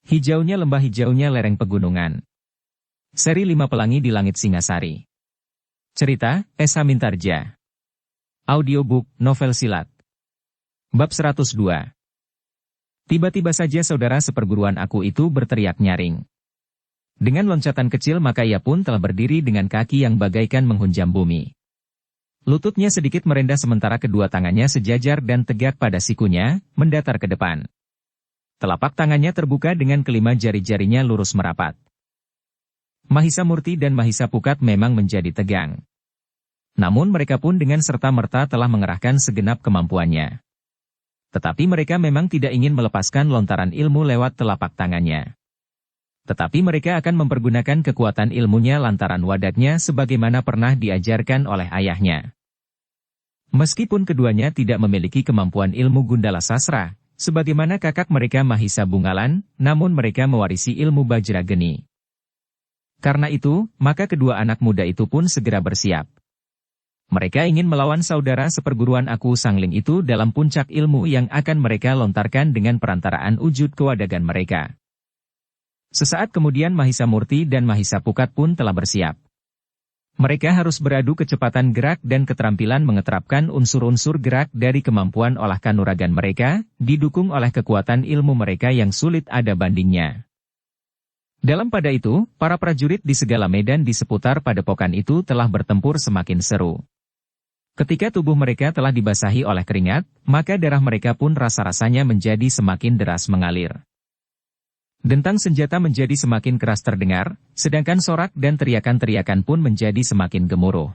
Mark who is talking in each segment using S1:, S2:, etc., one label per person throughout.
S1: Hijaunya lembah, hijaunya lereng pegunungan. Seri 5 Pelangi di Langit Singasari. Cerita, Esa Mintarja. Audiobook, novel silat. Bab 102. Tiba-tiba saja saudara seperguruan aku itu berteriak nyaring. Dengan loncatan kecil maka ia pun telah berdiri dengan kaki yang bagaikan menghunjam bumi. Lututnya sedikit merendah sementara kedua tangannya sejajar dan tegak pada sikunya, mendatar ke depan. Telapak tangannya terbuka dengan kelima jari-jarinya lurus merapat. Mahisa Murti dan Mahisa Pukat memang menjadi tegang. Namun mereka pun dengan serta-merta telah mengerahkan segenap kemampuannya. Tetapi mereka memang tidak ingin melepaskan lontaran ilmu lewat telapak tangannya. Tetapi mereka akan mempergunakan kekuatan ilmunya lantaran wadatnya sebagaimana pernah diajarkan oleh ayahnya. Meskipun keduanya tidak memiliki kemampuan ilmu Gundala Sastra, sebagaimana kakak mereka Mahisa Bungalan, namun mereka mewarisi ilmu Bajra Geni. Karena itu, maka kedua anak muda itu pun segera bersiap. Mereka ingin melawan saudara seperguruan aku Sangling itu dalam puncak ilmu yang akan mereka lontarkan dengan perantaraan wujud kewadagan mereka. Sesaat kemudian Mahisa Murti dan Mahisa Pukat pun telah bersiap. Mereka harus beradu kecepatan gerak dan keterampilan mengeterapkan unsur-unsur gerak dari kemampuan olah kanuragan mereka, didukung oleh kekuatan ilmu mereka yang sulit ada bandingnya. Dalam pada itu, para prajurit di segala medan di seputar padepokan itu telah bertempur semakin seru. Ketika tubuh mereka telah dibasahi oleh keringat, maka darah mereka pun rasa-rasanya menjadi semakin deras mengalir. Dentang senjata menjadi semakin keras terdengar, sedangkan sorak dan teriakan-teriakan pun menjadi semakin gemuruh.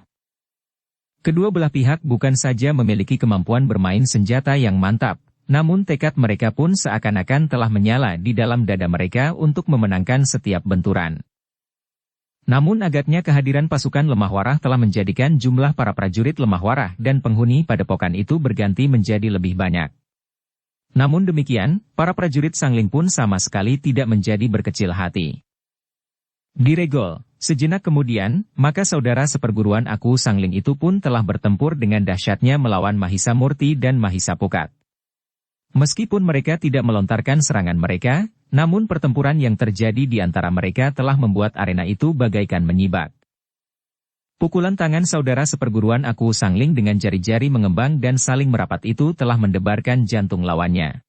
S1: Kedua belah pihak bukan saja memiliki kemampuan bermain senjata yang mantap, namun tekad mereka pun seakan-akan telah menyala di dalam dada mereka untuk memenangkan setiap benturan. Namun agaknya kehadiran pasukan Lemah Warah telah menjadikan jumlah para prajurit Lemah Warah dan penghuni padepokan itu berganti menjadi lebih banyak. Namun demikian, para prajurit Sangling pun sama sekali tidak menjadi berkecil hati. Diregol, sejenak kemudian, maka saudara seperguruan aku Sangling itu pun telah bertempur dengan dahsyatnya melawan Mahisa Murti dan Mahisa Pukat. Meskipun mereka tidak melontarkan serangan mereka, namun pertempuran yang terjadi di antara mereka telah membuat arena itu bagaikan menyibak. Pukulan tangan saudara seperguruan aku Sangling dengan jari-jari mengembang dan saling merapat itu telah mendebarkan jantung lawannya.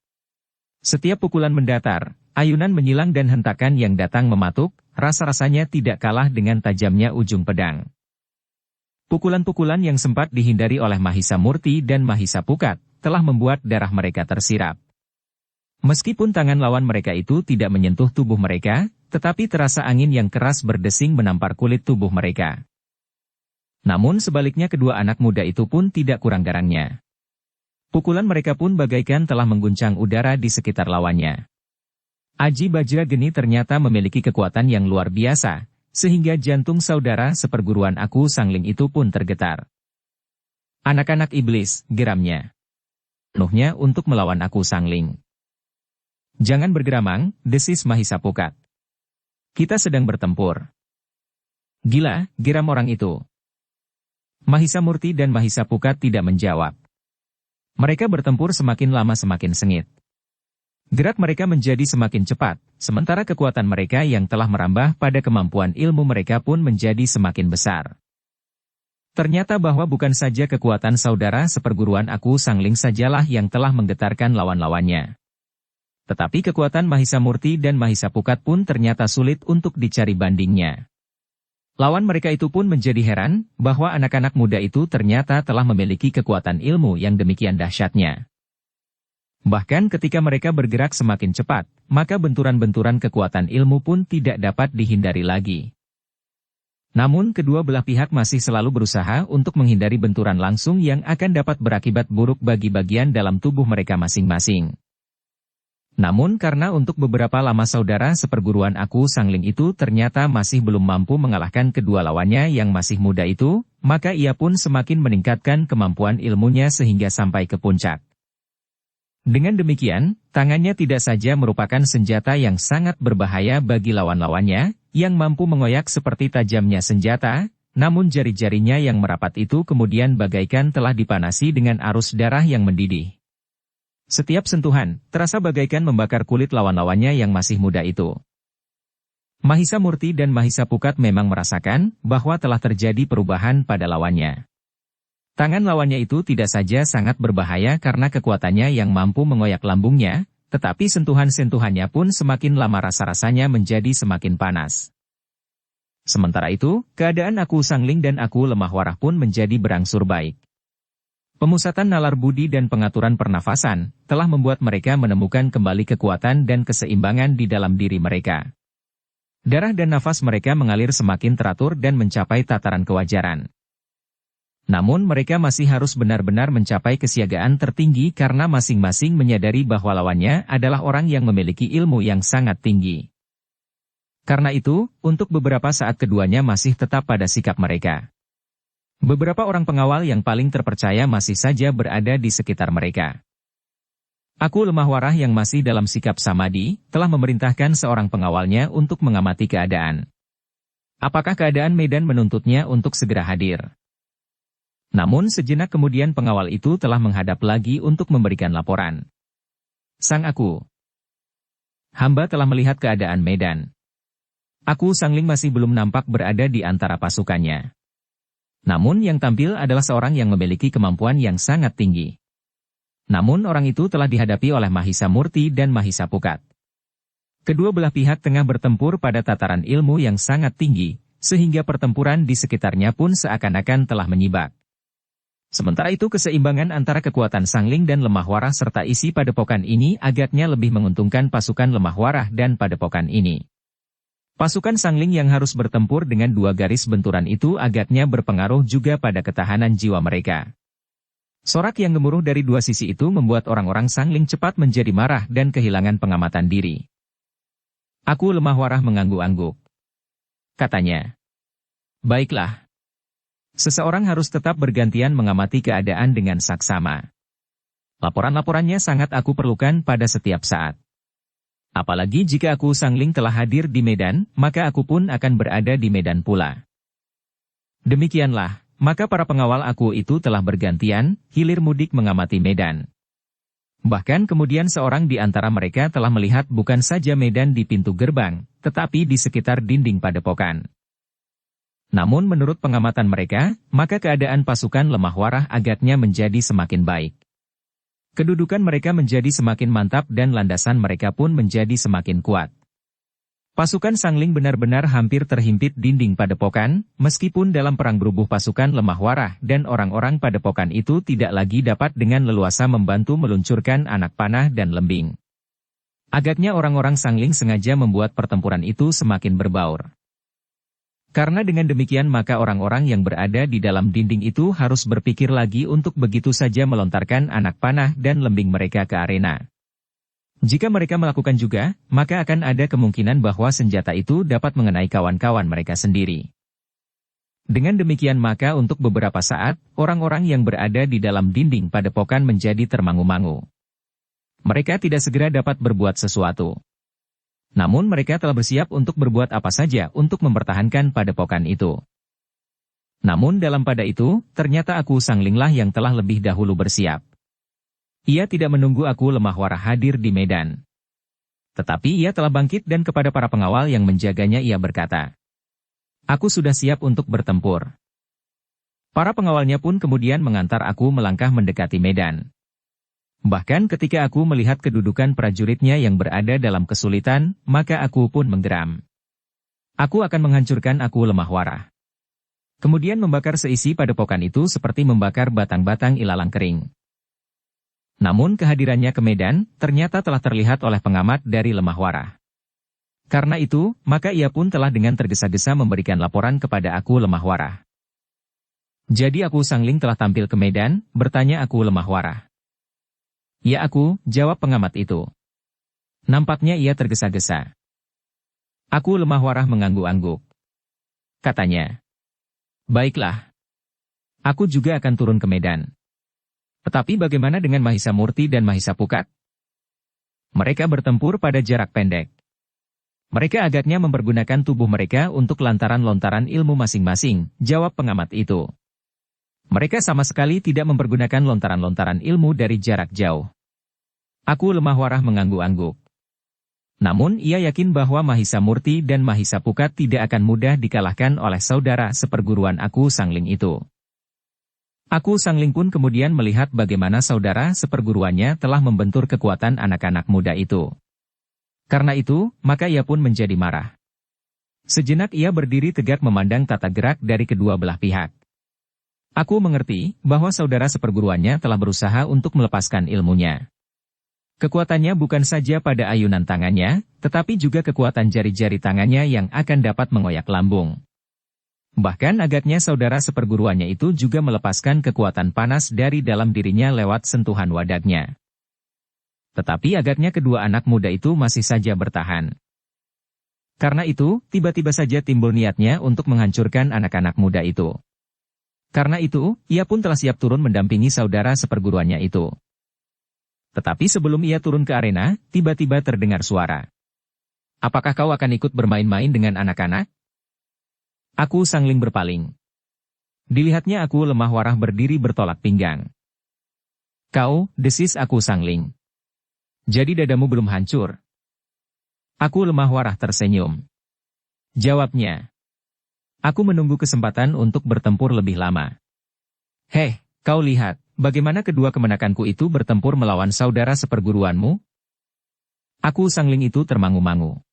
S1: Setiap pukulan mendatar, ayunan menyilang dan hentakan yang datang mematuk, rasa-rasanya tidak kalah dengan tajamnya ujung pedang. Pukulan-pukulan yang sempat dihindari oleh Mahisa Murti dan Mahisa Pukat, telah membuat darah mereka tersirap. Meskipun tangan lawan mereka itu tidak menyentuh tubuh mereka, tetapi terasa angin yang keras berdesing menampar kulit tubuh mereka. Namun sebaliknya kedua anak muda itu pun tidak kurang garangnya. Pukulan mereka pun bagaikan telah mengguncang udara di sekitar lawannya. Aji Bajra Geni ternyata memiliki kekuatan yang luar biasa, sehingga jantung saudara seperguruan aku Sangling itu pun tergetar. Anak-anak iblis, geramnya. Penuhnya untuk melawan aku Sangling. Jangan bergeramang, desis Mahisa Pukat. Kita sedang bertempur. Gila, geram orang itu. Mahisa Murti dan Mahisa Pukat tidak menjawab. Mereka bertempur semakin lama semakin sengit. Gerak mereka menjadi semakin cepat, sementara kekuatan mereka yang telah merambah pada kemampuan ilmu mereka pun menjadi semakin besar. Ternyata bahwa bukan saja kekuatan saudara seperguruan aku Sangling sajalah yang telah menggetarkan lawan-lawannya. Tetapi kekuatan Mahisa Murti dan Mahisa Pukat pun ternyata sulit untuk dicari bandingnya. Lawan mereka itu pun menjadi heran, bahwa anak-anak muda itu ternyata telah memiliki kekuatan ilmu yang demikian dahsyatnya. Bahkan ketika mereka bergerak semakin cepat, maka benturan-benturan kekuatan ilmu pun tidak dapat dihindari lagi. Namun kedua belah pihak masih selalu berusaha untuk menghindari benturan langsung yang akan dapat berakibat buruk bagi bagian dalam tubuh mereka masing-masing. Namun karena untuk beberapa lama saudara seperguruan aku Sangling itu ternyata masih belum mampu mengalahkan kedua lawannya yang masih muda itu, maka ia pun semakin meningkatkan kemampuan ilmunya sehingga sampai ke puncak. Dengan demikian, tangannya tidak saja merupakan senjata yang sangat berbahaya bagi lawan-lawannya, yang mampu mengoyak seperti tajamnya senjata, namun jari-jarinya yang merapat itu kemudian bagaikan telah dipanasi dengan arus darah yang mendidih. Setiap sentuhan, terasa bagaikan membakar kulit lawan-lawannya yang masih muda itu. Mahisa Murti dan Mahisa Pukat memang merasakan bahwa telah terjadi perubahan pada lawannya. Tangan lawannya itu tidak saja sangat berbahaya karena kekuatannya yang mampu mengoyak lambungnya, tetapi sentuhan-sentuhannya pun semakin lama rasa-rasanya menjadi semakin panas. Sementara itu, keadaan Aku Sangling dan Aku Lemah Warah pun menjadi berangsur baik. Pemusatan nalar budi dan pengaturan pernafasan telah membuat mereka menemukan kembali kekuatan dan keseimbangan di dalam diri mereka. Darah dan nafas mereka mengalir semakin teratur dan mencapai tataran kewajaran. Namun mereka masih harus benar-benar mencapai kesiagaan tertinggi karena masing-masing menyadari bahwa lawannya adalah orang yang memiliki ilmu yang sangat tinggi. Karena itu, untuk beberapa saat keduanya masih tetap pada sikap mereka. Beberapa orang pengawal yang paling terpercaya masih saja berada di sekitar mereka. Aku Lemah Warah yang masih dalam sikap samadi, telah memerintahkan seorang pengawalnya untuk mengamati keadaan. Apakah keadaan medan menuntutnya untuk segera hadir? Namun sejenak kemudian pengawal itu telah menghadap lagi untuk memberikan laporan. Sang Aku, hamba telah melihat keadaan medan. Aku Sangling masih belum nampak berada di antara pasukannya. Namun yang tampil adalah seorang yang memiliki kemampuan yang sangat tinggi. Namun orang itu telah dihadapi oleh Mahisa Murti dan Mahisa Pukat. Kedua belah pihak tengah bertempur pada tataran ilmu yang sangat tinggi, sehingga pertempuran di sekitarnya pun seakan-akan telah menyibak. Sementara itu keseimbangan antara kekuatan Sangling dan Lemah Warah serta isi padepokan ini agaknya lebih menguntungkan pasukan Lemah Warah dan padepokan ini. Pasukan Sangling yang harus bertempur dengan dua garis benturan itu agaknya berpengaruh juga pada ketahanan jiwa mereka. Sorak yang gemuruh dari dua sisi itu membuat orang-orang Sangling cepat menjadi marah dan kehilangan pengamatan diri. Aku Lemah Warah mengangguk-angguk. Katanya, "Baiklah. Seseorang harus tetap bergantian mengamati keadaan dengan saksama. Laporan-laporannya sangat aku perlukan pada setiap saat. Apalagi jika Aku Sangling telah hadir di medan, maka aku pun akan berada di medan pula." Demikianlah, maka para pengawal Aku itu telah bergantian, hilir mudik mengamati medan. Bahkan kemudian seorang di antara mereka telah melihat bukan saja medan di pintu gerbang, tetapi di sekitar dinding padepokan. Namun menurut pengamatan mereka, maka keadaan pasukan Lemah Warah agaknya menjadi semakin baik. Kedudukan mereka menjadi semakin mantap dan landasan mereka pun menjadi semakin kuat. Pasukan Sangling benar-benar hampir terhimpit dinding padepokan, meskipun dalam perang berubuh pasukan Lemah Warah dan orang-orang padepokan itu tidak lagi dapat dengan leluasa membantu meluncurkan anak panah dan lembing. Agaknya orang-orang Sangling sengaja membuat pertempuran itu semakin berbaur. Karena dengan demikian maka orang-orang yang berada di dalam dinding itu harus berpikir lagi untuk begitu saja melontarkan anak panah dan lembing mereka ke arena. Jika mereka melakukan juga, maka akan ada kemungkinan bahwa senjata itu dapat mengenai kawan-kawan mereka sendiri. Dengan demikian maka untuk beberapa saat, orang-orang yang berada di dalam dinding padepokan menjadi termangu-mangu. Mereka tidak segera dapat berbuat sesuatu. Namun mereka telah bersiap untuk berbuat apa saja untuk mempertahankan padepokan itu. Namun dalam pada itu, ternyata Aku Sanglinglah yang telah lebih dahulu bersiap. Ia tidak menunggu Aku Lemah Warah hadir di medan. Tetapi ia telah bangkit dan kepada para pengawal yang menjaganya ia berkata, "Aku sudah siap untuk bertempur." Para pengawalnya pun kemudian mengantar Aku melangkah mendekati medan. Bahkan ketika Aku melihat kedudukan prajuritnya yang berada dalam kesulitan, maka Aku pun menggeram. Aku akan menghancurkan Aku Lemah Warah. Kemudian membakar seisi padepokan itu seperti membakar batang-batang ilalang kering. Namun kehadirannya ke medan, ternyata telah terlihat oleh pengamat dari Lemah Warah. Karena itu, maka ia pun telah dengan tergesa-gesa memberikan laporan kepada Aku Lemah Warah. Jadi Aku Sangling telah tampil ke medan, bertanya Aku Lemah Warah. "Ya Aku," jawab pengamat itu. Nampaknya ia tergesa-gesa. Aku Lemah Warah mengangguk-angguk. Katanya, "Baiklah. Aku juga akan turun ke medan. Tetapi bagaimana dengan Mahisa Murti dan Mahisa Pukat? Mereka bertempur pada jarak pendek. Mereka agaknya mempergunakan tubuh mereka untuk lantaran-lontaran ilmu masing-masing," jawab pengamat itu. "Mereka sama sekali tidak mempergunakan lontaran-lontaran ilmu dari jarak jauh. Aku Lemah Warah mengangguk-angguk. Namun ia yakin bahwa Mahisa Murti dan Mahisa Pukat tidak akan mudah dikalahkan oleh saudara seperguruan Aku Sangling itu. Aku Sangling pun kemudian melihat bagaimana saudara seperguruannya telah membentur kekuatan anak-anak muda itu. Karena itu, maka ia pun menjadi marah. Sejenak ia berdiri tegak memandang tata gerak dari kedua belah pihak. Aku mengerti bahwa saudara seperguruannya telah berusaha untuk melepaskan ilmunya. Kekuatannya bukan saja pada ayunan tangannya, tetapi juga kekuatan jari-jari tangannya yang akan dapat mengoyak lambung. Bahkan agaknya saudara seperguruannya itu juga melepaskan kekuatan panas dari dalam dirinya lewat sentuhan wadaknya. Tetapi agaknya kedua anak muda itu masih saja bertahan. Karena itu, tiba-tiba saja timbul niatnya untuk menghancurkan anak-anak muda itu. Karena itu, ia pun telah siap turun mendampingi saudara seperguruannya itu. Tetapi sebelum ia turun ke arena, tiba-tiba terdengar suara. Apakah kau akan ikut bermain-main dengan anak-anak? Aku Sangling berpaling. Dilihatnya Aku Lemah Warah berdiri bertolak pinggang. Kau, desis Aku Sangling. Jadi dadamu belum hancur? Aku Lemah Warah tersenyum. Jawabnya. Aku menunggu kesempatan untuk bertempur lebih lama. Heh, kau lihat. Bagaimana kedua kemenakanku itu bertempur melawan saudara seperguruanmu? Aku Sangling itu termangu-mangu.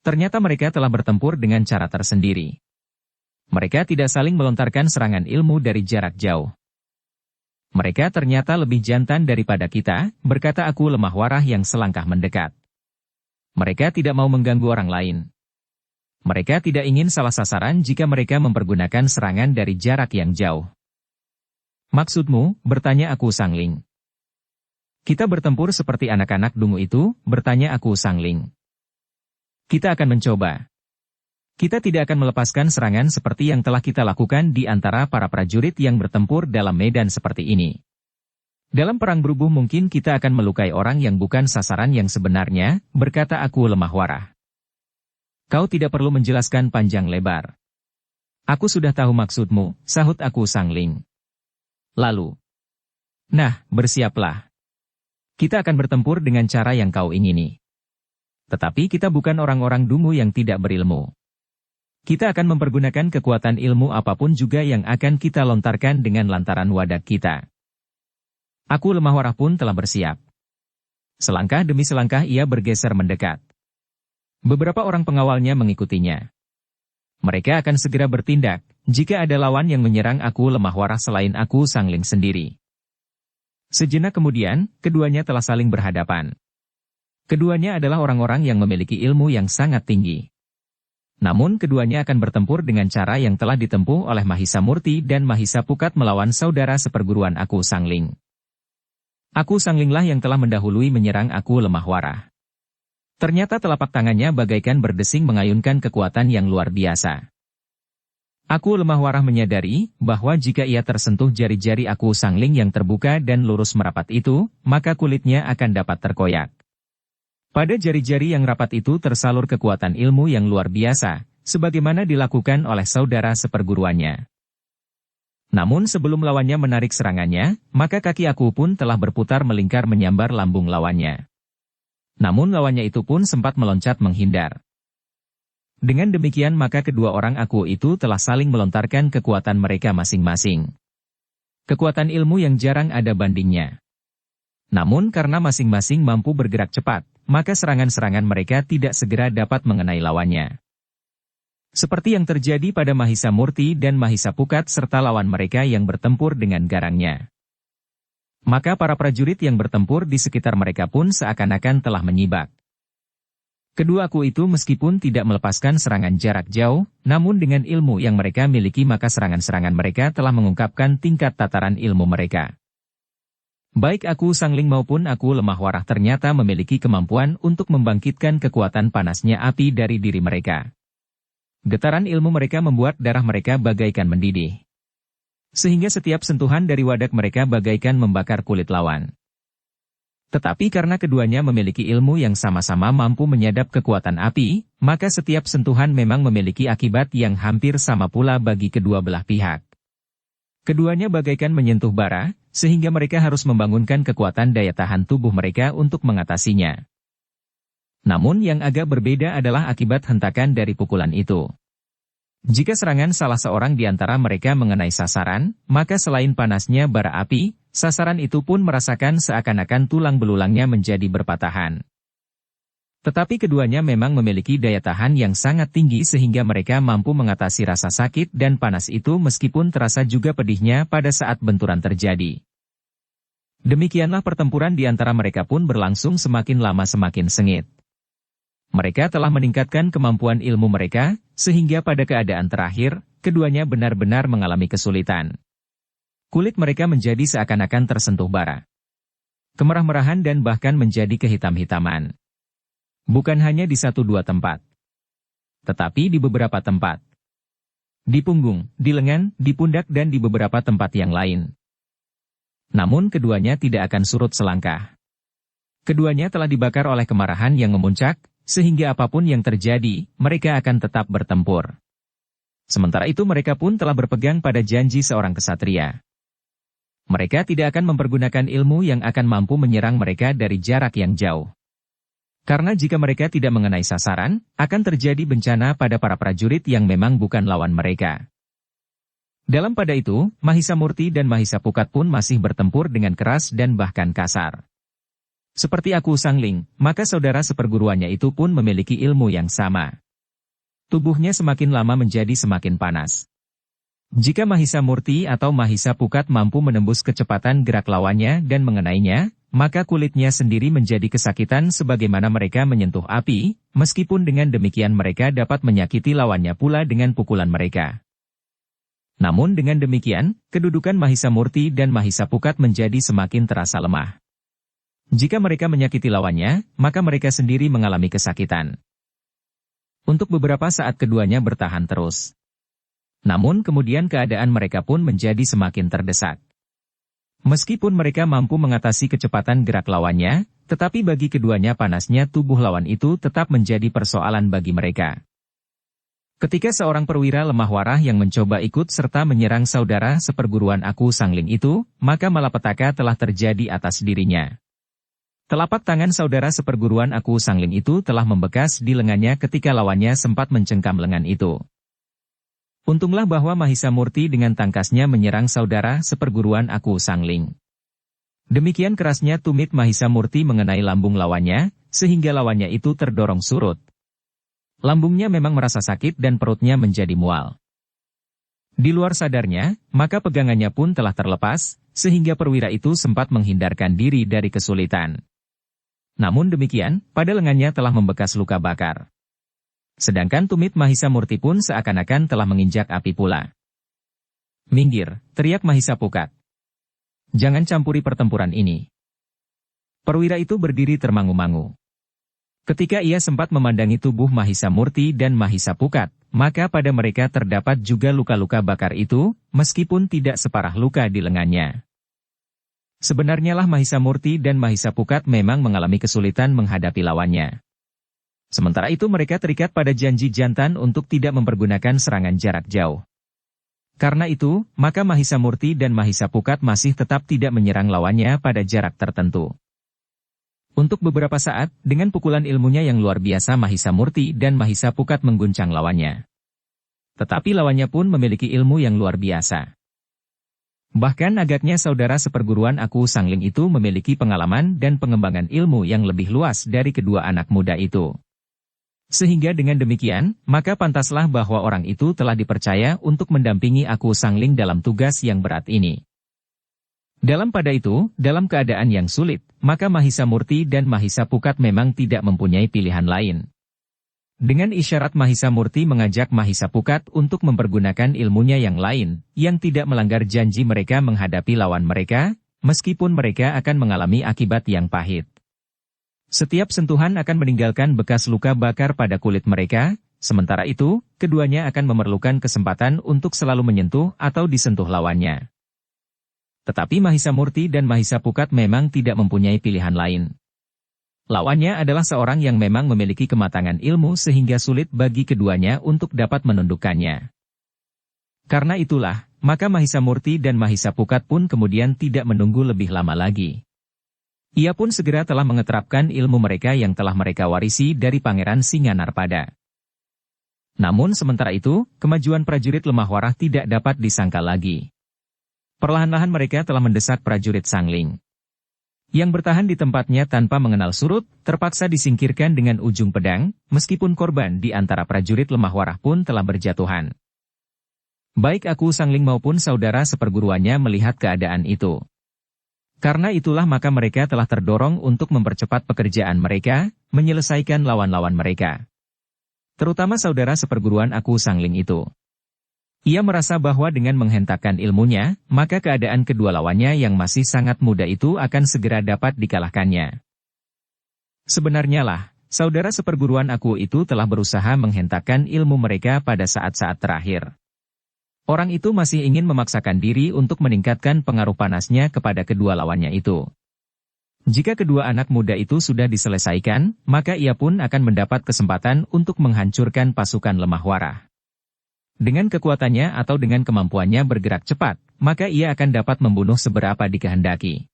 S1: Ternyata mereka telah bertempur dengan cara tersendiri. Mereka tidak saling melontarkan serangan ilmu dari jarak jauh. Mereka ternyata lebih jantan daripada kita, berkata Aku Lemah Warah yang selangkah mendekat. Mereka tidak mau mengganggu orang lain. Mereka tidak ingin salah sasaran jika mereka mempergunakan serangan dari jarak yang jauh. Maksudmu, bertanya Aku Sangling. Kita bertempur seperti anak-anak dungu itu, bertanya Aku Sangling. Kita akan mencoba. Kita tidak akan melepaskan serangan seperti yang telah kita lakukan di antara para prajurit yang bertempur dalam medan seperti ini. Dalam perang berubuh mungkin kita akan melukai orang yang bukan sasaran yang sebenarnya, berkata Aku Lemah Warah. Kau tidak perlu menjelaskan panjang lebar. Aku sudah tahu maksudmu, sahut Aku Sangling. Lalu, nah, bersiaplah. Kita akan bertempur dengan cara yang kau ingini. Tetapi kita bukan orang-orang dungu yang tidak berilmu. Kita akan mempergunakan kekuatan ilmu apapun juga yang akan kita lontarkan dengan lantaran wadak kita. Aku Lemah Warah pun telah bersiap. Selangkah demi selangkah ia bergeser mendekat. Beberapa orang pengawalnya mengikutinya. Mereka akan segera bertindak jika ada lawan yang menyerang Aku Lemah Warah selain Aku Sangling sendiri. Sejenak kemudian, keduanya telah saling berhadapan. Keduanya adalah orang-orang yang memiliki ilmu yang sangat tinggi. Namun keduanya akan bertempur dengan cara yang telah ditempuh oleh Mahisa Murti dan Mahisa Pukat melawan saudara seperguruan Aku Sangling. Aku Sanglinglah yang telah mendahului menyerang Aku Lemah Warah. Ternyata telapak tangannya bagaikan berdesing mengayunkan kekuatan yang luar biasa. Aku Lemah Warah menyadari bahwa jika ia tersentuh jari-jari Aku Sangling yang terbuka dan lurus merapat itu, maka kulitnya akan dapat terkoyak. Pada jari-jari yang rapat itu tersalur kekuatan ilmu yang luar biasa, sebagaimana dilakukan oleh saudara seperguruannya. Namun sebelum lawannya menarik serangannya, maka kaki Aku pun telah berputar melingkar menyambar lambung lawannya. Namun lawannya itu pun sempat meloncat menghindar. Dengan demikian maka kedua orang Aku itu telah saling melontarkan kekuatan mereka masing-masing. Kekuatan ilmu yang jarang ada bandingnya. Namun karena masing-masing mampu bergerak cepat, maka serangan-serangan mereka tidak segera dapat mengenai lawannya. Seperti yang terjadi pada Mahisa Murti dan Mahisa Pukat serta lawan mereka yang bertempur dengan garangnya. Maka para prajurit yang bertempur di sekitar mereka pun seakan-akan telah menyibak. Kedua Aku itu meskipun tidak melepaskan serangan jarak jauh, namun dengan ilmu yang mereka miliki maka serangan-serangan mereka telah mengungkapkan tingkat tataran ilmu mereka. Baik Aku Sangling maupun Aku Lemah Warah ternyata memiliki kemampuan untuk membangkitkan kekuatan panasnya api dari diri mereka. Getaran ilmu mereka membuat darah mereka bagaikan mendidih. Sehingga setiap sentuhan dari wadak mereka bagaikan membakar kulit lawan. Tetapi karena keduanya memiliki ilmu yang sama-sama mampu menyadap kekuatan api, maka setiap sentuhan memang memiliki akibat yang hampir sama pula bagi kedua belah pihak. Keduanya bagaikan menyentuh bara, sehingga mereka harus membangunkan kekuatan daya tahan tubuh mereka untuk mengatasinya. Namun yang agak berbeda adalah akibat hentakan dari pukulan itu. Jika serangan salah seorang di antara mereka mengenai sasaran, maka selain panasnya bara api, sasaran itu pun merasakan seakan-akan tulang belulangnya menjadi berpatahan. Tetapi keduanya memang memiliki daya tahan yang sangat tinggi sehingga mereka mampu mengatasi rasa sakit dan panas itu meskipun terasa juga pedihnya pada saat benturan terjadi. Demikianlah pertempuran di antara mereka pun berlangsung semakin lama semakin sengit. Mereka telah meningkatkan kemampuan ilmu mereka, sehingga pada keadaan terakhir, keduanya benar-benar mengalami kesulitan. Kulit mereka menjadi seakan-akan tersentuh bara. Kemerah-merahan dan bahkan menjadi kehitam-hitaman. Bukan hanya di 1-2 tempat, tetapi di beberapa tempat. Di punggung, di lengan, di pundak dan di beberapa tempat yang lain. Namun keduanya tidak akan surut selangkah. Keduanya telah dibakar oleh kemarahan yang memuncak, sehingga apapun yang terjadi, mereka akan tetap bertempur. Sementara itu mereka pun telah berpegang pada janji seorang kesatria. Mereka tidak akan mempergunakan ilmu yang akan mampu menyerang mereka dari jarak yang jauh. Karena jika mereka tidak mengenai sasaran, akan terjadi bencana pada para prajurit yang memang bukan lawan mereka. Dalam pada itu, Mahisa Murti dan Mahisa Pukat pun masih bertempur dengan keras dan bahkan kasar. Seperti Aku Sangling, maka saudara seperguruannya itu pun memiliki ilmu yang sama. Tubuhnya semakin lama menjadi semakin panas. Jika Mahisa Murti atau Mahisa Pukat mampu menembus kecepatan gerak lawannya dan mengenainya, maka kulitnya sendiri menjadi kesakitan sebagaimana mereka menyentuh api, meskipun dengan demikian mereka dapat menyakiti lawannya pula dengan pukulan mereka. Namun dengan demikian, kedudukan Mahisa Murti dan Mahisa Pukat menjadi semakin terasa lemah. Jika mereka menyakiti lawannya, maka mereka sendiri mengalami kesakitan. Untuk beberapa saat keduanya bertahan terus. Namun kemudian keadaan mereka pun menjadi semakin terdesak. Meskipun mereka mampu mengatasi kecepatan gerak lawannya, tetapi bagi keduanya panasnya tubuh lawan itu tetap menjadi persoalan bagi mereka. Ketika seorang perwira lemah warah yang mencoba ikut serta menyerang saudara seperguruan Aku Sangling itu, maka malapetaka telah terjadi atas dirinya. Telapak tangan saudara seperguruan Aku Sangling itu telah membekas di lengannya ketika lawannya sempat mencengkam lengan itu. Untunglah bahwa Mahisa Murti dengan tangkasnya menyerang saudara seperguruan Aku Sangling. Demikian kerasnya tumit Mahisa Murti mengenai lambung lawannya, sehingga lawannya itu terdorong surut. Lambungnya memang merasa sakit dan perutnya menjadi mual. Di luar sadarnya, maka pegangannya pun telah terlepas, sehingga perwira itu sempat menghindarkan diri dari kesulitan. Namun demikian, pada lengannya telah membekas luka bakar. Sedangkan tumit Mahisa Murti pun seakan-akan telah menginjak api pula. "Minggir," teriak Mahisa Pukat. "Jangan campuri pertempuran ini." Perwira itu berdiri termangu-mangu. Ketika ia sempat memandangi tubuh Mahisa Murti dan Mahisa Pukat, maka pada mereka terdapat juga luka-luka bakar itu, meskipun tidak separah luka di lengannya. Sebenarnya lah Mahisa Murti dan Mahisa Pukat memang mengalami kesulitan menghadapi lawannya. Sementara itu mereka terikat pada janji jantan untuk tidak mempergunakan serangan jarak jauh. Karena itu, maka Mahisa Murti dan Mahisa Pukat masih tetap tidak menyerang lawannya pada jarak tertentu. Untuk beberapa saat, dengan pukulan ilmunya yang luar biasa Mahisa Murti dan Mahisa Pukat mengguncang lawannya. Tetapi lawannya pun memiliki ilmu yang luar biasa. Bahkan agaknya saudara seperguruan Aku Sangling itu memiliki pengalaman dan pengembangan ilmu yang lebih luas dari kedua anak muda itu. Sehingga dengan demikian, maka pantaslah bahwa orang itu telah dipercaya untuk mendampingi Aku Sangling dalam tugas yang berat ini. Dalam pada itu, dalam keadaan yang sulit, maka Mahisa Murti dan Mahisa Pukat memang tidak mempunyai pilihan lain. Dengan isyarat Mahisa Murti mengajak Mahisa Pukat untuk mempergunakan ilmunya yang lain, yang tidak melanggar janji mereka menghadapi lawan mereka, meskipun mereka akan mengalami akibat yang pahit. Setiap sentuhan akan meninggalkan bekas luka bakar pada kulit mereka, sementara itu, keduanya akan memerlukan kesempatan untuk selalu menyentuh atau disentuh lawannya. Tetapi Mahisa Murti dan Mahisa Pukat memang tidak mempunyai pilihan lain. Lawannya adalah seorang yang memang memiliki kematangan ilmu sehingga sulit bagi keduanya untuk dapat menundukkannya. Karena itulah, maka Mahisa Murti dan Mahisa Pukat pun kemudian tidak menunggu lebih lama lagi. Ia pun segera telah mengeterapkan ilmu mereka yang telah mereka warisi dari Pangeran Singanarpada. Namun sementara itu, kemajuan prajurit Lemah Warah tidak dapat disangkal lagi. Perlahan-lahan mereka telah mendesak prajurit Sangling. Yang bertahan di tempatnya tanpa mengenal surut, terpaksa disingkirkan dengan ujung pedang, meskipun korban di antara prajurit Lemah Warah pun telah berjatuhan. Baik Aku Sangling maupun saudara seperguruannya melihat keadaan itu. Karena itulah maka mereka telah terdorong untuk mempercepat pekerjaan mereka, menyelesaikan lawan-lawan mereka. Terutama saudara seperguruan Aku Sangling itu. Ia merasa bahwa dengan menghentakkan ilmunya, maka keadaan kedua lawannya yang masih sangat muda itu akan segera dapat dikalahkannya. Sebenarnya lah, saudara seperguruan Aku itu telah berusaha menghentakkan ilmu mereka pada saat-saat terakhir. Orang itu masih ingin memaksakan diri untuk meningkatkan pengaruh panasnya kepada kedua lawannya itu. Jika kedua anak muda itu sudah diselesaikan, maka ia pun akan mendapat kesempatan untuk menghancurkan pasukan Lemah Warah. Dengan kekuatannya atau dengan kemampuannya bergerak cepat, maka ia akan dapat membunuh seberapa dikehendaki.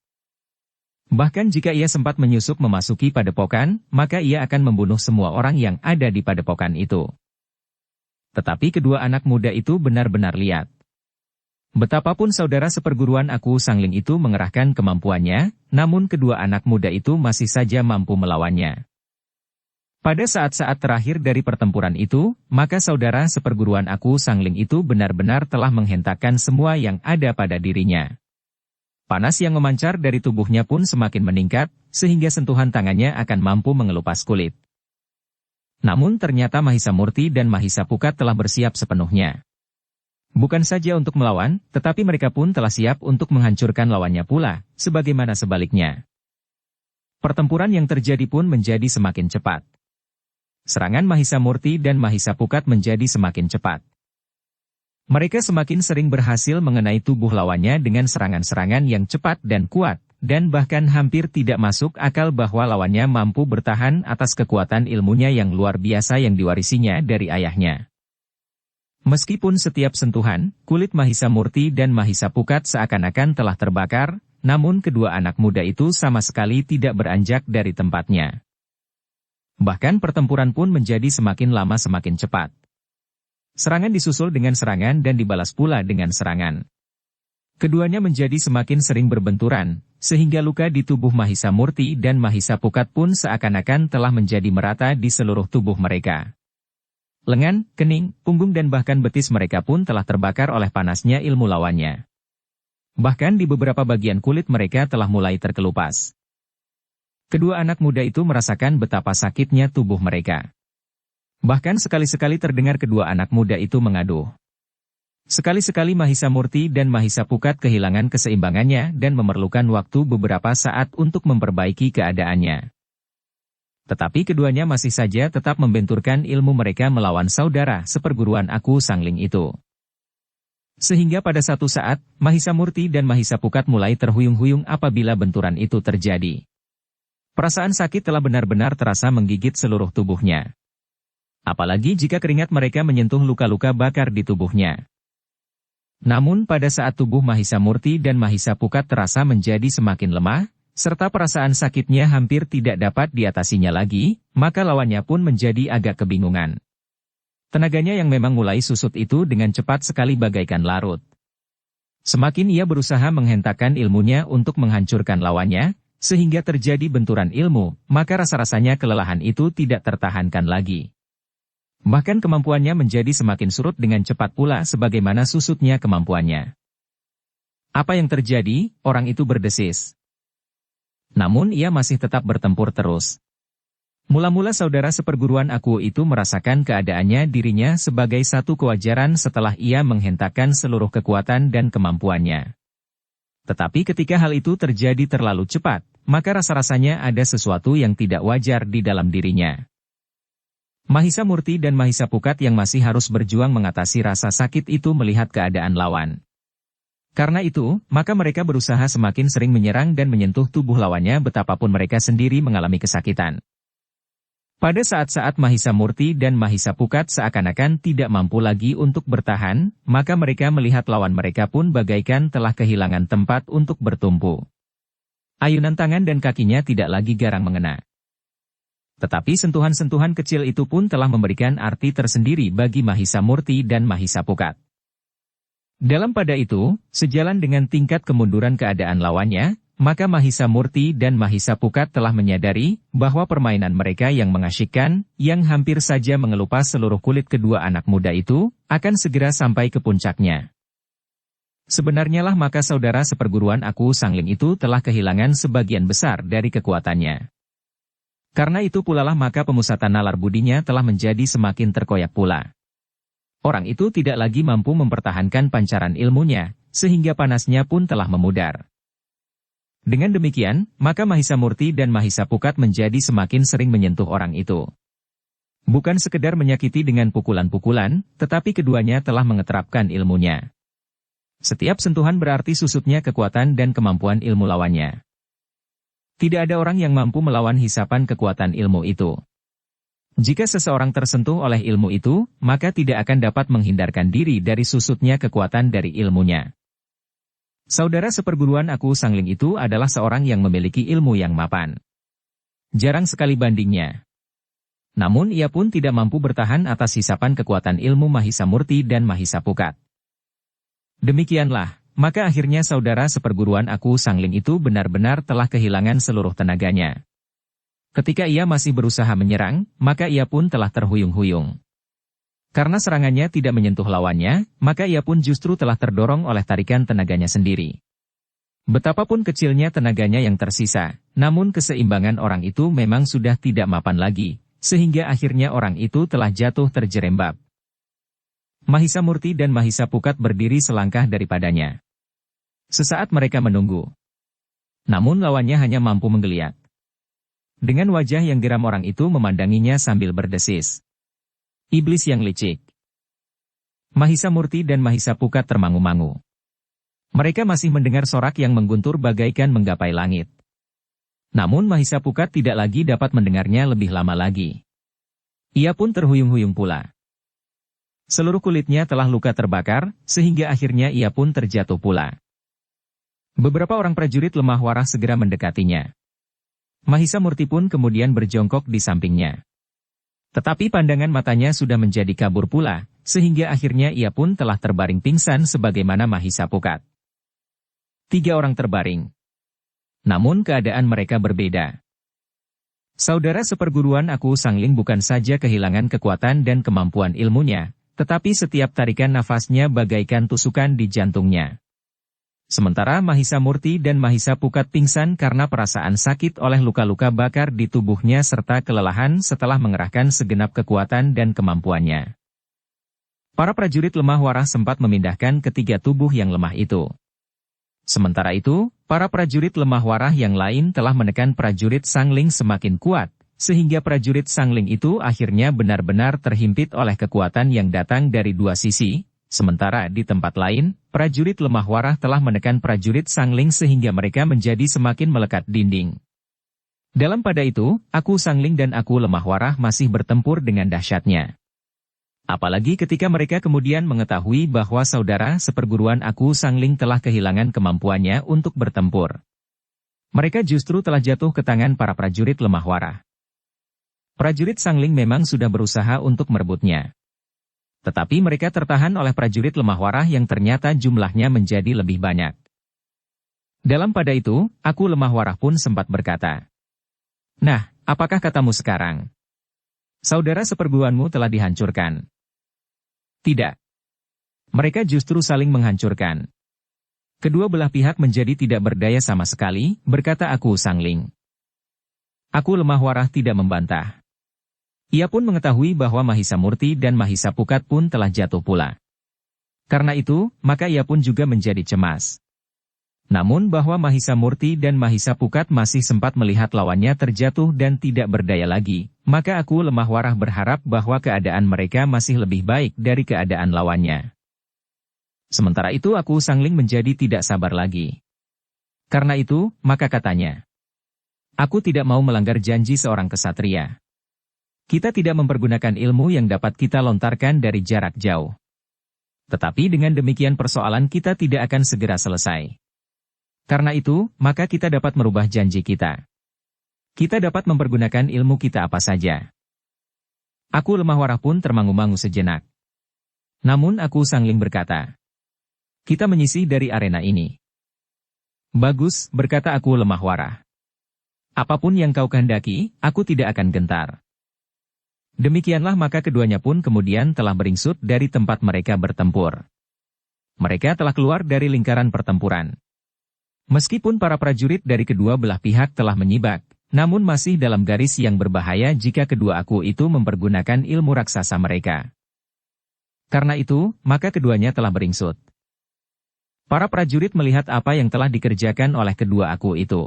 S1: Bahkan jika ia sempat menyusup memasuki padepokan, maka ia akan membunuh semua orang yang ada di padepokan itu. Tetapi kedua anak muda itu benar-benar lihat. Betapapun saudara seperguruan Aku Sangling itu mengerahkan kemampuannya, namun kedua anak muda itu masih saja mampu melawannya. Pada saat-saat terakhir dari pertempuran itu, maka saudara seperguruan Aku Sangling itu benar-benar telah menghentakkan semua yang ada pada dirinya. Panas yang memancar dari tubuhnya pun semakin meningkat, sehingga sentuhan tangannya akan mampu mengelupas kulit. Namun ternyata Mahisa Murti dan Mahisa Pukat telah bersiap sepenuhnya. Bukan saja untuk melawan, tetapi mereka pun telah siap untuk menghancurkan lawannya pula, sebagaimana sebaliknya. Pertempuran yang terjadi pun menjadi semakin cepat. Serangan Mahisa Murti dan Mahisa Pukat menjadi semakin cepat. Mereka semakin sering berhasil mengenai tubuh lawannya dengan serangan-serangan yang cepat dan kuat, dan bahkan hampir tidak masuk akal bahwa lawannya mampu bertahan atas kekuatan ilmunya yang luar biasa yang diwarisinya dari ayahnya. Meskipun setiap sentuhan, kulit Mahisa Murti dan Mahisa Pukat seakan-akan telah terbakar, namun kedua anak muda itu sama sekali tidak beranjak dari tempatnya. Bahkan pertempuran pun menjadi semakin lama semakin cepat. Serangan disusul dengan serangan dan dibalas pula dengan serangan. Keduanya menjadi semakin sering berbenturan, sehingga luka di tubuh Mahisa Murti dan Mahisa Pukat pun seakan-akan telah menjadi merata di seluruh tubuh mereka. Lengan, kening, punggung dan bahkan betis mereka pun telah terbakar oleh panasnya ilmu lawannya. Bahkan di beberapa bagian kulit mereka telah mulai terkelupas. Kedua anak muda itu merasakan betapa sakitnya tubuh mereka. Bahkan sekali-sekali terdengar kedua anak muda itu mengaduh. Sekali-sekali Mahisa Murti dan Mahisa Pukat kehilangan keseimbangannya dan memerlukan waktu beberapa saat untuk memperbaiki keadaannya. Tetapi keduanya masih saja tetap membenturkan ilmu mereka melawan saudara seperguruan Aku Sangling itu. Sehingga pada satu saat, Mahisa Murti dan Mahisa Pukat mulai terhuyung-huyung apabila benturan itu terjadi. Perasaan sakit telah benar-benar terasa menggigit seluruh tubuhnya. Apalagi jika keringat mereka menyentuh luka-luka bakar di tubuhnya. Namun pada saat tubuh Mahisa Murti dan Mahisa Pukat terasa menjadi semakin lemah, serta perasaan sakitnya hampir tidak dapat diatasinya lagi, maka lawannya pun menjadi agak kebingungan. Tenaganya yang memang mulai susut itu dengan cepat sekali bagaikan larut. Semakin ia berusaha menghentakkan ilmunya untuk menghancurkan lawannya, sehingga terjadi benturan ilmu, maka rasa-rasanya kelelahan itu tidak tertahankan lagi. Bahkan kemampuannya menjadi semakin surut dengan cepat pula sebagaimana susutnya kemampuannya. Apa yang terjadi? Orang itu berdesis. Namun ia masih tetap bertempur terus. Mula-mula saudara seperguruan Aku itu merasakan keadaannya dirinya sebagai satu kewajaran setelah ia menghentakkan seluruh kekuatan dan kemampuannya. Tetapi ketika hal itu terjadi terlalu cepat, maka rasa-rasanya ada sesuatu yang tidak wajar di dalam dirinya. Mahisa Murti dan Mahisa Pukat yang masih harus berjuang mengatasi rasa sakit itu melihat keadaan lawan. Karena itu, maka mereka berusaha semakin sering menyerang dan menyentuh tubuh lawannya betapapun mereka sendiri mengalami kesakitan. Pada saat-saat Mahisa Murti dan Mahisa Pukat seakan-akan tidak mampu lagi untuk bertahan, maka mereka melihat lawan mereka pun bagaikan telah kehilangan tempat untuk bertumpu. Ayunan tangan dan kakinya tidak lagi garang mengena. Tetapi sentuhan-sentuhan kecil itu pun telah memberikan arti tersendiri bagi Mahisa Murti dan Mahisa Pukat. Dalam pada itu, sejalan dengan tingkat kemunduran keadaan lawannya, maka Mahisa Murti dan Mahisa Pukat telah menyadari bahwa permainan mereka yang mengasyikkan, yang hampir saja mengelupas seluruh kulit kedua anak muda itu, akan segera sampai ke puncaknya. Sebenarnya lah maka saudara seperguruan aku Sangling itu telah kehilangan sebagian besar dari kekuatannya. Karena itu pula lah maka pemusatan nalar budinya telah menjadi semakin terkoyak pula. Orang itu tidak lagi mampu mempertahankan pancaran ilmunya, sehingga panasnya pun telah memudar. Dengan demikian, maka Mahisa Murti dan Mahisa Pukat menjadi semakin sering menyentuh orang itu. Bukan sekedar menyakiti dengan pukulan-pukulan, tetapi keduanya telah mengeterapkan ilmunya. Setiap sentuhan berarti susutnya kekuatan dan kemampuan ilmu lawannya. Tidak ada orang yang mampu melawan hisapan kekuatan ilmu itu. Jika seseorang tersentuh oleh ilmu itu, maka tidak akan dapat menghindarkan diri dari susutnya kekuatan dari ilmunya. Saudara seperguruan aku Sangling itu adalah seorang yang memiliki ilmu yang mapan. Jarang sekali bandingnya. Namun ia pun tidak mampu bertahan atas hisapan kekuatan ilmu Mahisa Murti dan Mahisa Pukat. Demikianlah, maka akhirnya saudara seperguruan aku Sangling itu benar-benar telah kehilangan seluruh tenaganya. Ketika ia masih berusaha menyerang, maka ia pun telah terhuyung-huyung. Karena serangannya tidak menyentuh lawannya, maka ia pun justru telah terdorong oleh tarikan tenaganya sendiri. Betapapun kecilnya tenaganya yang tersisa, namun keseimbangan orang itu memang sudah tidak mapan lagi, sehingga akhirnya orang itu telah jatuh terjerembab. Mahisa Murti dan Mahisa Pukat berdiri selangkah daripadanya. Sesaat mereka menunggu. Namun lawannya hanya mampu menggeliat. Dengan wajah yang geram orang itu memandanginya sambil berdesis. Iblis yang licik. Mahisa Murti dan Mahisa Pukat termangu-mangu. Mereka masih mendengar sorak yang mengguntur bagaikan menggapai langit. Namun Mahisa Pukat tidak lagi dapat mendengarnya lebih lama lagi. Ia pun terhuyung-huyung pula. Seluruh kulitnya telah luka terbakar, sehingga akhirnya ia pun terjatuh pula. Beberapa orang prajurit lemah warah segera mendekatinya. Mahisa Murti pun kemudian berjongkok di sampingnya. Tetapi pandangan matanya sudah menjadi kabur pula, sehingga akhirnya ia pun telah terbaring pingsan sebagaimana Mahisa Pukat. 3 orang terbaring. Namun keadaan mereka berbeda. Saudara seperguruan aku Sangling bukan saja kehilangan kekuatan dan kemampuan ilmunya, tetapi setiap tarikan nafasnya bagaikan tusukan di jantungnya. Sementara Mahisa Murti dan Mahisa Pukat pingsan karena perasaan sakit oleh luka-luka bakar di tubuhnya serta kelelahan setelah mengerahkan segenap kekuatan dan kemampuannya. Para prajurit lemah warah sempat memindahkan ketiga tubuh yang lemah itu. Sementara itu, para prajurit lemah warah yang lain telah menekan prajurit Sangling semakin kuat, sehingga prajurit Sangling itu akhirnya benar-benar terhimpit oleh kekuatan yang datang dari dua sisi. Sementara di tempat lain, prajurit lemah warah telah menekan prajurit Sangling sehingga mereka menjadi semakin melekat dinding. Dalam pada itu, aku Sangling dan aku lemah warah masih bertempur dengan dahsyatnya. Apalagi ketika mereka kemudian mengetahui bahwa saudara seperguruan aku Sangling telah kehilangan kemampuannya untuk bertempur. Mereka justru telah jatuh ke tangan para prajurit lemah warah. Prajurit Sangling memang sudah berusaha untuk merebutnya. Tetapi mereka tertahan oleh prajurit lemah warah yang ternyata jumlahnya menjadi lebih banyak. Dalam pada itu, aku lemah warah pun sempat berkata, "Nah, apakah katamu sekarang? Saudara seperguruanmu telah dihancurkan." Tidak. Mereka justru saling menghancurkan. Kedua belah pihak menjadi tidak berdaya sama sekali, berkata aku Sangling. Aku lemah warah tidak membantah. Ia pun mengetahui bahwa Mahisa Murti dan Mahisa Pukat pun telah jatuh pula. Karena itu, maka ia pun juga menjadi cemas. Namun bahwa Mahisa Murti dan Mahisa Pukat masih sempat melihat lawannya terjatuh dan tidak berdaya lagi, maka aku lemah warah berharap bahwa keadaan mereka masih lebih baik dari keadaan lawannya. Sementara itu aku Sangling menjadi tidak sabar lagi. Karena itu, maka katanya, "Aku tidak mau melanggar janji seorang kesatria. Kita tidak mempergunakan ilmu yang dapat kita lontarkan dari jarak jauh. Tetapi dengan demikian persoalan kita tidak akan segera selesai. Karena itu, maka kita dapat merubah janji kita. Kita dapat mempergunakan ilmu kita apa saja. Aku lemah warah pun termangu-mangu sejenak. Namun aku Sangling berkata, kita menyisih dari arena ini. Bagus, berkata aku lemah warah. Apapun yang kau kehendaki, aku tidak akan gentar. Demikianlah maka keduanya pun kemudian telah beringsut dari tempat mereka bertempur. Mereka telah keluar dari lingkaran pertempuran. Meskipun para prajurit dari kedua belah pihak telah menyibak, namun masih dalam garis yang berbahaya jika kedua aku itu mempergunakan ilmu raksasa mereka. Karena itu, maka keduanya telah beringsut. Para prajurit melihat apa yang telah dikerjakan oleh kedua aku itu.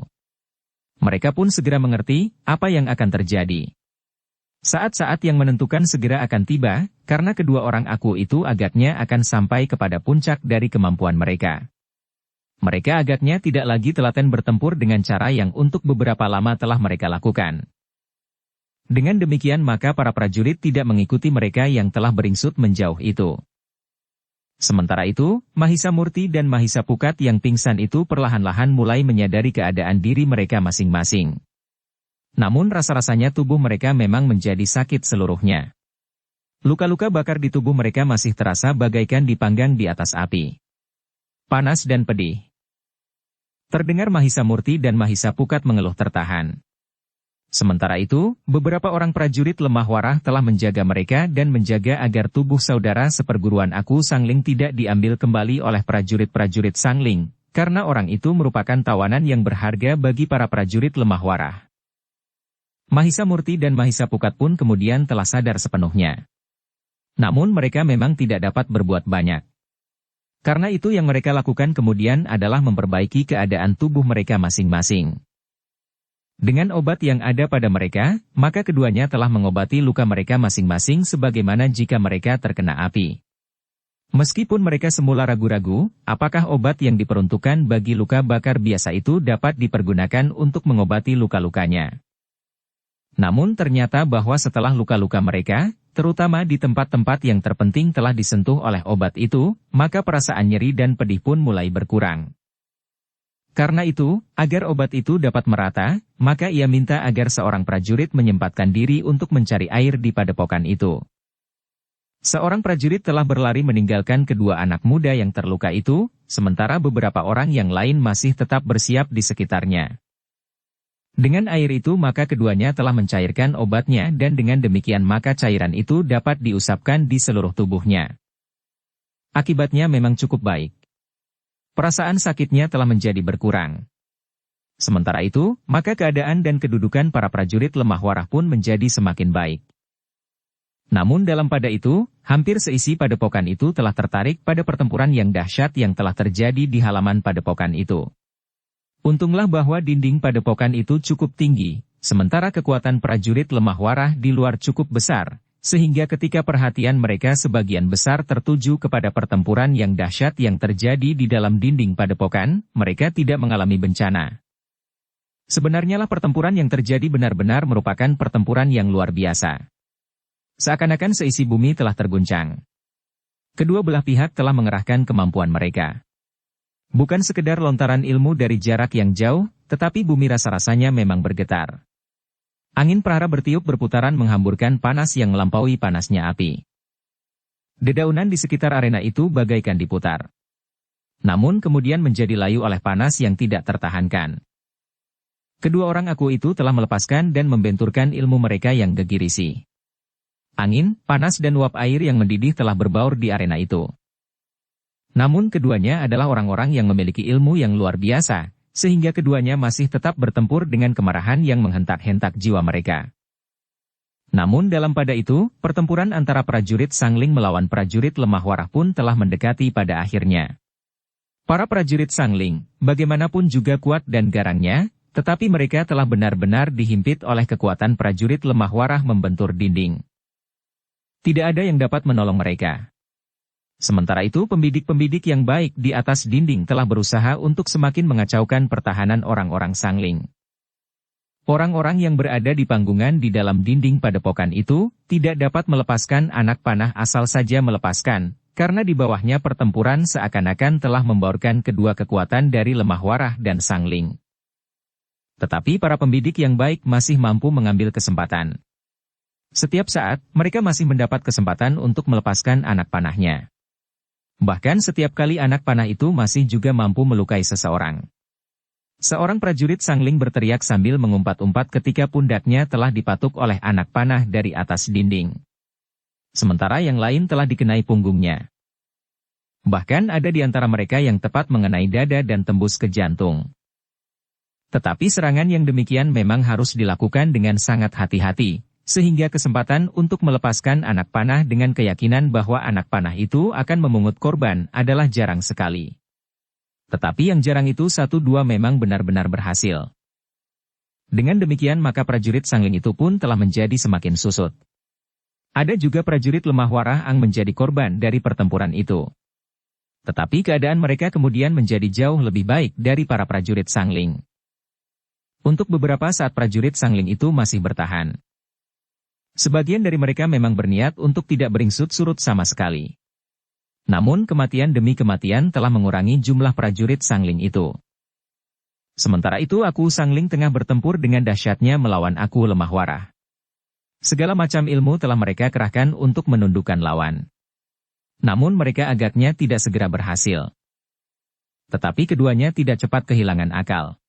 S1: Mereka pun segera mengerti apa yang akan terjadi. Saat-saat yang menentukan segera akan tiba, karena kedua orang aku itu agaknya akan sampai kepada puncak dari kemampuan mereka. Mereka agaknya tidak lagi telaten bertempur dengan cara yang untuk beberapa lama telah mereka lakukan. Dengan demikian maka para prajurit tidak mengikuti mereka yang telah beringsut menjauh itu. Sementara itu, Mahisa Murti dan Mahisa Pukat yang pingsan itu perlahan-lahan mulai menyadari keadaan diri mereka masing-masing. Namun rasa-rasanya tubuh mereka memang menjadi sakit seluruhnya. Luka-luka bakar di tubuh mereka masih terasa bagaikan dipanggang di atas api. Panas dan pedih. Terdengar Mahisa Murti dan Mahisa Pukat mengeluh tertahan. Sementara itu, beberapa orang prajurit lemah warah telah menjaga mereka dan menjaga agar tubuh saudara seperguruan aku Sangling tidak diambil kembali oleh prajurit-prajurit Sangling, karena orang itu merupakan tawanan yang berharga bagi para prajurit lemah warah. Mahisa Murti dan Mahisa Pukat pun kemudian telah sadar sepenuhnya. Namun mereka memang tidak dapat berbuat banyak. Karena itu yang mereka lakukan kemudian adalah memperbaiki keadaan tubuh mereka masing-masing. Dengan obat yang ada pada mereka, maka keduanya telah mengobati luka mereka masing-masing sebagaimana jika mereka terkena api. Meskipun mereka semula ragu-ragu, apakah obat yang diperuntukkan bagi luka bakar biasa itu dapat dipergunakan untuk mengobati luka-lukanya. Namun ternyata bahwa setelah luka-luka mereka, terutama di tempat-tempat yang terpenting telah disentuh oleh obat itu, maka perasaan nyeri dan pedih pun mulai berkurang. Karena itu, agar obat itu dapat merata, maka ia minta agar seorang prajurit menyempatkan diri untuk mencari air di padepokan itu. Seorang prajurit telah berlari meninggalkan kedua anak muda yang terluka itu, sementara beberapa orang yang lain masih tetap bersiap di sekitarnya. Dengan air itu maka keduanya telah mencairkan obatnya dan dengan demikian maka cairan itu dapat diusapkan di seluruh tubuhnya. Akibatnya memang cukup baik. Perasaan sakitnya telah menjadi berkurang. Sementara itu, maka keadaan dan kedudukan para prajurit lemah warah pun menjadi semakin baik. Namun dalam pada itu, hampir seisi padepokan itu telah tertarik pada pertempuran yang dahsyat yang telah terjadi di halaman padepokan itu. Untunglah bahwa dinding padepokan itu cukup tinggi, sementara kekuatan prajurit lemah warah di luar cukup besar, sehingga ketika perhatian mereka sebagian besar tertuju kepada pertempuran yang dahsyat yang terjadi di dalam dinding padepokan, mereka tidak mengalami bencana. Sebenarnya lah pertempuran yang terjadi benar-benar merupakan pertempuran yang luar biasa. Seakan-akan seisi bumi telah terguncang. Kedua belah pihak telah mengerahkan kemampuan mereka. Bukan sekedar lontaran ilmu dari jarak yang jauh, tetapi bumi rasa-rasanya memang bergetar. Angin prahara bertiup berputaran menghamburkan panas yang melampaui panasnya api. Dedaunan di sekitar arena itu bagaikan diputar. Namun kemudian menjadi layu oleh panas yang tidak tertahankan. Kedua orang aku itu telah melepaskan dan membenturkan ilmu mereka yang gegirisi. Angin, panas dan uap air yang mendidih telah berbaur di arena itu. Namun keduanya adalah orang-orang yang memiliki ilmu yang luar biasa, sehingga keduanya masih tetap bertempur dengan kemarahan yang menghentak-hentak jiwa mereka. Namun dalam pada itu, pertempuran antara prajurit Sangling melawan prajurit lemah warah pun telah mendekati pada akhirnya. Para prajurit Sangling, bagaimanapun juga kuat dan garangnya, tetapi mereka telah benar-benar dihimpit oleh kekuatan prajurit lemah warah membentur dinding. Tidak ada yang dapat menolong mereka. Sementara itu pembidik-pembidik yang baik di atas dinding telah berusaha untuk semakin mengacaukan pertahanan orang-orang Sangling. Orang-orang yang berada di panggungan di dalam dinding padepokan itu, tidak dapat melepaskan anak panah asal saja melepaskan, karena di bawahnya pertempuran seakan-akan telah membaurkan kedua kekuatan dari Lemah Warah dan Sangling. Tetapi para pembidik yang baik masih mampu mengambil kesempatan. Setiap saat, mereka masih mendapat kesempatan untuk melepaskan anak panahnya. Bahkan setiap kali anak panah itu masih juga mampu melukai seseorang. Seorang prajurit Sangling berteriak sambil mengumpat-umpat ketika pundaknya telah dipatuk oleh anak panah dari atas dinding. Sementara yang lain telah dikenai punggungnya. Bahkan ada di antara mereka yang tepat mengenai dada dan tembus ke jantung. Tetapi serangan yang demikian memang harus dilakukan dengan sangat hati-hati, sehingga kesempatan untuk melepaskan anak panah dengan keyakinan bahwa anak panah itu akan memungut korban adalah jarang sekali. Tetapi yang jarang itu 1-2 memang benar-benar berhasil. Dengan demikian maka prajurit Sangling itu pun telah menjadi semakin susut. Ada juga prajurit Lemah Warah yang menjadi korban dari pertempuran itu. Tetapi keadaan mereka kemudian menjadi jauh lebih baik dari para prajurit Sangling. Untuk beberapa saat prajurit Sangling itu masih bertahan. Sebagian dari mereka memang berniat untuk tidak beringsut surut sama sekali. Namun kematian demi kematian telah mengurangi jumlah prajurit Sangling itu. Sementara itu Aku Sangling tengah bertempur dengan dahsyatnya melawan Aku Lemah Warah. Segala macam ilmu telah mereka kerahkan untuk menundukkan lawan. Namun mereka agaknya tidak segera berhasil. Tetapi keduanya tidak cepat kehilangan akal.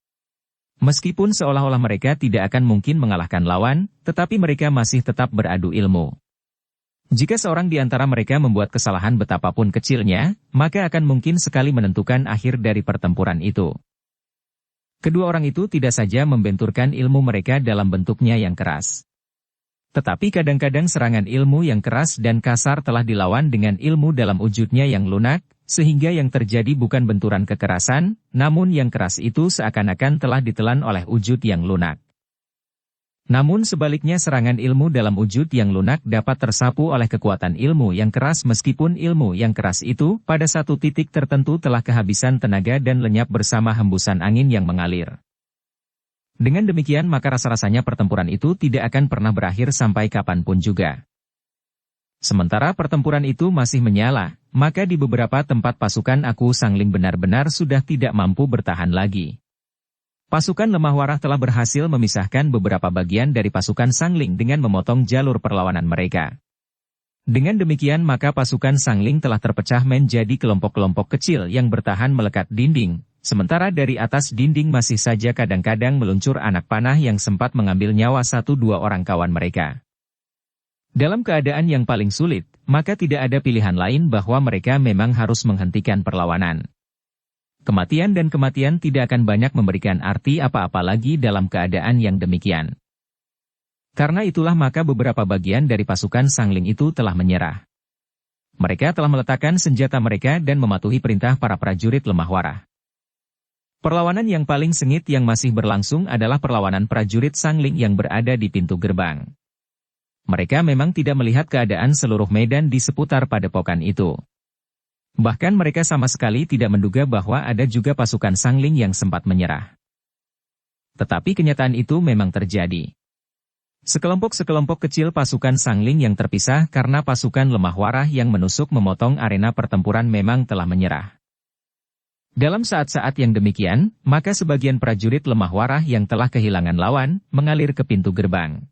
S1: Meskipun seolah-olah mereka tidak akan mungkin mengalahkan lawan, tetapi mereka masih tetap beradu ilmu. Jika seorang di antara mereka membuat kesalahan betapapun kecilnya, maka akan mungkin sekali menentukan akhir dari pertempuran itu. Kedua orang itu tidak saja membenturkan ilmu mereka dalam bentuknya yang keras. Tetapi kadang-kadang serangan ilmu yang keras dan kasar telah dilawan dengan ilmu dalam wujudnya yang lunak, sehingga yang terjadi bukan benturan kekerasan, namun yang keras itu seakan-akan telah ditelan oleh wujud yang lunak. Namun sebaliknya serangan ilmu dalam wujud yang lunak dapat tersapu oleh kekuatan ilmu yang keras meskipun ilmu yang keras itu pada satu titik tertentu telah kehabisan tenaga dan lenyap bersama hembusan angin yang mengalir. Dengan demikian maka rasa-rasanya pertempuran itu tidak akan pernah berakhir sampai kapanpun juga. Sementara pertempuran itu masih menyala, maka di beberapa tempat pasukan Aku Sangling benar-benar sudah tidak mampu bertahan lagi. Pasukan Lemah Warah telah berhasil memisahkan beberapa bagian dari pasukan Sangling dengan memotong jalur perlawanan mereka. Dengan demikian maka pasukan Sangling telah terpecah menjadi kelompok-kelompok kecil yang bertahan melekat dinding, sementara dari atas dinding masih saja kadang-kadang meluncur anak panah yang sempat mengambil nyawa 1-2 orang kawan mereka. Dalam keadaan yang paling sulit, maka tidak ada pilihan lain bahwa mereka memang harus menghentikan perlawanan. Kematian dan kematian tidak akan banyak memberikan arti apa-apa lagi dalam keadaan yang demikian. Karena itulah maka beberapa bagian dari pasukan Sangling itu telah menyerah. Mereka telah meletakkan senjata mereka dan mematuhi perintah para prajurit Lemah Warah. Perlawanan yang paling sengit yang masih berlangsung adalah perlawanan prajurit Sangling yang berada di pintu gerbang. Mereka memang tidak melihat keadaan seluruh medan di seputar padepokan itu. Bahkan mereka sama sekali tidak menduga bahwa ada juga pasukan Sangling yang sempat menyerah. Tetapi kenyataan itu memang terjadi. Sekelompok-sekelompok kecil pasukan Sangling yang terpisah karena pasukan Lemah Warah yang menusuk memotong arena pertempuran memang telah menyerah. Dalam saat-saat yang demikian, maka sebagian prajurit Lemah Warah yang telah kehilangan lawan, mengalir ke pintu gerbang.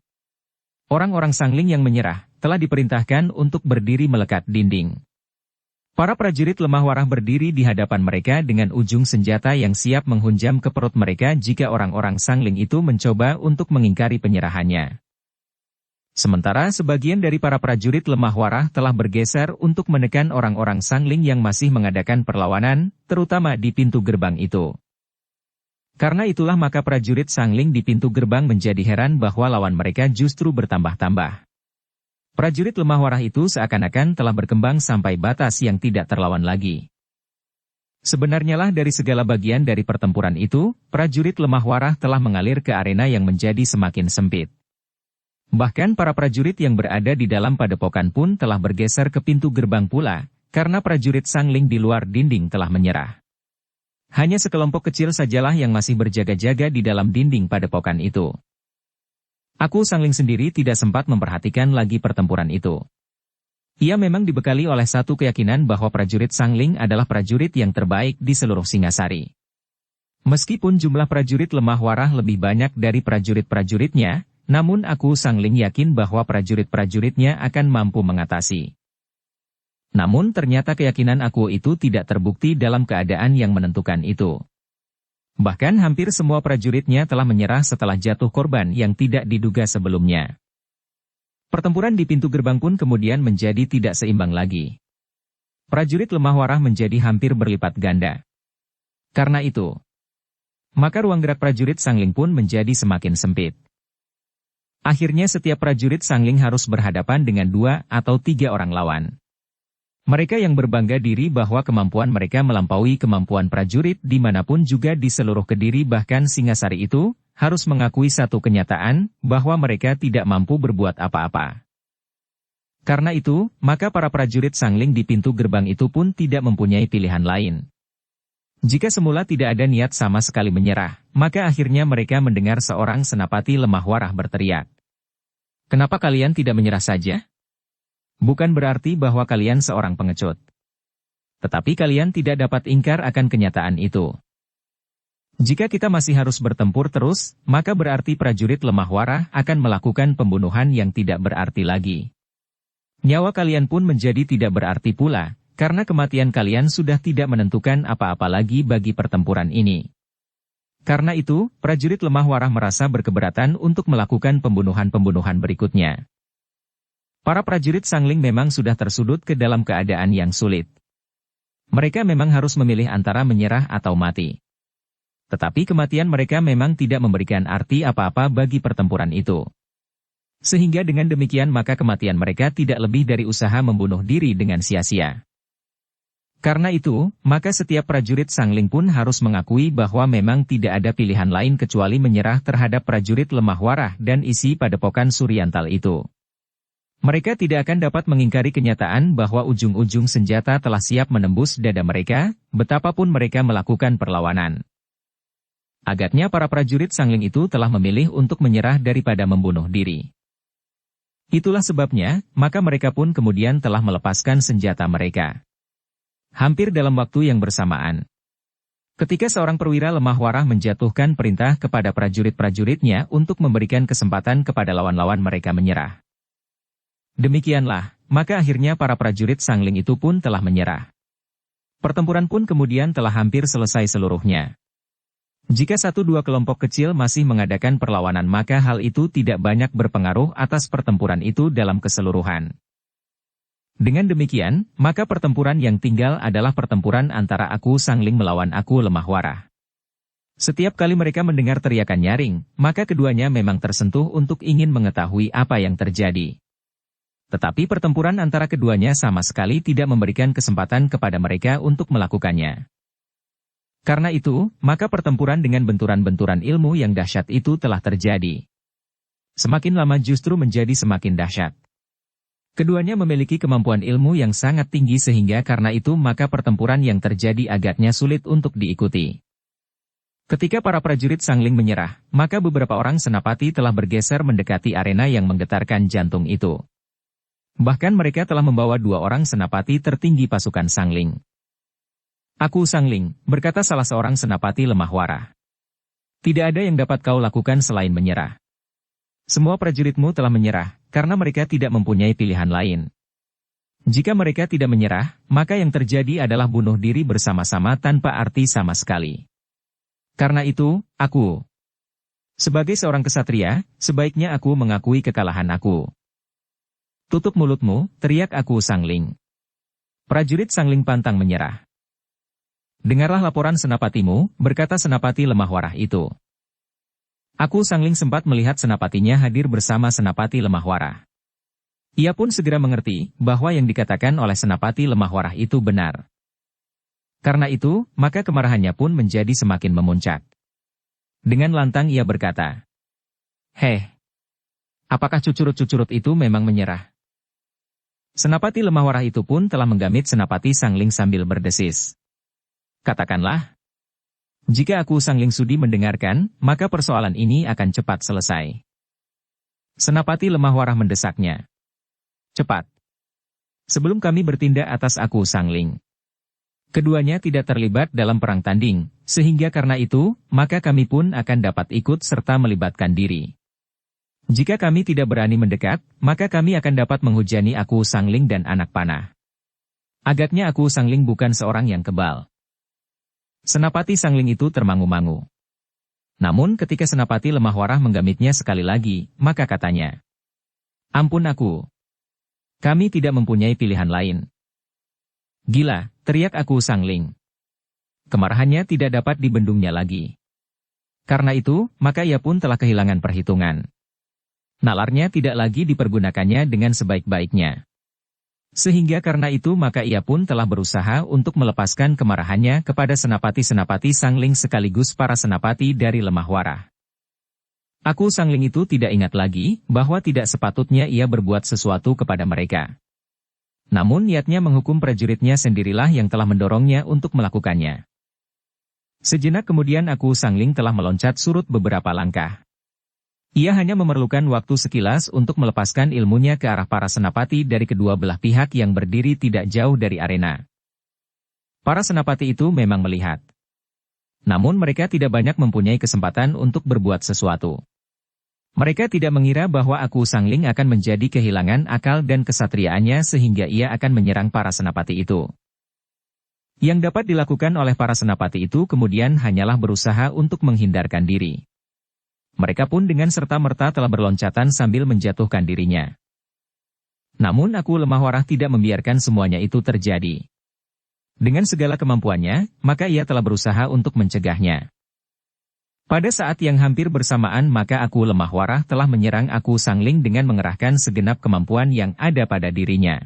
S1: Orang-orang Sangling yang menyerah, telah diperintahkan untuk berdiri melekat dinding. Para prajurit Lemah Warah berdiri di hadapan mereka dengan ujung senjata yang siap menghunjam ke perut mereka jika orang-orang Sangling itu mencoba untuk mengingkari penyerahannya. Sementara sebagian dari para prajurit Lemah Warah telah bergeser untuk menekan orang-orang Sangling yang masih mengadakan perlawanan, terutama di pintu gerbang itu. Karena itulah maka prajurit Sangling di pintu gerbang menjadi heran bahwa lawan mereka justru bertambah-tambah. Prajurit Lemah Warah itu seakan-akan telah berkembang sampai batas yang tidak terlawan lagi. Sebenarnya lah dari segala bagian dari pertempuran itu, prajurit Lemah Warah telah mengalir ke arena yang menjadi semakin sempit. Bahkan para prajurit yang berada di dalam padepokan pun telah bergeser ke pintu gerbang pula, karena prajurit Sangling di luar dinding telah menyerah. Hanya sekelompok kecil sajalah yang masih berjaga-jaga di dalam dinding padepokan itu. Aku Sangling sendiri tidak sempat memperhatikan lagi pertempuran itu. Ia memang dibekali oleh satu keyakinan bahwa prajurit Sangling adalah prajurit yang terbaik di seluruh Singasari. Meskipun jumlah prajurit lemah warah lebih banyak dari prajurit-prajuritnya, namun aku Sangling yakin bahwa prajurit-prajuritnya akan mampu mengatasi. Namun ternyata keyakinan aku itu tidak terbukti dalam keadaan yang menentukan itu. Bahkan hampir semua prajuritnya telah menyerah setelah jatuh korban yang tidak diduga sebelumnya. Pertempuran di pintu gerbang pun kemudian menjadi tidak seimbang lagi. Prajurit lemah warah menjadi hampir berlipat ganda. Karena itu, maka ruang gerak prajurit Sangling pun menjadi semakin sempit. Akhirnya setiap prajurit Sangling harus berhadapan dengan 2 atau 3 orang lawan. Mereka yang berbangga diri bahwa kemampuan mereka melampaui kemampuan prajurit dimanapun juga di seluruh Kediri bahkan Singasari itu, harus mengakui satu kenyataan, bahwa mereka tidak mampu berbuat apa-apa. Karena itu, maka para prajurit Sangling di pintu gerbang itu pun tidak mempunyai pilihan lain. Jika semula tidak ada niat sama sekali menyerah, maka akhirnya mereka mendengar seorang senapati lemah warah berteriak. "Kenapa kalian tidak menyerah saja? Bukan berarti bahwa kalian seorang pengecut. Tetapi kalian tidak dapat ingkar akan kenyataan itu. Jika kita masih harus bertempur terus, maka berarti prajurit lemah warah akan melakukan pembunuhan yang tidak berarti lagi. Nyawa kalian pun menjadi tidak berarti pula, karena kematian kalian sudah tidak menentukan apa-apa lagi bagi pertempuran ini. Karena itu, prajurit lemah warah merasa berkeberatan untuk melakukan pembunuhan-pembunuhan berikutnya. Para prajurit Sangling memang sudah tersudut ke dalam keadaan yang sulit. Mereka memang harus memilih antara menyerah atau mati. Tetapi kematian mereka memang tidak memberikan arti apa-apa bagi pertempuran itu. Sehingga dengan demikian maka kematian mereka tidak lebih dari usaha membunuh diri dengan sia-sia. Karena itu, maka setiap prajurit Sangling pun harus mengakui bahwa memang tidak ada pilihan lain kecuali menyerah terhadap prajurit lemah warah dan isi padepokan Suryantal itu. Mereka tidak akan dapat mengingkari kenyataan bahwa ujung-ujung senjata telah siap menembus dada mereka, betapapun mereka melakukan perlawanan. Agaknya para prajurit Sangling itu telah memilih untuk menyerah daripada membunuh diri. Itulah sebabnya, maka mereka pun kemudian telah melepaskan senjata mereka. Hampir dalam waktu yang bersamaan. Ketika seorang perwira lemah warah menjatuhkan perintah kepada prajurit-prajuritnya untuk memberikan kesempatan kepada lawan-lawan mereka menyerah. Demikianlah, maka akhirnya para prajurit Sangling itu pun telah menyerah. Pertempuran pun kemudian telah hampir selesai seluruhnya. Jika 1-2 kelompok kecil masih mengadakan perlawanan maka hal itu tidak banyak berpengaruh atas pertempuran itu dalam keseluruhan. Dengan demikian, maka pertempuran yang tinggal adalah pertempuran antara aku Sangling melawan aku lemah warah. Setiap kali mereka mendengar teriakan nyaring, maka keduanya memang tersentuh untuk ingin mengetahui apa yang terjadi. Tetapi pertempuran antara keduanya sama sekali tidak memberikan kesempatan kepada mereka untuk melakukannya. Karena itu, maka pertempuran dengan benturan-benturan ilmu yang dahsyat itu telah terjadi. Semakin lama justru menjadi semakin dahsyat. Keduanya memiliki kemampuan ilmu yang sangat tinggi sehingga karena itu maka pertempuran yang terjadi agaknya sulit untuk diikuti. Ketika para prajurit Sangling menyerah, maka beberapa orang senapati telah bergeser mendekati arena yang menggetarkan jantung itu. Bahkan mereka telah membawa 2 orang senapati tertinggi pasukan Sangling. "Aku Sangling," berkata salah seorang senapati lemah warah. "Tidak ada yang dapat kau lakukan selain menyerah. Semua prajuritmu telah menyerah, karena mereka tidak mempunyai pilihan lain. Jika mereka tidak menyerah, maka yang terjadi adalah bunuh diri bersama-sama tanpa arti sama sekali. Karena itu, aku, sebagai seorang kesatria, sebaiknya aku mengakui kekalahan aku." "Tutup mulutmu," teriak aku Sangling. Prajurit Sangling pantang menyerah. "Dengarlah laporan senapatimu," berkata senapati lemah warah itu. Aku Sangling sempat melihat senapatinya hadir bersama senapati lemah warah. Ia pun segera mengerti bahwa yang dikatakan oleh senapati lemah warah itu benar. Karena itu, maka kemarahannya pun menjadi semakin memuncak. Dengan lantang ia berkata, "Heh, apakah cucurut-cucurut itu memang menyerah?" Senapati lemah warah itu pun telah menggamit senapati Sangling sambil berdesis. "Katakanlah. Jika aku Sangling sudi mendengarkan, maka persoalan ini akan cepat selesai." Senapati lemah warah mendesaknya. Cepat. Sebelum kami bertindak atas aku Sangling. Keduanya tidak terlibat dalam perang tanding, sehingga karena itu, maka kami pun akan dapat ikut serta melibatkan diri. Jika kami tidak berani mendekat, maka kami akan dapat menghujani aku Sangling dan anak panah. Agaknya aku Sangling bukan seorang yang kebal. Senapati Sangling itu termangu-mangu. Namun ketika Senapati lemah warah menggamitnya sekali lagi, maka katanya, "Ampun aku. Kami tidak mempunyai pilihan lain." "Gila," teriak aku Sangling. Kemarahannya tidak dapat dibendungnya lagi. Karena itu, maka ia pun telah kehilangan perhitungan. Nalarnya tidak lagi dipergunakannya dengan sebaik-baiknya. Sehingga karena itu maka ia pun telah berusaha untuk melepaskan kemarahannya kepada senapati-senapati Sangling sekaligus para senapati dari lemah warah. Aku Sangling itu tidak ingat lagi bahwa tidak sepatutnya ia berbuat sesuatu kepada mereka. Namun niatnya menghukum prajuritnya sendirilah yang telah mendorongnya untuk melakukannya. Sejenak kemudian aku Sangling telah meloncat surut beberapa langkah. Ia hanya memerlukan waktu sekilas untuk melepaskan ilmunya ke arah para senapati dari kedua belah pihak yang berdiri tidak jauh dari arena. Para senapati itu memang melihat. Namun mereka tidak banyak mempunyai kesempatan untuk berbuat sesuatu. Mereka tidak mengira bahwa aku Sangling akan menjadi kehilangan akal dan kesatriaannya sehingga ia akan menyerang para senapati itu. Yang dapat dilakukan oleh para senapati itu kemudian hanyalah berusaha untuk menghindarkan diri. Mereka pun dengan serta-merta telah berloncatan sambil menjatuhkan dirinya. Namun aku lemah warah tidak membiarkan semuanya itu terjadi. Dengan segala kemampuannya, maka ia telah berusaha untuk mencegahnya. Pada saat yang hampir bersamaan maka aku lemah warah telah menyerang aku Sangling dengan mengerahkan segenap kemampuan yang ada pada dirinya.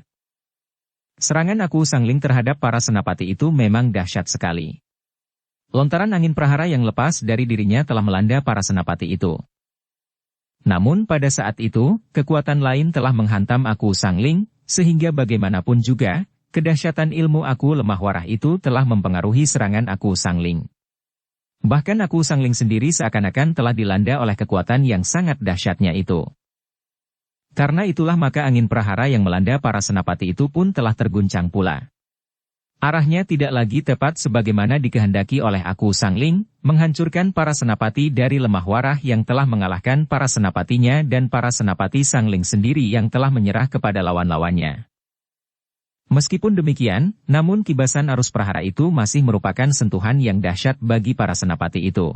S1: Serangan aku Sangling terhadap para senapati itu memang dahsyat sekali. Lontaran angin prahara yang lepas dari dirinya telah melanda para senapati itu. Namun pada saat itu, kekuatan lain telah menghantam aku Sangling, sehingga bagaimanapun juga, kedahsyatan ilmu aku lemah warah itu telah mempengaruhi serangan aku Sangling. Bahkan aku Sangling sendiri seakan-akan telah dilanda oleh kekuatan yang sangat dahsyatnya itu. Karena itulah maka angin prahara yang melanda para senapati itu pun telah terguncang pula. Arahnya tidak lagi tepat sebagaimana dikehendaki oleh aku Sangling, menghancurkan para senapati dari lemah warah yang telah mengalahkan para senapatinya dan para senapati Sangling sendiri yang telah menyerah kepada lawan-lawannya. Meskipun demikian, namun kibasan arus prahara itu masih merupakan sentuhan yang dahsyat bagi para senapati itu.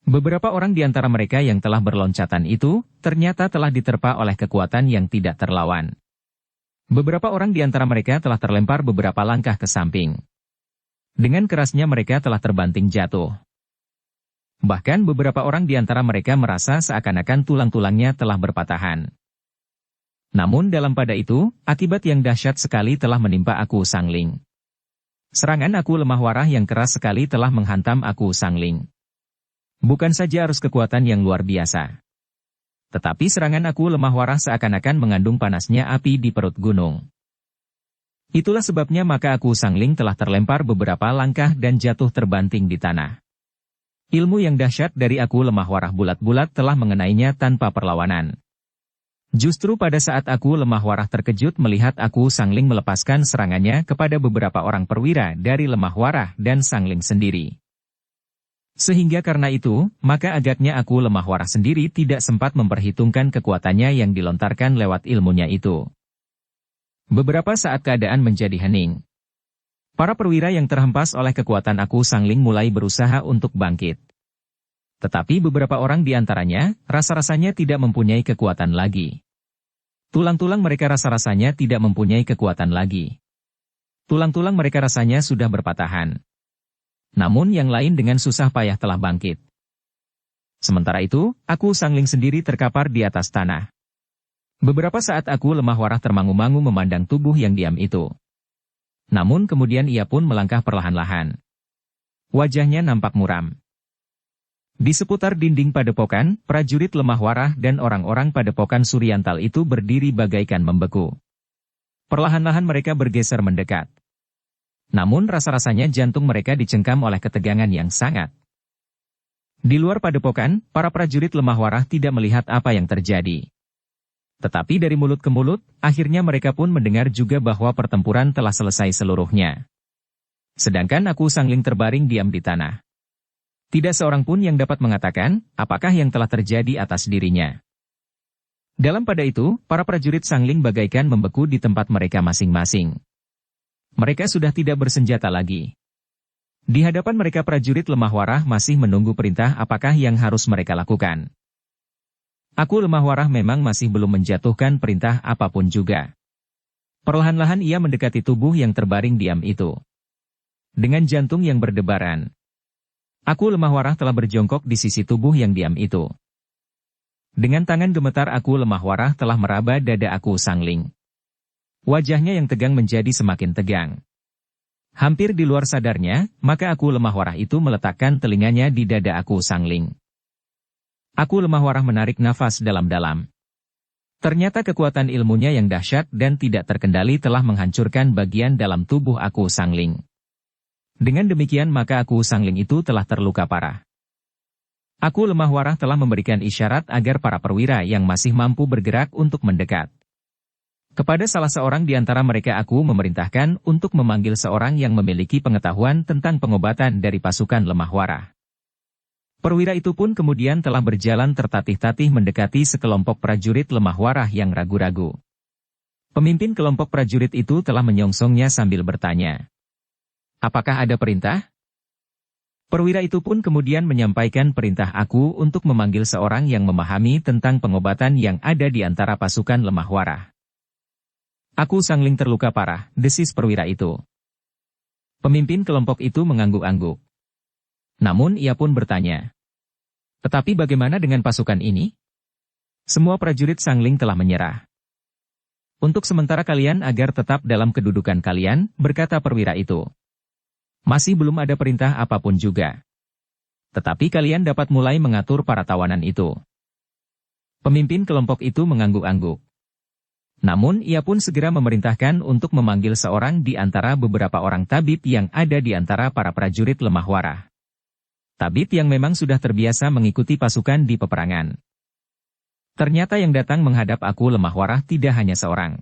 S1: Beberapa orang di antara mereka yang telah berloncatan itu, ternyata telah diterpa oleh kekuatan yang tidak terlawan. Beberapa orang di antara mereka telah terlempar beberapa langkah ke samping. Dengan kerasnya mereka telah terbanting jatuh. Bahkan beberapa orang di antara mereka merasa seakan-akan tulang-tulangnya telah berpatahan. Namun dalam pada itu, akibat yang dahsyat sekali telah menimpa aku Sangling. Serangan aku lemah warah yang keras sekali telah menghantam aku Sangling. Bukan saja arus kekuatan yang luar biasa. Tetapi serangan aku lemah warah seakan-akan mengandung panasnya api di perut gunung. Itulah sebabnya maka aku Sangling telah terlempar beberapa langkah dan jatuh terbanting di tanah. Ilmu yang dahsyat dari aku lemah warah bulat-bulat telah mengenainya tanpa perlawanan. Justru pada saat aku lemah warah terkejut melihat aku Sangling melepaskan serangannya kepada beberapa orang perwira dari lemah warah dan Sangling sendiri. Sehingga karena itu, maka agaknya aku lemah warah sendiri tidak sempat memperhitungkan kekuatannya yang dilontarkan lewat ilmunya itu. Beberapa saat keadaan menjadi hening. Para perwira yang terhempas oleh kekuatan aku Sangling mulai berusaha untuk bangkit. Tetapi beberapa orang di antaranya, rasa-rasanya tidak mempunyai kekuatan lagi. Tulang-tulang mereka rasa-rasanya tidak mempunyai kekuatan lagi. Tulang-tulang mereka rasanya sudah berpatahan. Namun yang lain dengan susah payah telah bangkit. Sementara itu, aku Sangling sendiri terkapar di atas tanah. Beberapa saat aku lemah warah termangu-mangu memandang tubuh yang diam itu. Namun kemudian ia pun melangkah perlahan-lahan. Wajahnya nampak muram. Di seputar dinding padepokan, prajurit lemah warah dan orang-orang padepokan Suryantal itu berdiri bagaikan membeku. Perlahan-lahan mereka bergeser mendekat. Namun rasa-rasanya jantung mereka dicengkam oleh ketegangan yang sangat. Di luar padepokan, para prajurit lemah warah tidak melihat apa yang terjadi. Tetapi dari mulut ke mulut, akhirnya mereka pun mendengar juga bahwa pertempuran telah selesai seluruhnya. Sedangkan Aku Sangling terbaring diam di tanah. Tidak seorang pun yang dapat mengatakan, apakah yang telah terjadi atas dirinya. Dalam pada itu, para prajurit Sangling bagaikan membeku di tempat mereka masing-masing. Mereka sudah tidak bersenjata lagi. Di hadapan mereka prajurit lemah warah masih menunggu perintah apakah yang harus mereka lakukan. Aku lemah warah memang masih belum menjatuhkan perintah apapun juga. Perlahan-lahan ia mendekati tubuh yang terbaring diam itu. Dengan jantung yang berdebaran. Aku lemah warah telah berjongkok di sisi tubuh yang diam itu. Dengan tangan gemetar Aku lemah warah telah meraba dada Aku Sangling. Wajahnya yang tegang menjadi semakin tegang. Hampir di luar sadarnya, maka Aku lemah warah itu meletakkan telinganya di dada Aku Sangling. Aku lemah warah menarik nafas dalam-dalam. Ternyata kekuatan ilmunya yang dahsyat dan tidak terkendali telah menghancurkan bagian dalam tubuh Aku Sangling. Dengan demikian maka Aku Sangling itu telah terluka parah. Aku lemah warah telah memberikan isyarat agar para perwira yang masih mampu bergerak untuk mendekat. Kepada salah seorang di antara mereka aku memerintahkan untuk memanggil seorang yang memiliki pengetahuan tentang pengobatan dari pasukan lemah warah. Perwira itu pun kemudian telah berjalan tertatih-tatih mendekati sekelompok prajurit lemah warah yang ragu-ragu. Pemimpin kelompok prajurit itu telah menyongsongnya sambil bertanya, "Apakah ada perintah?" Perwira itu pun kemudian menyampaikan perintah aku untuk memanggil seorang yang memahami tentang pengobatan yang ada di antara pasukan lemah warah. Aku Sangling terluka parah, desis perwira itu. Pemimpin kelompok itu mengangguk-angguk. Namun ia pun bertanya, "Tetapi bagaimana dengan pasukan ini?" Semua prajurit Sangling telah menyerah. "Untuk sementara kalian agar tetap dalam kedudukan kalian," berkata perwira itu. "Masih belum ada perintah apapun juga. Tetapi kalian dapat mulai mengatur para tawanan itu." Pemimpin kelompok itu mengangguk-angguk. Namun ia pun segera memerintahkan untuk memanggil seorang di antara beberapa orang tabib yang ada di antara para prajurit lemah warah. Tabib yang memang sudah terbiasa mengikuti pasukan di peperangan. Ternyata yang datang menghadap Aku lemah warah tidak hanya seorang.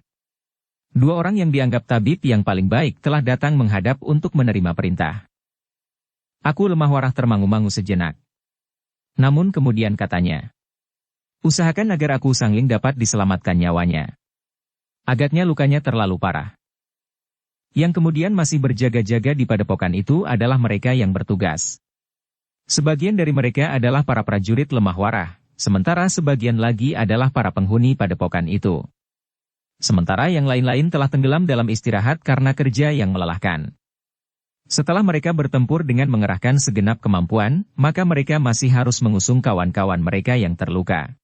S1: Dua orang yang dianggap tabib yang paling baik telah datang menghadap untuk menerima perintah. Aku lemah warah termangu-mangu sejenak. Namun kemudian katanya, "Usahakan agar Aku Sangling dapat diselamatkan nyawanya. Agaknya lukanya terlalu parah." Yang kemudian masih berjaga-jaga di padepokan itu adalah mereka yang bertugas. Sebagian dari mereka adalah para prajurit lemah warah, sementara sebagian lagi adalah para penghuni padepokan itu. Sementara yang lain-lain telah tenggelam dalam istirahat karena kerja yang melelahkan. Setelah mereka bertempur dengan mengerahkan segenap kemampuan, maka mereka masih harus mengusung kawan-kawan mereka yang terluka.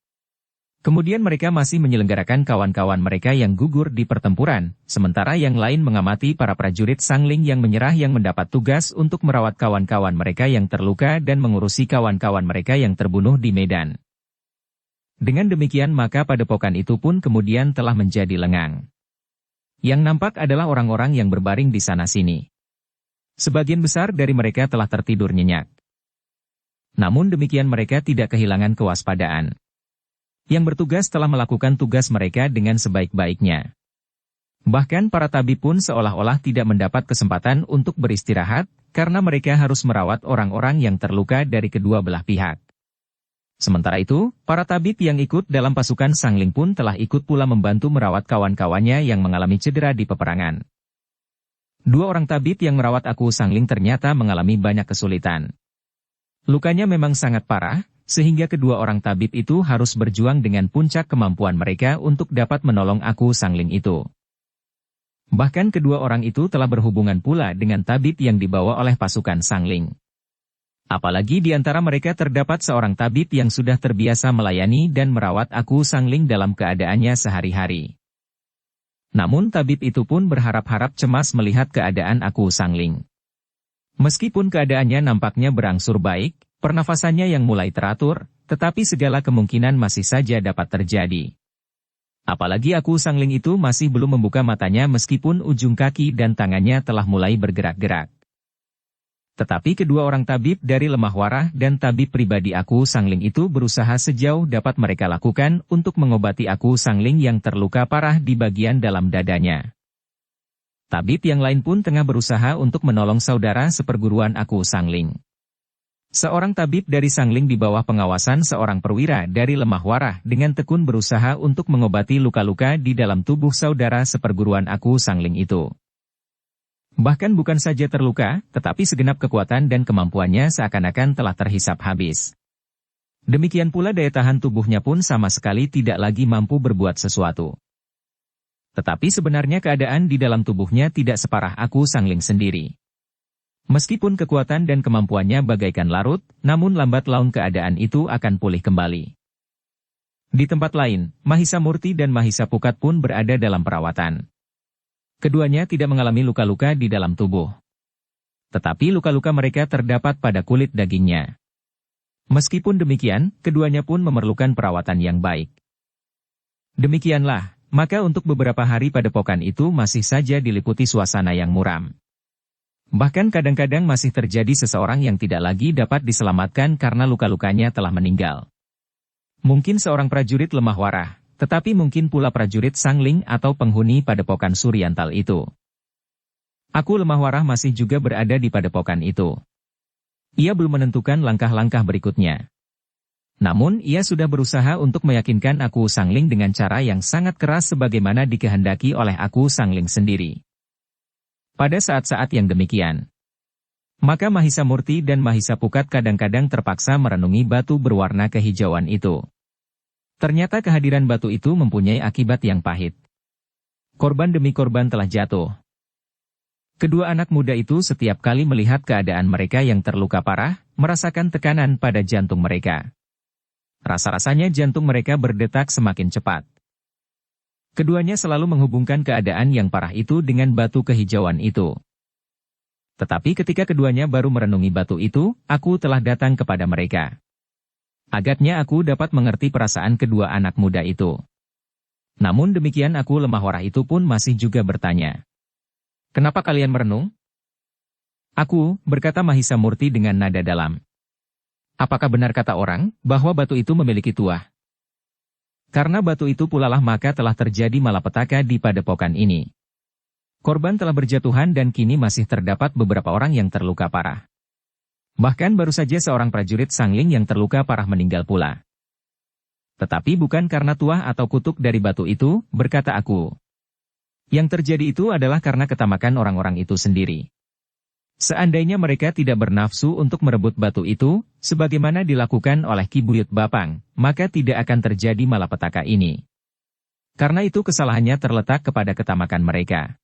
S1: Kemudian mereka masih menyelenggarakan kawan-kawan mereka yang gugur di pertempuran, sementara yang lain mengamati para prajurit Sangling yang menyerah yang mendapat tugas untuk merawat kawan-kawan mereka yang terluka dan mengurusi kawan-kawan mereka yang terbunuh di medan. Dengan demikian maka padepokan itu pun kemudian telah menjadi lengang. Yang nampak adalah orang-orang yang berbaring di sana-sini. Sebagian besar dari mereka telah tertidur nyenyak. Namun demikian mereka tidak kehilangan kewaspadaan. Yang bertugas telah melakukan tugas mereka dengan sebaik-baiknya. Bahkan para tabib pun seolah-olah tidak mendapat kesempatan untuk beristirahat, karena mereka harus merawat orang-orang yang terluka dari kedua belah pihak. Sementara itu, para tabib yang ikut dalam pasukan Sangling pun telah ikut pula membantu merawat kawan-kawannya yang mengalami cedera di peperangan. Dua orang tabib yang merawat Aku Sangling ternyata mengalami banyak kesulitan. Lukanya memang sangat parah, sehingga kedua orang tabib itu harus berjuang dengan puncak kemampuan mereka untuk dapat menolong Aku Sangling itu. Bahkan kedua orang itu telah berhubungan pula dengan tabib yang dibawa oleh pasukan Sangling. Apalagi di antara mereka terdapat seorang tabib yang sudah terbiasa melayani dan merawat Aku Sangling dalam keadaannya sehari-hari. Namun tabib itu pun berharap-harap cemas melihat keadaan Aku Sangling. Meskipun keadaannya nampaknya berangsur baik, pernafasannya yang mulai teratur, tetapi segala kemungkinan masih saja dapat terjadi. Apalagi Aku Sangling itu masih belum membuka matanya meskipun ujung kaki dan tangannya telah mulai bergerak-gerak. Tetapi kedua orang tabib dari Lemah Warah dan tabib pribadi Aku Sangling itu berusaha sejauh dapat mereka lakukan untuk mengobati Aku Sangling yang terluka parah di bagian dalam dadanya. Tabib yang lain pun tengah berusaha untuk menolong saudara seperguruan Aku Sangling. Seorang tabib dari Sangling di bawah pengawasan seorang perwira dari Lemah Warah dengan tekun berusaha untuk mengobati luka-luka di dalam tubuh saudara seperguruan Aku Sangling itu. Bahkan bukan saja terluka, tetapi segenap kekuatan dan kemampuannya seakan-akan telah terhisap habis. Demikian pula daya tahan tubuhnya pun sama sekali tidak lagi mampu berbuat sesuatu. Tetapi sebenarnya keadaan di dalam tubuhnya tidak separah Aku Sangling sendiri. Meskipun kekuatan dan kemampuannya bagaikan larut, namun lambat laun keadaan itu akan pulih kembali. Di tempat lain, Mahisa Murti dan Mahisa Pukat pun berada dalam perawatan. Keduanya tidak mengalami luka-luka di dalam tubuh. Tetapi luka-luka mereka terdapat pada kulit dagingnya. Meskipun demikian, keduanya pun memerlukan perawatan yang baik. Demikianlah, maka untuk beberapa hari padepokan itu masih saja diliputi suasana yang muram. Bahkan kadang-kadang masih terjadi seseorang yang tidak lagi dapat diselamatkan karena luka-lukanya telah meninggal. Mungkin seorang prajurit Lemah Warah, tetapi mungkin pula prajurit Sangling atau penghuni padepokan Suryantal itu. Aku Lemah Warah masih juga berada di padepokan itu. Ia belum menentukan langkah-langkah berikutnya. Namun ia sudah berusaha untuk meyakinkan Aku Sangling dengan cara yang sangat keras sebagaimana dikehendaki oleh Aku Sangling sendiri. Pada saat-saat yang demikian, maka Mahisa Murti dan Mahisa Pukat kadang-kadang terpaksa merenungi batu berwarna kehijauan itu. Ternyata kehadiran batu itu mempunyai akibat yang pahit. Korban demi korban telah jatuh. Kedua anak muda itu setiap kali melihat keadaan mereka yang terluka parah, merasakan tekanan pada jantung mereka. Rasa-rasanya jantung mereka berdetak semakin cepat. Keduanya selalu menghubungkan keadaan yang parah itu dengan batu kehijauan itu. Tetapi ketika keduanya baru merenungi batu itu, aku telah datang kepada mereka. Agaknya aku dapat mengerti perasaan kedua anak muda itu. Namun demikian Aku Lemah Warah itu pun masih juga bertanya. Kenapa kalian merenung? Aku, berkata Mahisa Murti dengan nada dalam. Apakah benar kata orang, bahwa batu itu memiliki tuah? Karena batu itu pula lah maka telah terjadi malapetaka di padepokan ini. Korban telah berjatuhan dan kini masih terdapat beberapa orang yang terluka parah. Bahkan baru saja seorang prajurit Sangling yang terluka parah meninggal pula. Tetapi bukan karena tuah atau kutuk dari batu itu, berkata aku. Yang terjadi itu adalah karena ketamakan orang-orang itu sendiri. Seandainya mereka tidak bernafsu untuk merebut batu itu, sebagaimana dilakukan oleh Ki Buyut Bapang, maka tidak akan terjadi malapetaka ini. Karena itu kesalahannya terletak kepada ketamakan mereka.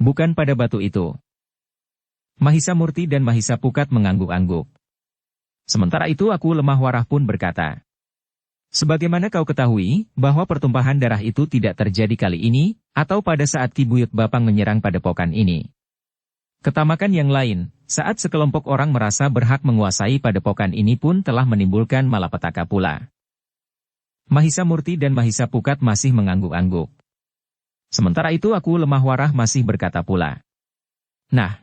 S1: Bukan pada batu itu. Mahisa Murti dan Mahisa Pukat mengangguk-angguk. Sementara itu Aku Lemah Warah pun berkata, sebagaimana kau ketahui, bahwa pertumpahan darah itu tidak terjadi kali ini, atau pada saat Ki Buyut Bapang menyerang padepokan ini. Ketamakan yang lain, saat sekelompok orang merasa berhak menguasai padepokan ini pun telah menimbulkan malapetaka pula. Mahisa Murti dan Mahisa Pukat masih mengangguk-angguk. Sementara itu Aku Lemah Warah masih berkata pula. Nah,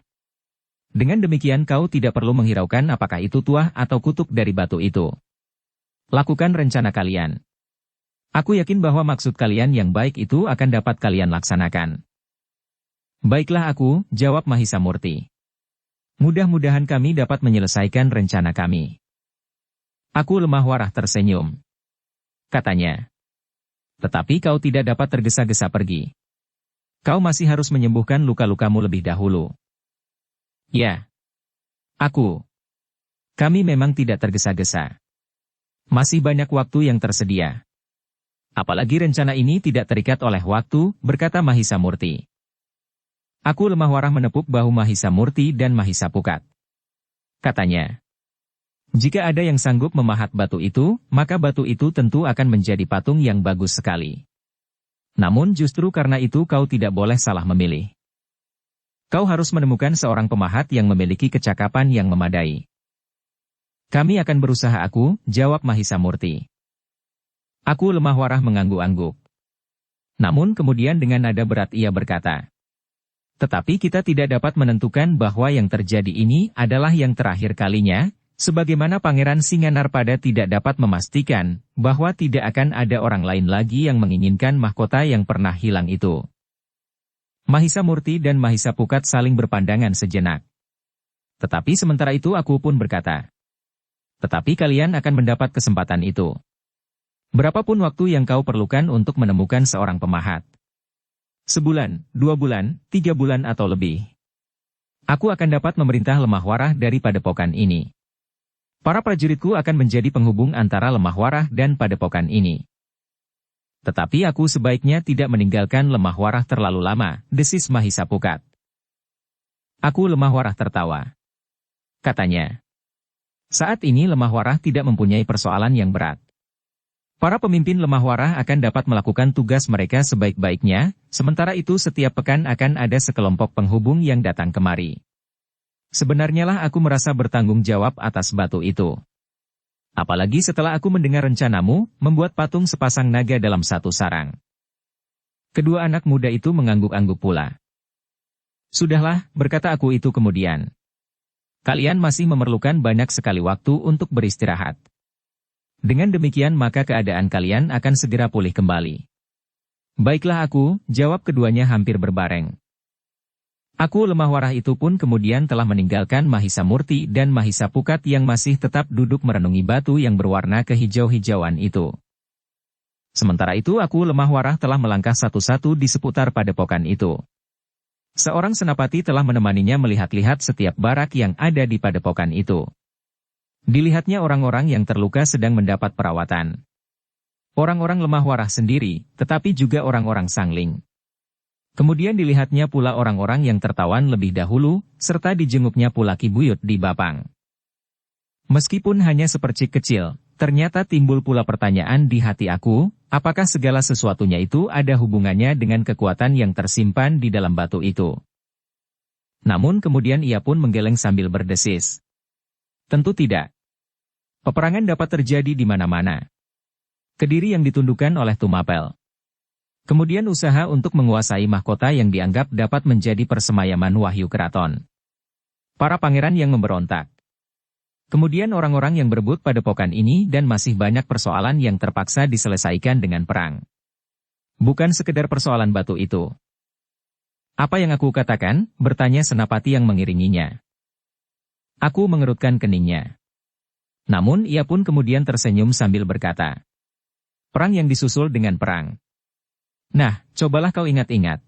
S1: dengan demikian kau tidak perlu menghiraukan apakah itu tuah atau kutuk dari batu itu. Lakukan rencana kalian. Aku yakin bahwa maksud kalian yang baik itu akan dapat kalian laksanakan. Baiklah aku, jawab Mahisa Murti. Mudah-mudahan kami dapat menyelesaikan rencana kami. Aku Lemah Warah tersenyum. Katanya. Tetapi kau tidak dapat tergesa-gesa pergi. Kau masih harus menyembuhkan luka-lukamu lebih dahulu. Ya. Kami memang tidak tergesa-gesa. Masih banyak waktu yang tersedia. Apalagi rencana ini tidak terikat oleh waktu, berkata Mahisa Murti. Aku Lemah Warah menepuk bahu Mahisa Murti dan Mahisa Pukat. Katanya. Jika ada yang sanggup memahat batu itu, maka batu itu tentu akan menjadi patung yang bagus sekali. Namun justru karena itu kau tidak boleh salah memilih. Kau harus menemukan seorang pemahat yang memiliki kecakapan yang memadai. Kami akan berusaha jawab Mahisa Murti. Aku Lemah Warah mengangguk-angguk. Namun kemudian dengan nada berat ia berkata. Tetapi kita tidak dapat menentukan bahwa yang terjadi ini adalah yang terakhir kalinya, sebagaimana Pangeran Singanarpada tidak dapat memastikan bahwa tidak akan ada orang lain lagi yang menginginkan mahkota yang pernah hilang itu. Mahisa Murti dan Mahisa Pukat saling berpandangan sejenak. Tetapi sementara itu aku pun berkata, "Tetapi kalian akan mendapat kesempatan itu. Berapapun waktu yang kau perlukan untuk menemukan seorang pemahat. Sebulan, 2 bulan, 3 bulan atau lebih. Aku akan dapat memerintah Lemah Warah dari padepokan ini. Para prajuritku akan menjadi penghubung antara Lemah Warah dan padepokan ini. Tetapi aku sebaiknya tidak meninggalkan Lemah Warah terlalu lama," desis Mahisa Pukat. Aku Lemah Warah tertawa. Katanya, "Saat ini Lemah Warah tidak mempunyai persoalan yang berat. Para pemimpin Lemah Warah akan dapat melakukan tugas mereka sebaik-baiknya, sementara itu setiap pekan akan ada sekelompok penghubung yang datang kemari. Sebenarnya lah aku merasa bertanggung jawab atas batu itu. Apalagi setelah aku mendengar rencanamu, membuat patung sepasang naga dalam satu sarang." Kedua anak muda itu mengangguk-angguk pula. "Sudahlah," berkata aku itu kemudian. "Kalian masih memerlukan banyak sekali waktu untuk beristirahat. Dengan demikian maka keadaan kalian akan segera pulih kembali." "Baiklah aku," jawab keduanya hampir berbareng. Aku Lemah Warah itu pun kemudian telah meninggalkan Mahisa Murti dan Mahisa Pukat yang masih tetap duduk merenungi batu yang berwarna kehijau-hijauan itu. Sementara itu aku Lemah Warah telah melangkah satu-satu di seputar padepokan itu. Seorang senapati telah menemaninya melihat-lihat setiap barak yang ada di padepokan itu. Dilihatnya orang-orang yang terluka sedang mendapat perawatan. Orang-orang Lemah Warah sendiri, tetapi juga orang-orang Sangling. Kemudian dilihatnya pula orang-orang yang tertawan lebih dahulu, serta dijenguknya pula Ki Buyut di Bapang. Meskipun hanya sepercik kecil, ternyata timbul pula pertanyaan di hati aku, apakah segala sesuatunya itu ada hubungannya dengan kekuatan yang tersimpan di dalam batu itu? Namun kemudian ia pun menggeleng sambil berdesis. Tentu tidak. Peperangan dapat terjadi di mana-mana. Kediri yang ditundukkan oleh Tumapel. Kemudian usaha untuk menguasai mahkota yang dianggap dapat menjadi persemayaman wahyu keraton. Para pangeran yang memberontak. Kemudian orang-orang yang berebut padepokan ini dan masih banyak persoalan yang terpaksa diselesaikan dengan perang. Bukan sekedar persoalan batu itu. "Apa yang aku katakan?" bertanya senapati yang mengiringinya. Aku mengerutkan keningnya. Namun ia pun kemudian tersenyum sambil berkata, "Perang yang disusul dengan perang. Nah, cobalah kau ingat-ingat.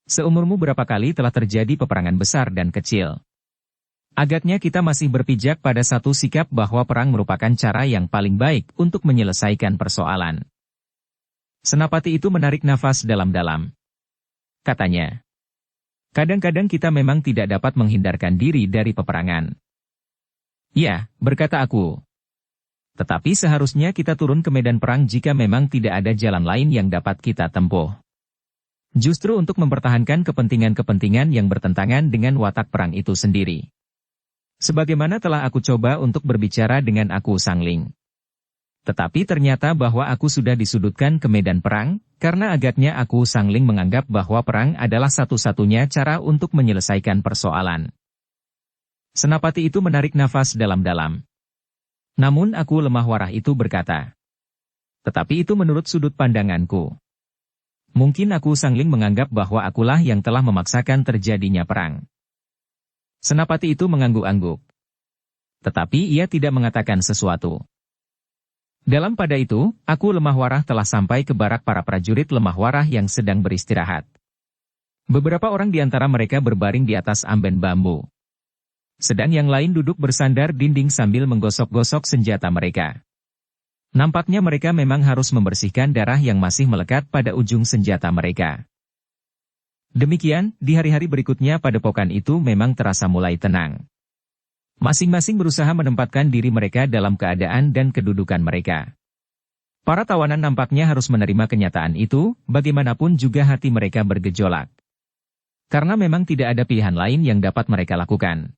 S1: Seumurmu berapa kali telah terjadi peperangan besar dan kecil? Agaknya kita masih berpijak pada satu sikap bahwa perang merupakan cara yang paling baik untuk menyelesaikan persoalan." Senapati itu menarik nafas dalam-dalam. Katanya, "Kadang-kadang kita memang tidak dapat menghindarkan diri dari peperangan." "Ya," berkata aku. "Tetapi seharusnya kita turun ke medan perang jika memang tidak ada jalan lain yang dapat kita tempuh. Justru untuk mempertahankan kepentingan-kepentingan yang bertentangan dengan watak perang itu sendiri. Sebagaimana telah aku coba untuk berbicara dengan aku Sangling. Tetapi ternyata bahwa aku sudah disudutkan ke medan perang, karena agaknya aku Sangling menganggap bahwa perang adalah satu-satunya cara untuk menyelesaikan persoalan." Senapati itu menarik nafas dalam-dalam. Namun aku Lemah Warah itu berkata, "Tetapi itu menurut sudut pandanganku. Mungkin aku Sangling menganggap bahwa akulah yang telah memaksakan terjadinya perang." Senapati itu mengangguk-angguk. Tetapi ia tidak mengatakan sesuatu. Dalam pada itu, aku Lemah Warah telah sampai ke barak para prajurit Lemah Warah yang sedang beristirahat. Beberapa orang di antara mereka berbaring di atas amben bambu. Sedang yang lain duduk bersandar dinding sambil menggosok-gosok senjata mereka. Nampaknya mereka memang harus membersihkan darah yang masih melekat pada ujung senjata mereka. Demikian, di hari-hari berikutnya padepokan itu memang terasa mulai tenang. Masing-masing berusaha menempatkan diri mereka dalam keadaan dan kedudukan mereka. Para tawanan nampaknya harus menerima kenyataan itu, bagaimanapun juga hati mereka bergejolak. Karena memang tidak ada pilihan lain yang dapat mereka lakukan.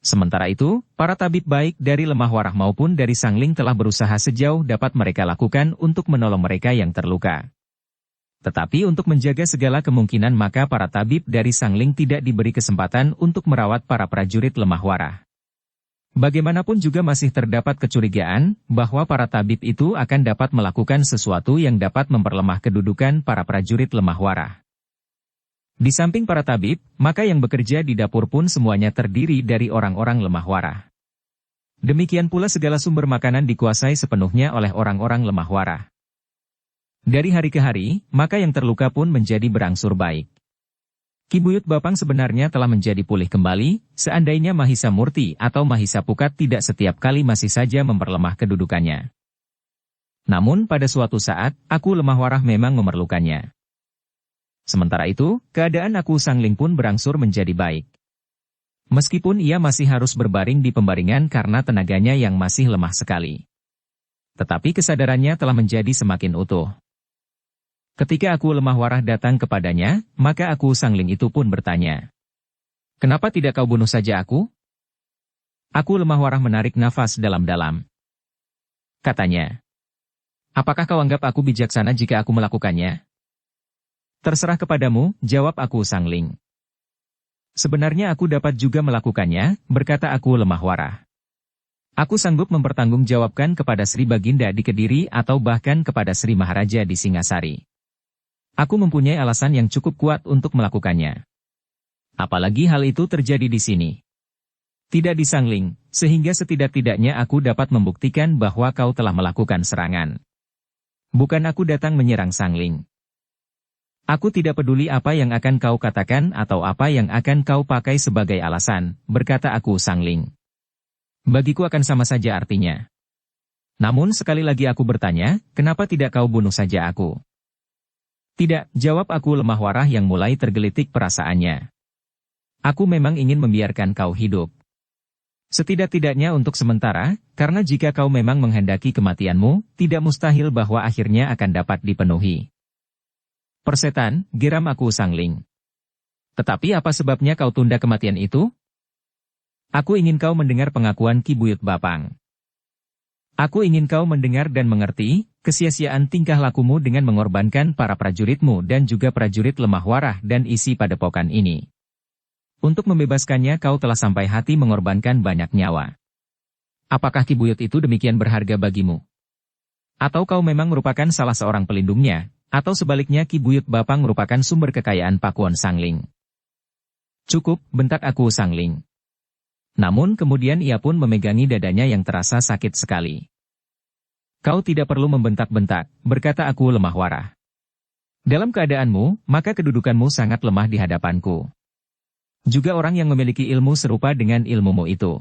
S1: Sementara itu, para tabib baik dari Lemah Warah maupun dari Sangling telah berusaha sejauh dapat mereka lakukan untuk menolong mereka yang terluka. Tetapi untuk menjaga segala kemungkinan maka para tabib dari Sangling tidak diberi kesempatan untuk merawat para prajurit lemah warah. Bagaimanapun juga masih terdapat kecurigaan bahwa para tabib itu akan dapat melakukan sesuatu yang dapat memperlemah kedudukan para prajurit lemah warah. Di samping para tabib, maka yang bekerja di dapur pun semuanya terdiri dari orang-orang lemah warah. Demikian pula segala sumber makanan dikuasai sepenuhnya oleh orang-orang lemah warah. Dari hari ke hari, maka yang terluka pun menjadi berangsur baik. Ki Buyut Bapang sebenarnya telah menjadi pulih kembali, seandainya Mahisa Murti atau Mahisa Pukat tidak setiap kali masih saja memperlemah kedudukannya. Namun pada suatu saat, aku lemah warah memang memerlukannya. Sementara itu, keadaan aku Sangling pun berangsur menjadi baik. Meskipun ia masih harus berbaring di pembaringan karena tenaganya yang masih lemah sekali. Tetapi kesadarannya telah menjadi semakin utuh. Ketika aku lemah warah datang kepadanya, maka aku Sangling itu pun bertanya, "Kenapa tidak kau bunuh saja aku?" Aku lemah warah menarik nafas dalam-dalam. Katanya, "Apakah kau anggap aku bijaksana jika aku melakukannya?" "Terserah kepadamu," jawab aku Sangling. "Sebenarnya aku dapat juga melakukannya," berkata aku lemah warah. "Aku sanggup mempertanggungjawabkan kepada Sri Baginda di Kediri atau bahkan kepada Sri Maharaja di Singasari. Aku mempunyai alasan yang cukup kuat untuk melakukannya. Apalagi hal itu terjadi di sini. Tidak di Sangling, sehingga setidak-tidaknya aku dapat membuktikan bahwa kau telah melakukan serangan. Bukan aku datang menyerang Sangling. Aku tidak peduli apa yang akan kau katakan atau apa yang akan kau pakai sebagai alasan," berkata aku Sangling. "Bagiku akan sama saja artinya. Namun sekali lagi aku bertanya, kenapa tidak kau bunuh saja aku?" "Tidak," jawab aku lemah warah yang mulai tergelitik perasaannya. "Aku memang ingin membiarkan kau hidup. Setidak-tidaknya untuk sementara, karena jika kau memang menghendaki kematianmu, tidak mustahil bahwa akhirnya akan dapat dipenuhi." "Persetan," geram aku Sangling. "Tetapi apa sebabnya kau tunda kematian itu?" "Aku ingin kau mendengar pengakuan Ki Buyut Bapang. Aku ingin kau mendengar dan mengerti kesia-siaan tingkah lakumu dengan mengorbankan para prajuritmu dan juga prajurit lemah warah dan isi padepokan ini. Untuk membebaskannya kau telah sampai hati mengorbankan banyak nyawa. Apakah Ki Buyut itu demikian berharga bagimu? Atau kau memang merupakan salah seorang pelindungnya, atau sebaliknya Ki Buyut Bapang merupakan sumber kekayaan Pakuan Sangling?" "Cukup," bentak aku Sangling. Namun kemudian ia pun memegangi dadanya yang terasa sakit sekali. "Kau tidak perlu membentak-bentak," berkata aku lemah warah. "Dalam keadaanmu, maka kedudukanmu sangat lemah di hadapanku. Juga orang yang memiliki ilmu serupa dengan ilmumu itu.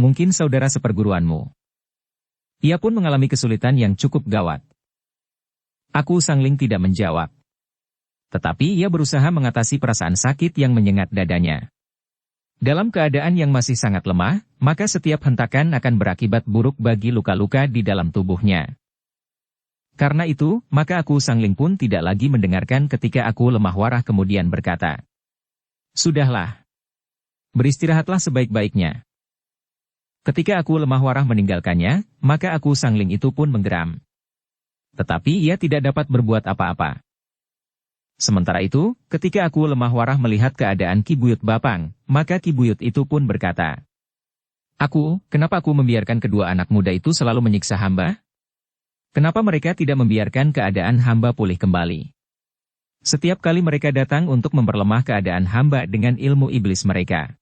S1: Mungkin saudara seperguruanmu." Ia pun mengalami kesulitan yang cukup gawat. Aku Sangling tidak menjawab. Tetapi ia berusaha mengatasi perasaan sakit yang menyengat dadanya. Dalam keadaan yang masih sangat lemah, maka setiap hentakan akan berakibat buruk bagi luka-luka di dalam tubuhnya. Karena itu, maka aku Sangling pun tidak lagi mendengarkan ketika aku lemah warah kemudian berkata, "Sudahlah. Beristirahatlah sebaik-baiknya." Ketika aku lemah warah meninggalkannya, maka aku Sangling itu pun menggeram. Tetapi ia tidak dapat berbuat apa-apa. Sementara itu, ketika aku lemah warah melihat keadaan Ki Buyut Bapang, maka Ki Buyut itu pun berkata, Kenapa aku membiarkan kedua anak muda itu selalu menyiksa hamba? Kenapa mereka tidak membiarkan keadaan hamba pulih kembali? Setiap kali mereka datang untuk memperlemah keadaan hamba dengan ilmu iblis mereka.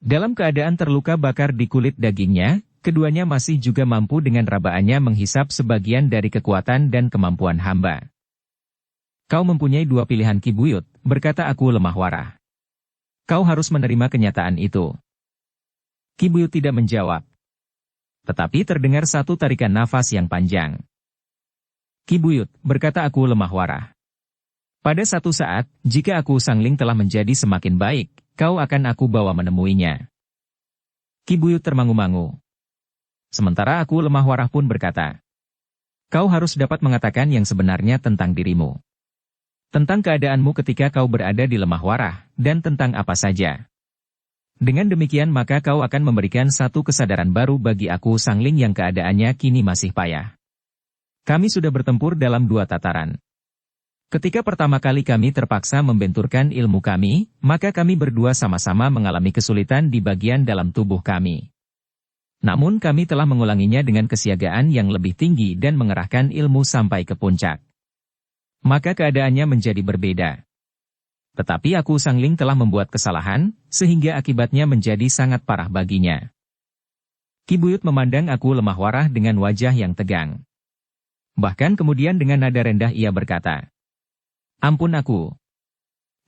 S1: Dalam keadaan terluka bakar di kulit dagingnya, keduanya masih juga mampu dengan rabaannya menghisap sebagian dari kekuatan dan kemampuan hamba. Kau mempunyai dua pilihan Ki Buyut, berkata aku lemah warah. Kau harus menerima kenyataan itu. Ki Buyut tidak menjawab. Tetapi terdengar satu tarikan nafas yang panjang. Ki Buyut, berkata aku lemah warah. Pada satu saat, jika aku Sangling telah menjadi semakin baik, kau akan aku bawa menemuinya. Ki Buyut termangu-mangu. Sementara aku lemah warah pun berkata, kau harus dapat mengatakan yang sebenarnya tentang dirimu. Tentang keadaanmu ketika kau berada di lemah warah, dan tentang apa saja. Dengan demikian maka kau akan memberikan satu kesadaran baru bagi aku Sangling yang keadaannya kini masih payah. Kami sudah bertempur dalam dua tataran. Ketika pertama kali kami terpaksa membenturkan ilmu kami, maka kami berdua sama-sama mengalami kesulitan di bagian dalam tubuh kami. Namun kami telah mengulanginya dengan kesiagaan yang lebih tinggi dan mengerahkan ilmu sampai ke puncak. Maka keadaannya menjadi berbeda. Tetapi aku Sangling telah membuat kesalahan, sehingga akibatnya menjadi sangat parah baginya. Ki Buyut memandang aku lemah warah dengan wajah yang tegang. Bahkan kemudian dengan nada rendah ia berkata, "Ampun aku.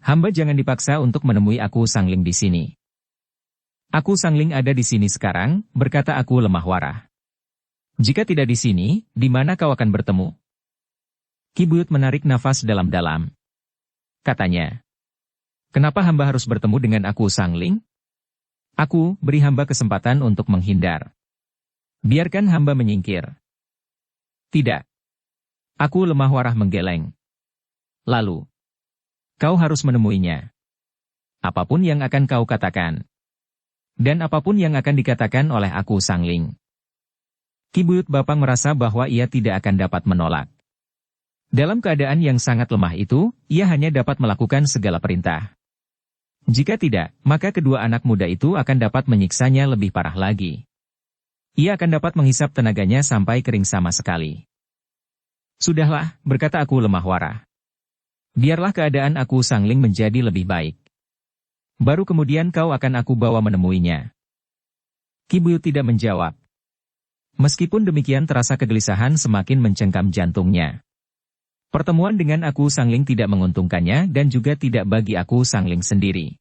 S1: Hamba jangan dipaksa untuk menemui aku Sangling di sini." "Aku Sangling ada di sini sekarang," berkata aku lemah warah. "Jika tidak di sini, di mana kau akan bertemu?" Ki Buyut menarik nafas dalam-dalam. Katanya, "Kenapa hamba harus bertemu dengan aku Sangling? Aku, beri hamba kesempatan untuk menghindar. Biarkan hamba menyingkir." "Tidak." Aku lemah warah menggeleng. "Lalu, kau harus menemuinya. Apapun yang akan kau katakan. Dan apapun yang akan dikatakan oleh aku Sangling." Ki Buyut Bapang merasa bahwa ia tidak akan dapat menolak. Dalam keadaan yang sangat lemah itu, ia hanya dapat melakukan segala perintah. Jika tidak, maka kedua anak muda itu akan dapat menyiksanya lebih parah lagi. Ia akan dapat menghisap tenaganya sampai kering sama sekali. "Sudahlah," berkata aku lemah warah. "Biarlah keadaan aku Sangling menjadi lebih baik. Baru kemudian kau akan aku bawa menemuinya." Ki Buyut tidak menjawab. Meskipun demikian terasa kegelisahan semakin mencengkam jantungnya. Pertemuan dengan aku Sangling tidak menguntungkannya dan juga tidak bagi aku Sangling sendiri.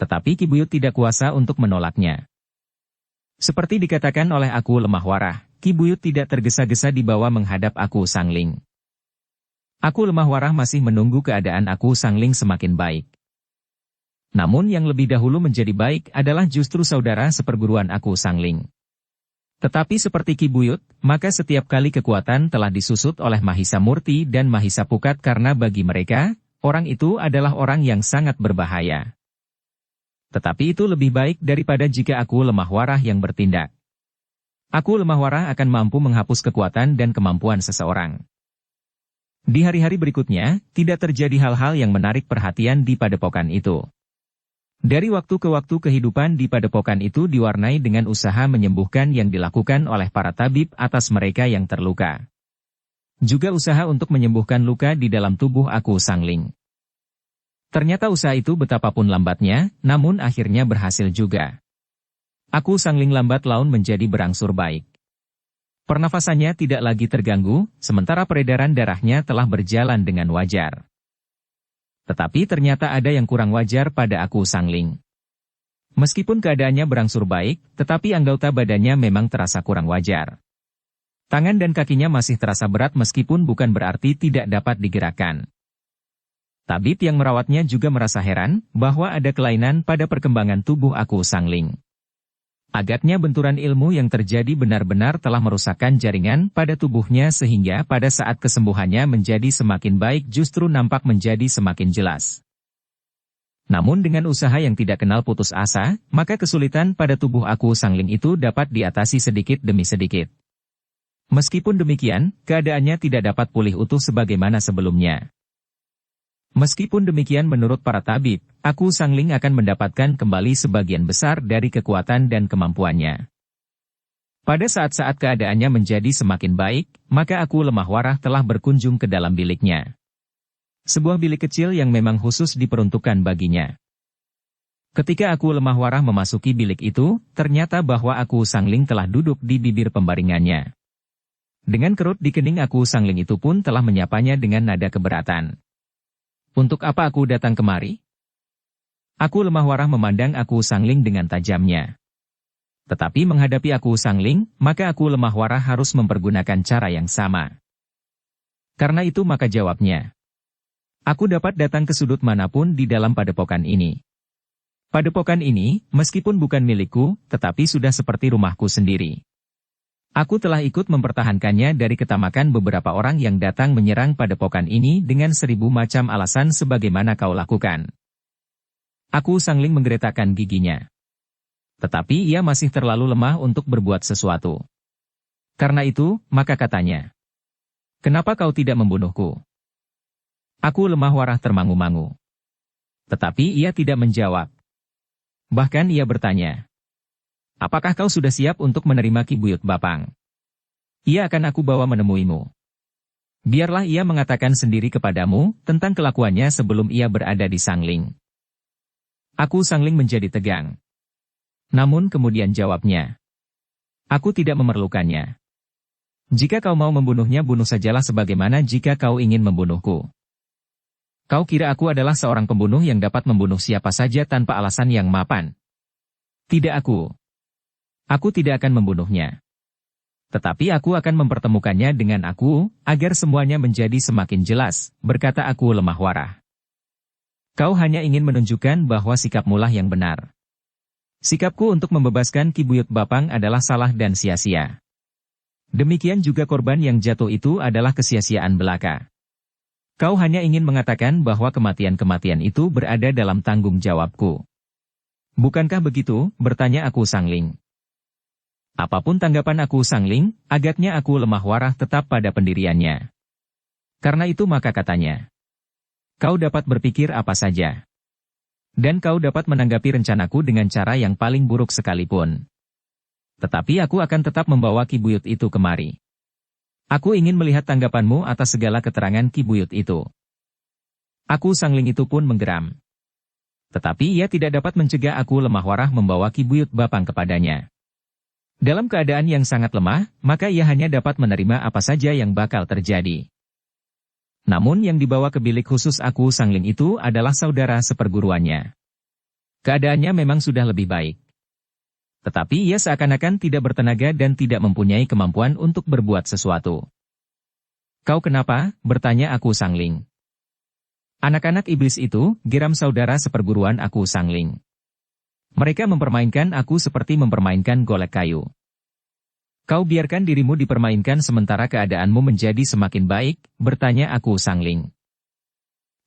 S1: Tetapi Ki Buyut tidak kuasa untuk menolaknya. Seperti dikatakan oleh aku lemah warah, Ki Buyut tidak tergesa-gesa dibawa menghadap aku Sangling. Aku lemah warah masih menunggu keadaan aku Sangling semakin baik. Namun yang lebih dahulu menjadi baik adalah justru saudara seperguruan aku Sangling. Tetapi seperti Ki Buyut, maka setiap kali kekuatan telah disusut oleh Mahisa Murti dan Mahisa Pukat karena bagi mereka, orang itu adalah orang yang sangat berbahaya. Tetapi itu lebih baik daripada jika aku lemah warah yang bertindak. Aku lemah warah akan mampu menghapus kekuatan dan kemampuan seseorang. Di hari-hari berikutnya, tidak terjadi hal-hal yang menarik perhatian di padepokan itu. Dari waktu ke waktu kehidupan di padepokan itu diwarnai dengan usaha menyembuhkan yang dilakukan oleh para tabib atas mereka yang terluka. Juga usaha untuk menyembuhkan luka di dalam tubuh aku Sangling. Ternyata usaha itu betapapun lambatnya, namun akhirnya berhasil juga. Aku Sangling lambat laun menjadi berangsur baik. Pernafasannya tidak lagi terganggu, sementara peredaran darahnya telah berjalan dengan wajar. Tetapi ternyata ada yang kurang wajar pada aku Sangling. Meskipun keadaannya berangsur baik, tetapi anggota badannya memang terasa kurang wajar. Tangan dan kakinya masih terasa berat meskipun bukan berarti tidak dapat digerakkan. Tabib yang merawatnya juga merasa heran bahwa ada kelainan pada perkembangan tubuh aku Sangling. Agaknya benturan ilmu yang terjadi benar-benar telah merusakkan jaringan pada tubuhnya sehingga pada saat kesembuhannya menjadi semakin baik justru nampak menjadi semakin jelas. Namun dengan usaha yang tidak kenal putus asa, maka kesulitan pada tubuh aku Sangling itu dapat diatasi sedikit demi sedikit. Meskipun demikian, keadaannya tidak dapat pulih utuh sebagaimana sebelumnya. Meskipun demikian menurut para tabib, aku Sangling akan mendapatkan kembali sebagian besar dari kekuatan dan kemampuannya. Pada saat-saat keadaannya menjadi semakin baik, maka aku lemah warah telah berkunjung ke dalam biliknya. Sebuah bilik kecil yang memang khusus diperuntukkan baginya. Ketika aku lemah warah memasuki bilik itu, ternyata bahwa aku Sangling telah duduk di bibir pembaringannya. Dengan kerut di kening aku Sangling itu pun telah menyapanya dengan nada keberatan. "Untuk apa aku datang kemari?" Aku lemah warah memandang aku Sangling dengan tajamnya. Tetapi menghadapi aku Sangling, maka aku lemah warah harus mempergunakan cara yang sama. Karena itu maka jawabnya, "Aku dapat datang ke sudut manapun di dalam padepokan ini. Padepokan ini, meskipun bukan milikku, tetapi sudah seperti rumahku sendiri. Aku telah ikut mempertahankannya dari ketamakan beberapa orang yang datang menyerang padepokan ini dengan 1000 macam alasan sebagaimana kau lakukan." Aku Sangling menggeretakkan giginya. Tetapi ia masih terlalu lemah untuk berbuat sesuatu. Karena itu, maka katanya, "Kenapa kau tidak membunuhku?" Aku lemah warah termangu-mangu. Tetapi ia tidak menjawab. Bahkan ia bertanya, apakah kau sudah siap untuk menerima Ki Buyut Bapang? Ia akan aku bawa menemuimu. Biarlah ia mengatakan sendiri kepadamu tentang kelakuannya sebelum ia berada di Sangling. Aku Sangling menjadi tegang. Namun kemudian jawabnya, aku tidak memerlukannya. Jika kau mau membunuhnya, bunuh sajalah sebagaimana jika kau ingin membunuhku. Kau kira aku adalah seorang pembunuh yang dapat membunuh siapa saja tanpa alasan yang mapan? Tidak aku. Aku tidak akan membunuhnya. Tetapi aku akan mempertemukannya dengan aku, agar semuanya menjadi semakin jelas, berkata aku lemah warah. Kau hanya ingin menunjukkan bahwa sikapmulah yang benar. Sikapku untuk membebaskan Ki Buyut Bapang adalah salah dan sia-sia. Demikian juga korban yang jatuh itu adalah kesia-siaan belaka. Kau hanya ingin mengatakan bahwa kematian-kematian itu berada dalam tanggung jawabku. Bukankah begitu? Bertanya aku Sangling. Apapun tanggapan aku Sangling, agaknya aku lemah warah tetap pada pendiriannya. Karena itu maka katanya, kau dapat berpikir apa saja. Dan kau dapat menanggapi rencanaku dengan cara yang paling buruk sekalipun. Tetapi aku akan tetap membawa Ki Buyut itu kemari. Aku ingin melihat tanggapanmu atas segala keterangan Ki Buyut itu. Aku Sangling itu pun menggeram. Tetapi ia tidak dapat mencegah aku lemah warah membawa Ki Buyut Bapang kepadanya. Dalam keadaan yang sangat lemah, maka ia hanya dapat menerima apa saja yang bakal terjadi. Namun yang dibawa ke bilik khusus aku Sangling itu adalah saudara seperguruannya. Keadaannya memang sudah lebih baik. Tetapi ia seakan-akan tidak bertenaga dan tidak mempunyai kemampuan untuk berbuat sesuatu. Kau kenapa? Bertanya aku Sangling. Anak-anak iblis itu, geram saudara seperguruan aku Sangling. Mereka mempermainkan aku seperti mempermainkan golek kayu. Kau biarkan dirimu dipermainkan sementara keadaanmu menjadi semakin baik, bertanya aku Sangling.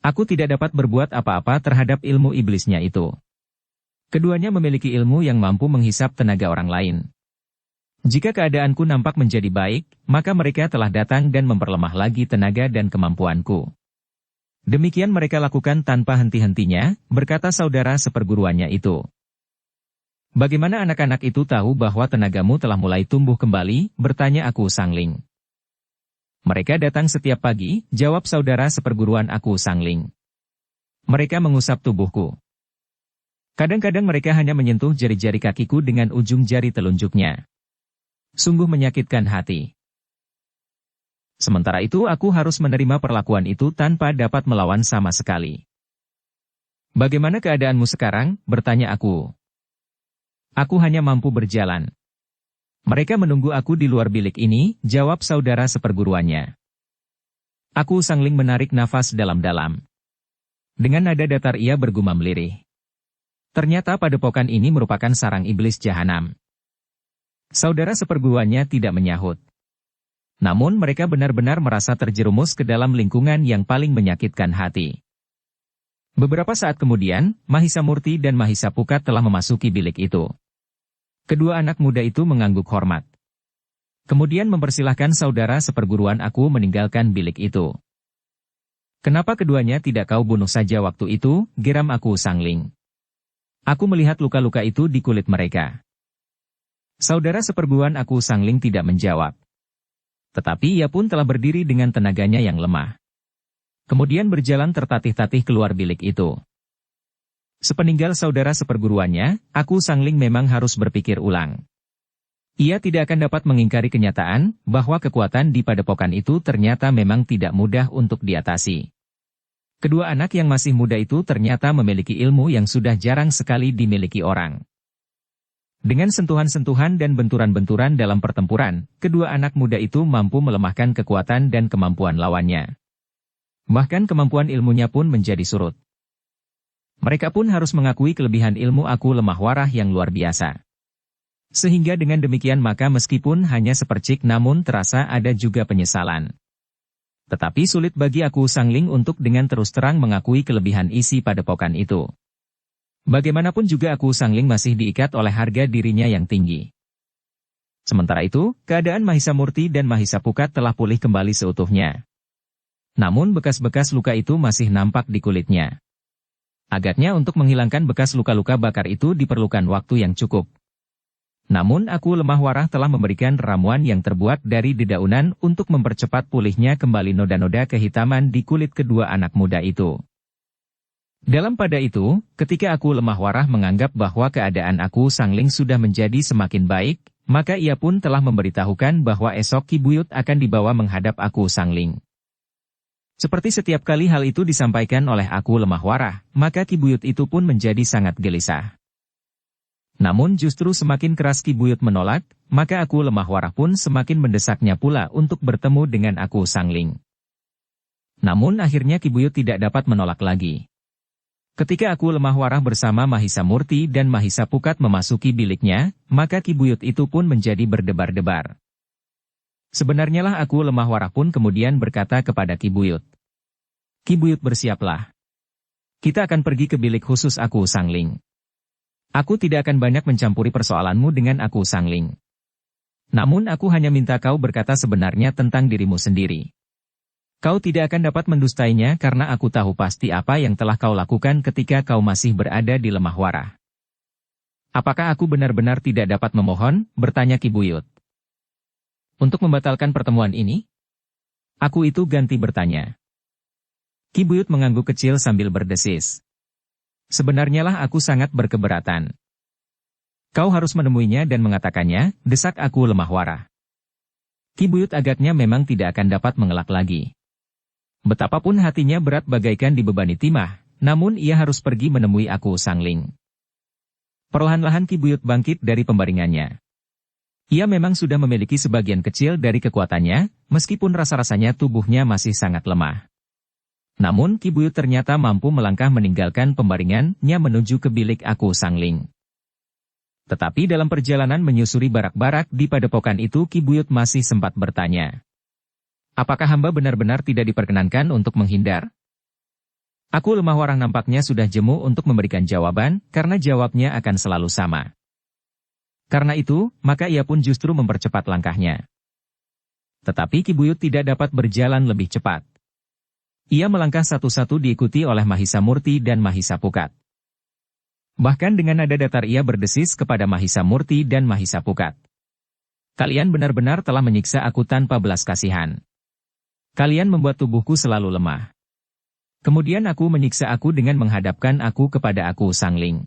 S1: Aku tidak dapat berbuat apa-apa terhadap ilmu iblisnya itu. Keduanya memiliki ilmu yang mampu menghisap tenaga orang lain. Jika keadaanku nampak menjadi baik, maka mereka telah datang dan memperlemah lagi tenaga dan kemampuanku. Demikian mereka lakukan tanpa henti-hentinya, berkata saudara seperguruannya itu. Bagaimana anak-anak itu tahu bahwa tenagamu telah mulai tumbuh kembali, bertanya aku Sangling. Mereka datang setiap pagi, jawab saudara seperguruan aku Sangling. Mereka mengusap tubuhku. Kadang-kadang mereka hanya menyentuh jari-jari kakiku dengan ujung jari telunjuknya. Sungguh menyakitkan hati. Sementara itu aku harus menerima perlakuan itu tanpa dapat melawan sama sekali. Bagaimana keadaanmu sekarang? Bertanya aku. Aku hanya mampu berjalan. Mereka menunggu aku di luar bilik ini, jawab saudara seperguruannya. Aku Sangling menarik nafas dalam-dalam. Dengan nada datar ia bergumam lirih. Ternyata padepokan ini merupakan sarang iblis jahanam. Saudara seperguruannya tidak menyahut. Namun mereka benar-benar merasa terjerumus ke dalam lingkungan yang paling menyakitkan hati. Beberapa saat kemudian, Mahisa Murti dan Mahisa Pukat telah memasuki bilik itu. Kedua anak muda itu mengangguk hormat. Kemudian mempersilahkan saudara seperguruan aku meninggalkan bilik itu. Kenapa keduanya tidak kau bunuh saja waktu itu? Geram aku Sangling. Aku melihat luka-luka itu di kulit mereka. Saudara seperguruan aku Sangling tidak menjawab. Tetapi ia pun telah berdiri dengan tenaganya yang lemah. Kemudian berjalan tertatih-tatih keluar bilik itu. Sepeninggal saudara seperguruannya, aku Sangling memang harus berpikir ulang. Ia tidak akan dapat mengingkari kenyataan bahwa kekuatan di padepokan itu ternyata memang tidak mudah untuk diatasi. Kedua anak yang masih muda itu ternyata memiliki ilmu yang sudah jarang sekali dimiliki orang. Dengan sentuhan-sentuhan dan benturan-benturan dalam pertempuran, kedua anak muda itu mampu melemahkan kekuatan dan kemampuan lawannya. Bahkan kemampuan ilmunya pun menjadi surut. Mereka pun harus mengakui kelebihan ilmu aku lemah warah yang luar biasa. Sehingga dengan demikian maka meskipun hanya sepercik namun terasa ada juga penyesalan. Tetapi sulit bagi aku Sangling untuk dengan terus terang mengakui kelebihan isi padepokan itu. Bagaimanapun juga aku Sangling masih diikat oleh harga dirinya yang tinggi. Sementara itu, keadaan Mahisa Murti dan Mahisa Pukat telah pulih kembali seutuhnya. Namun bekas-bekas luka itu masih nampak di kulitnya. Agaknya untuk menghilangkan bekas luka-luka bakar itu diperlukan waktu yang cukup. Namun Aku Lemah Warah telah memberikan ramuan yang terbuat dari dedaunan untuk mempercepat pulihnya kembali noda-noda kehitaman di kulit kedua anak muda itu. Dalam pada itu, ketika Aku Lemah Warah menganggap bahwa keadaan Aku Sangling sudah menjadi semakin baik, maka ia pun telah memberitahukan bahwa esok Ki Buyut akan dibawa menghadap Aku Sangling. Seperti setiap kali hal itu disampaikan oleh Aku Lemah Warah, maka Ki Buyut itu pun menjadi sangat gelisah. Namun justru semakin keras Ki Buyut menolak, maka Aku Lemah Warah pun semakin mendesaknya pula untuk bertemu dengan Aku Sangling. Namun akhirnya Ki Buyut tidak dapat menolak lagi. Ketika Aku Lemah Warah bersama Mahisa Murti dan Mahisa Pukat memasuki biliknya, maka Ki Buyut itu pun menjadi berdebar-debar. Sebenarnya lah Aku Lemah Warah pun kemudian berkata kepada Ki Buyut. Ki Buyut bersiaplah. Kita akan pergi ke bilik khusus Aku Sangling. Aku tidak akan banyak mencampuri persoalanmu dengan Aku Sangling. Namun aku hanya minta kau berkata sebenarnya tentang dirimu sendiri. Kau tidak akan dapat mendustainya karena aku tahu pasti apa yang telah kau lakukan ketika kau masih berada di Lemah Warah. Apakah aku benar-benar tidak dapat memohon? Bertanya Ki Buyut. Untuk membatalkan pertemuan ini? Aku itu ganti bertanya. Ki Buyut mengangguk kecil sambil berdesis. Sebenarnya lah aku sangat berkeberatan. Kau harus menemuinya dan mengatakannya, desak Aku Lemah Warah. Ki Buyut agaknya memang tidak akan dapat mengelak lagi. Betapapun hatinya berat bagaikan dibebani timah, namun ia harus pergi menemui Aku Sangling. Perlahan-lahan Ki Buyut bangkit dari pembaringannya. Ia memang sudah memiliki sebagian kecil dari kekuatannya, meskipun rasa-rasanya tubuhnya masih sangat lemah. Namun Ki Buyut ternyata mampu melangkah meninggalkan pembaringannya menuju ke bilik Aku Sangling. Tetapi dalam perjalanan menyusuri barak-barak di padepokan itu Ki Buyut masih sempat bertanya. Apakah hamba benar-benar tidak diperkenankan untuk menghindar? Aku Lemah Warah nampaknya sudah jemu untuk memberikan jawaban, karena jawabnya akan selalu sama. Karena itu, maka ia pun justru mempercepat langkahnya. Tetapi Ki Buyut tidak dapat berjalan lebih cepat. Ia melangkah satu-satu diikuti oleh Mahisa Murti dan Mahisa Pukat. Bahkan dengan nada datar ia berdesis kepada Mahisa Murti dan Mahisa Pukat. Kalian benar-benar telah menyiksa aku tanpa belas kasihan. Kalian membuat tubuhku selalu lemah. Kemudian aku menyiksa aku dengan menghadapkan aku kepada Aku Sangling.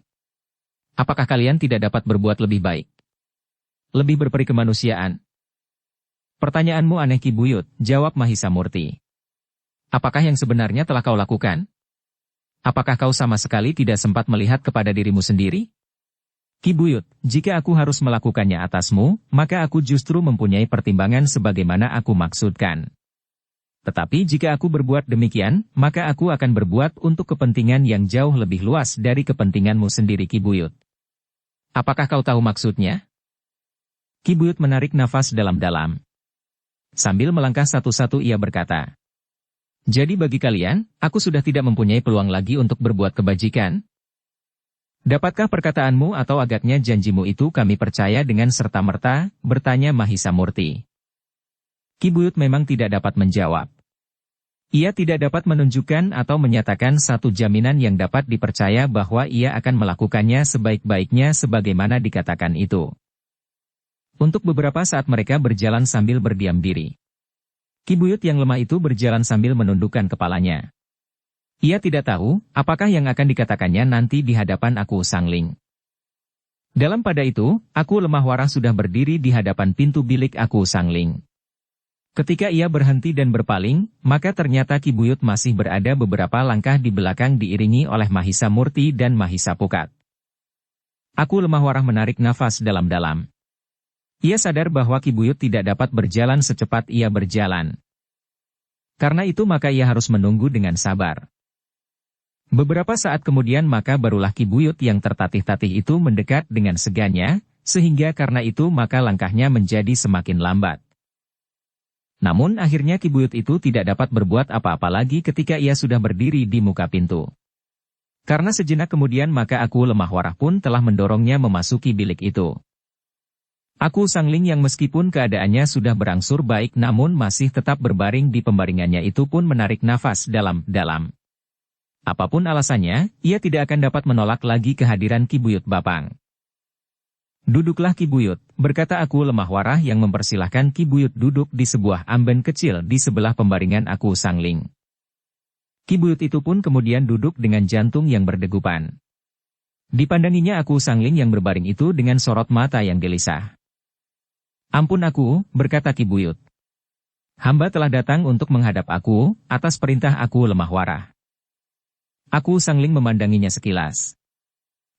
S1: Apakah kalian tidak dapat berbuat lebih baik? Lebih berperi kemanusiaan? Pertanyaanmu aneh Ki Buyut, jawab Mahisa Murti. Apakah yang sebenarnya telah kau lakukan? Apakah kau sama sekali tidak sempat melihat kepada dirimu sendiri? Ki Buyut, jika aku harus melakukannya atasmu, maka aku justru mempunyai pertimbangan sebagaimana aku maksudkan. Tetapi jika aku berbuat demikian, maka aku akan berbuat untuk kepentingan yang jauh lebih luas dari kepentinganmu sendiri Ki Buyut. Apakah kau tahu maksudnya? Ki Buyut menarik nafas dalam-dalam. Sambil melangkah satu-satu ia berkata. Jadi bagi kalian, aku sudah tidak mempunyai peluang lagi untuk berbuat kebajikan? Dapatkah perkataanmu atau agaknya janjimu itu kami percaya dengan serta-merta? Bertanya Mahisa Murti. Ki Buyut memang tidak dapat menjawab. Ia tidak dapat menunjukkan atau menyatakan satu jaminan yang dapat dipercaya bahwa ia akan melakukannya sebaik-baiknya sebagaimana dikatakan itu. Untuk beberapa saat mereka berjalan sambil berdiam diri. Ki Buyut yang lemah itu berjalan sambil menundukkan kepalanya. Ia tidak tahu apakah yang akan dikatakannya nanti di hadapan Aku Sangling. Dalam pada itu, Aku Lemah Warah sudah berdiri di hadapan pintu bilik Aku Sangling. Ketika ia berhenti dan berpaling, maka ternyata Ki Buyut masih berada beberapa langkah di belakang diiringi oleh Mahisa Murti dan Mahisa Pukat. Aku Lemah Warah menarik nafas dalam-dalam. Ia sadar bahwa Ki Buyut tidak dapat berjalan secepat ia berjalan. Karena itu maka ia harus menunggu dengan sabar. Beberapa saat kemudian maka barulah Ki Buyut yang tertatih-tatih itu mendekat dengan segannya, sehingga karena itu maka langkahnya menjadi semakin lambat. Namun akhirnya Ki Buyut itu tidak dapat berbuat apa-apa lagi ketika ia sudah berdiri di muka pintu. Karena sejenak kemudian maka Aku Lemah Warah pun telah mendorongnya memasuki bilik itu. Aku Sangling yang meskipun keadaannya sudah berangsur baik namun masih tetap berbaring di pembaringannya itu pun menarik nafas dalam-dalam. Apapun alasannya, ia tidak akan dapat menolak lagi kehadiran Ki Buyut Bapang. Duduklah Ki Buyut, berkata aku lemah warah yang mempersilahkan Ki Buyut duduk di sebuah amben kecil di sebelah pembaringan aku Sangling. Ki Buyut itu pun kemudian duduk dengan jantung yang berdegupan. Dipandanginya aku Sangling yang berbaring itu dengan sorot mata yang gelisah. Ampun aku, berkata Ki Buyut. Hamba telah datang untuk menghadap aku, atas perintah aku lemah warah. Aku Sangling memandanginya sekilas.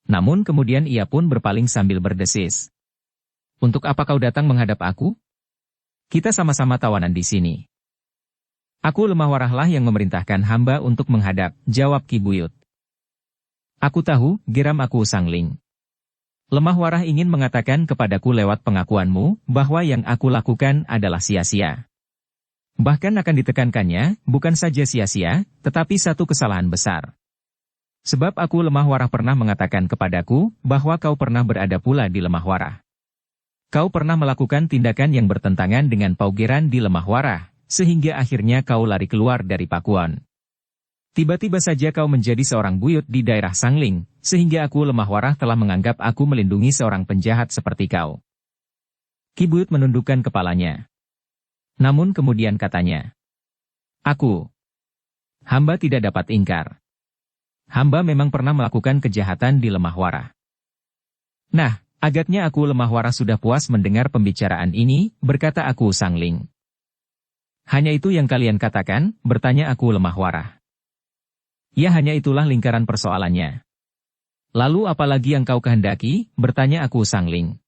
S1: Namun kemudian ia pun berpaling sambil berdesis. Untuk apa kau datang menghadap aku? Kita sama-sama tawanan di sini. Aku lemah warahlah yang memerintahkan hamba untuk menghadap, jawab Ki Buyut. Aku tahu, geram aku Sangling. Lemah warah ingin mengatakan kepadaku lewat pengakuanmu, bahwa yang aku lakukan adalah sia-sia. Bahkan akan ditekankannya, bukan saja sia-sia, tetapi satu kesalahan besar. Sebab aku lemah warah pernah mengatakan kepadaku, bahwa kau pernah berada pula di lemah warah. Kau pernah melakukan tindakan yang bertentangan dengan paugeran di lemah warah, sehingga akhirnya kau lari keluar dari Pakuan. Tiba-tiba saja kau menjadi seorang buyut di daerah Sangling, sehingga aku lemah warah telah menganggap aku melindungi seorang penjahat seperti kau. Ki Buyut menundukkan kepalanya. Namun kemudian katanya, hamba tidak dapat ingkar. Hamba memang pernah melakukan kejahatan di lemah warah. Nah, agaknya aku lemah warah sudah puas mendengar pembicaraan ini, berkata aku Sangling. Hanya itu yang kalian katakan, bertanya aku lemah warah. Ya hanya itulah lingkaran persoalannya. Lalu apalagi yang kau kehendaki, bertanya aku Sangling.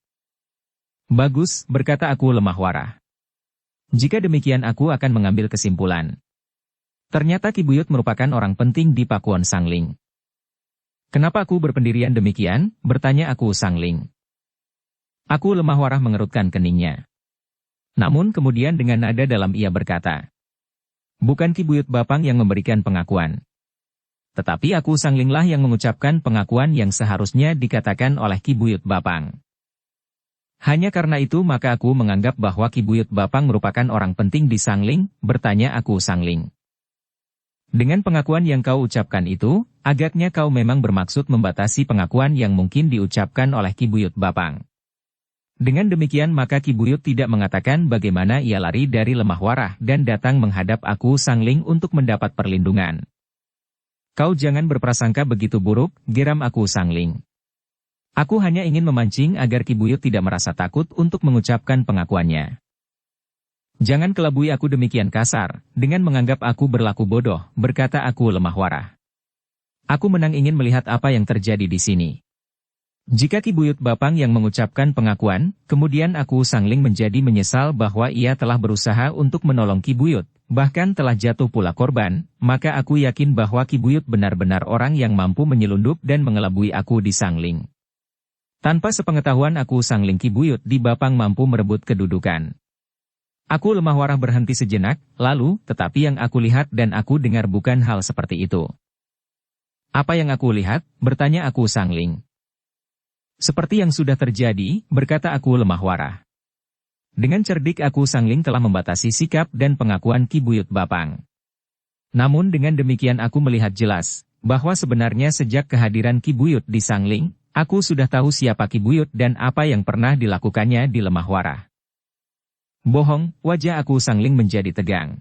S1: Bagus, berkata aku lemah warah. Jika demikian aku akan mengambil kesimpulan. Ternyata Ki Buyut merupakan orang penting di Pakuan Sangling. Kenapa aku berpendirian demikian, bertanya aku Sangling. Aku lemah warah mengerutkan keningnya. Namun kemudian dengan nada dalam ia berkata. Bukan Ki Buyut Bapang yang memberikan pengakuan. Tetapi aku Sanglinglah yang mengucapkan pengakuan yang seharusnya dikatakan oleh Ki Buyut Bapang. Hanya karena itu maka aku menganggap bahwa Ki Buyut Bapang merupakan orang penting di Sangling, bertanya aku Sangling. Dengan pengakuan yang kau ucapkan itu, agaknya kau memang bermaksud membatasi pengakuan yang mungkin diucapkan oleh Ki Buyut Bapang. Dengan demikian maka Ki Buyut tidak mengatakan bagaimana ia lari dari lemah warah dan datang menghadap aku Sangling untuk mendapat perlindungan. Kau jangan berprasangka begitu buruk, geram aku Sangling. Aku hanya ingin memancing agar Ki Buyut tidak merasa takut untuk mengucapkan pengakuannya. Jangan kelabui aku demikian kasar, dengan menganggap aku berlaku bodoh, berkata aku lemah warah. Aku menang ingin melihat apa yang terjadi di sini. Jika Ki Buyut Bapang yang mengucapkan pengakuan, kemudian aku Sangling menjadi menyesal bahwa ia telah berusaha untuk menolong Ki Buyut, bahkan telah jatuh pula korban, maka aku yakin bahwa Ki Buyut benar-benar orang yang mampu menyelundup dan mengelabui aku di Sangling. Tanpa sepengetahuan aku Sangling Ki Buyut di Bapang mampu merebut kedudukan. Aku lemah warah berhenti sejenak, lalu, tetapi yang aku lihat dan aku dengar bukan hal seperti itu. Apa yang aku lihat, bertanya aku Sangling. Seperti yang sudah terjadi, berkata aku lemah warah. Dengan cerdik aku Sangling telah membatasi sikap dan pengakuan Ki Buyut Bapang. Namun dengan demikian aku melihat jelas, bahwa sebenarnya sejak kehadiran Ki Buyut di Sangling, aku sudah tahu siapa Ki Buyut dan apa yang pernah dilakukannya di lemah warah. Bohong, wajah aku Sangling menjadi tegang.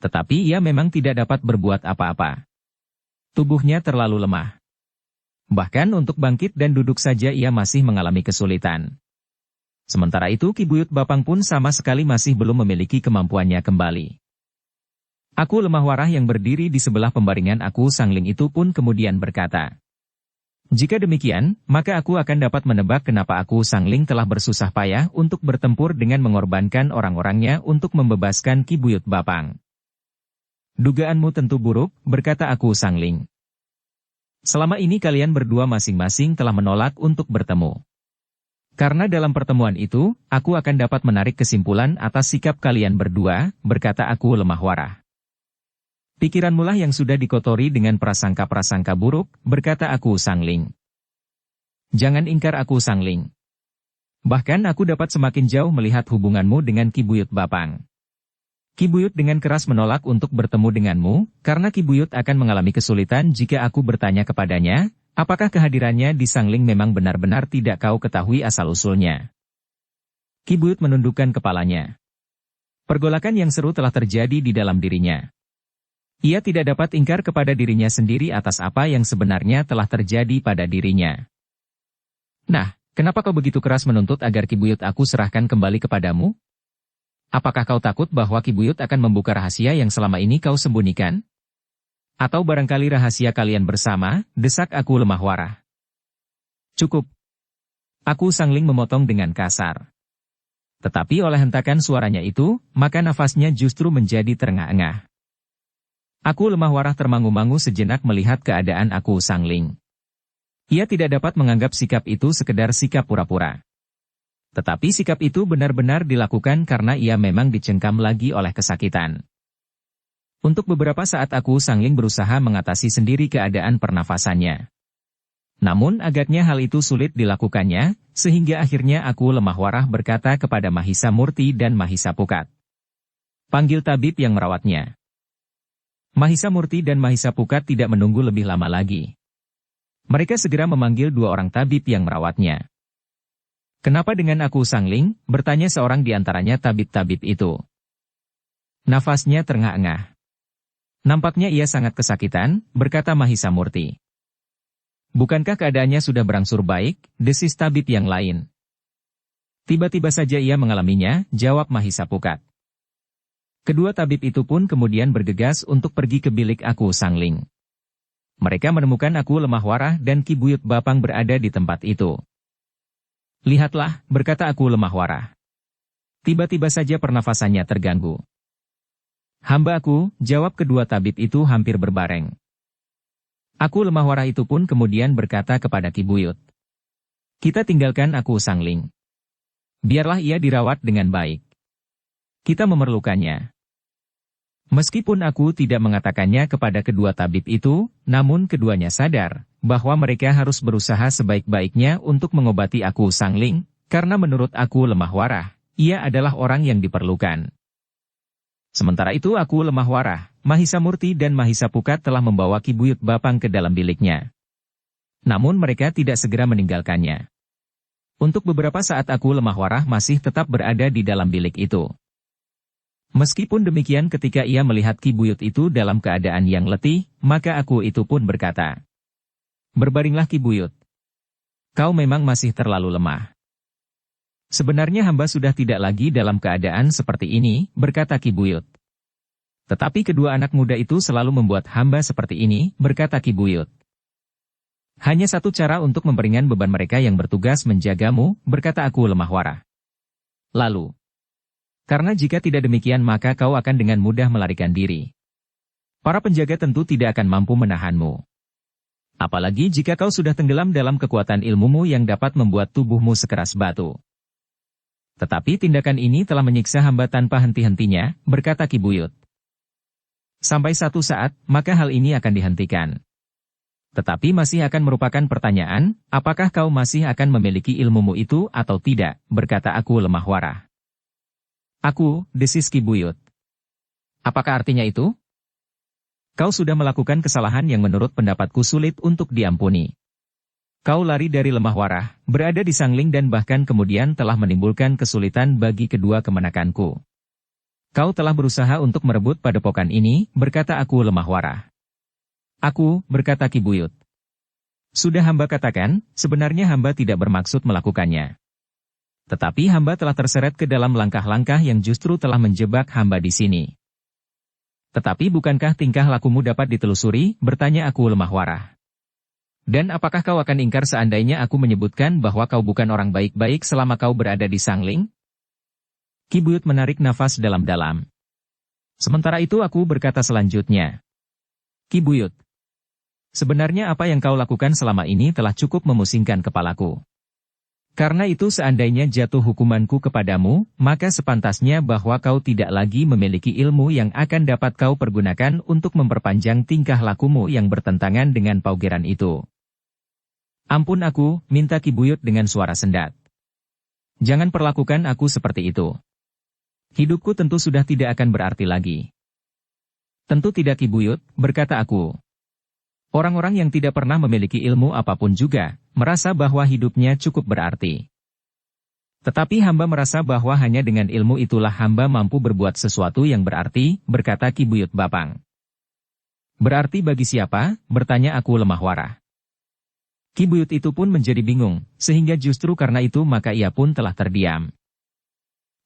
S1: Tetapi ia memang tidak dapat berbuat apa-apa. Tubuhnya terlalu lemah. Bahkan untuk bangkit dan duduk saja ia masih mengalami kesulitan. Sementara itu Ki Buyut Bapang pun sama sekali masih belum memiliki kemampuannya kembali. Aku lemah warah yang berdiri di sebelah pembaringan aku Sangling itu pun kemudian berkata. Jika demikian, maka aku akan dapat menebak kenapa aku Sangling telah bersusah payah untuk bertempur dengan mengorbankan orang-orangnya untuk membebaskan Ki Buyut Bapang. Dugaanmu tentu buruk, berkata aku Sangling. Selama ini kalian berdua masing-masing telah menolak untuk bertemu. Karena dalam pertemuan itu, aku akan dapat menarik kesimpulan atas sikap kalian berdua, berkata aku lemah warah. Pikiranmulah yang sudah dikotori dengan prasangka-prasangka buruk, berkata aku Sangling. Jangan ingkar aku Sangling. Bahkan aku dapat semakin jauh melihat hubunganmu dengan Ki Buyut Bapang. Ki Buyut dengan keras menolak untuk bertemu denganmu, karena Ki Buyut akan mengalami kesulitan jika aku bertanya kepadanya, apakah kehadirannya di Sangling memang benar-benar tidak kau ketahui asal-usulnya. Ki Buyut menundukkan kepalanya. Pergolakan yang seru telah terjadi di dalam dirinya. Ia tidak dapat ingkar kepada dirinya sendiri atas apa yang sebenarnya telah terjadi pada dirinya. Nah, kenapa kau begitu keras menuntut agar Ki Buyut aku serahkan kembali kepadamu? Apakah kau takut bahwa Ki Buyut akan membuka rahasia yang selama ini kau sembunyikan? Atau barangkali rahasia kalian bersama, desak aku lemah warah. Cukup. Aku Sangling memotong dengan kasar. Tetapi oleh hentakan suaranya itu, maka nafasnya justru menjadi terengah-engah. Aku lemah warah termangu-mangu sejenak melihat keadaan aku Sangling. Ia tidak dapat menganggap sikap itu sekedar sikap pura-pura. Tetapi sikap itu benar-benar dilakukan karena ia memang dicengkam lagi oleh kesakitan. Untuk beberapa saat aku Sangling berusaha mengatasi sendiri keadaan pernafasannya. Namun agaknya hal itu sulit dilakukannya, sehingga akhirnya aku lemah warah berkata kepada Mahisa Murti dan Mahisa Pukat. Panggil tabib yang merawatnya. Mahisa Murti dan Mahisa Pukat tidak menunggu lebih lama lagi. Mereka segera memanggil dua orang tabib yang merawatnya. Kenapa dengan aku Sangling? Bertanya seorang di antaranya tabib-tabib itu. Nafasnya terengah-engah. Nampaknya ia sangat kesakitan, berkata Mahisa Murti. Bukankah keadaannya sudah berangsur baik? Desis tabib yang lain. Tiba-tiba saja ia mengalaminya, jawab Mahisa Pukat. Kedua tabib itu pun kemudian bergegas untuk pergi ke bilik aku Sangling. Mereka menemukan aku lemah warah dan Ki Buyut Bapang berada di tempat itu. Lihatlah, berkata aku lemah warah. Tiba-tiba saja pernafasannya terganggu. Hamba aku, jawab kedua tabib itu hampir berbareng. Aku lemah warah itu pun kemudian berkata kepada Ki Buyut. Kita tinggalkan aku Sangling. Biarlah ia dirawat dengan baik. Kita memerlukannya. Meskipun aku tidak mengatakannya kepada kedua tabib itu, namun keduanya sadar bahwa mereka harus berusaha sebaik-baiknya untuk mengobati aku Sangling, karena menurut aku lemah warah, ia adalah orang yang diperlukan. Sementara itu aku lemah warah, Mahisa Murti dan Mahisa Pukat telah membawa Ki Buyut Bapang ke dalam biliknya. Namun mereka tidak segera meninggalkannya. Untuk beberapa saat aku lemah warah masih tetap berada di dalam bilik itu. Meskipun demikian ketika ia melihat Ki Buyut itu dalam keadaan yang letih, maka aku itu pun berkata. Berbaringlah Ki Buyut. Kau memang masih terlalu lemah. Sebenarnya hamba sudah tidak lagi dalam keadaan seperti ini, berkata Ki Buyut. Tetapi kedua anak muda itu selalu membuat hamba seperti ini, berkata Ki Buyut. Hanya satu cara untuk memperingan beban mereka yang bertugas menjagamu, berkata aku lemah warah. Lalu. Karena jika tidak demikian maka kau akan dengan mudah melarikan diri. Para penjaga tentu tidak akan mampu menahanmu. Apalagi jika kau sudah tenggelam dalam kekuatan ilmumu yang dapat membuat tubuhmu sekeras batu. Tetapi tindakan ini telah menyiksa hamba tanpa henti-hentinya, berkata Ki Buyut. Sampai satu saat, maka hal ini akan dihentikan. Tetapi masih akan merupakan pertanyaan, apakah kau masih akan memiliki ilmumu itu atau tidak, berkata aku lemah warah. Aku, desis Ki Buyut. Apakah artinya itu? Kau sudah melakukan kesalahan yang menurut pendapatku sulit untuk diampuni. Kau lari dari lemah warah, berada di Sangling dan bahkan kemudian telah menimbulkan kesulitan bagi kedua kemenakanku. Kau telah berusaha untuk merebut padepokan ini, berkata aku lemah warah. Aku, berkata Ki Buyut. Sudah hamba katakan, sebenarnya hamba tidak bermaksud melakukannya. Tetapi hamba telah terseret ke dalam langkah-langkah yang justru telah menjebak hamba di sini. Tetapi bukankah tingkah lakumu dapat ditelusuri, bertanya aku lemah warah. Dan apakah kau akan ingkar seandainya aku menyebutkan bahwa kau bukan orang baik-baik selama kau berada di Sangling? Ki Buyut menarik nafas dalam-dalam. Sementara itu aku berkata selanjutnya. Ki Buyut. Sebenarnya apa yang kau lakukan selama ini telah cukup memusingkan kepalaku. Karena itu seandainya jatuh hukumanku kepadamu, maka sepantasnya bahwa kau tidak lagi memiliki ilmu yang akan dapat kau pergunakan untuk memperpanjang tingkah lakumu yang bertentangan dengan paugeran itu. Ampun aku, minta Ki Buyut dengan suara sendat. Jangan perlakukan aku seperti itu. Hidupku tentu sudah tidak akan berarti lagi. Tentu tidak Ki Buyut, berkata aku. Orang-orang yang tidak pernah memiliki ilmu apapun juga, merasa bahwa hidupnya cukup berarti. Tetapi hamba merasa bahwa hanya dengan ilmu itulah hamba mampu berbuat sesuatu yang berarti, berkata Ki Buyut Bapang. Berarti bagi siapa? Bertanya aku lemah warah. Ki Buyut itu pun menjadi bingung, sehingga justru karena itu maka ia pun telah terdiam.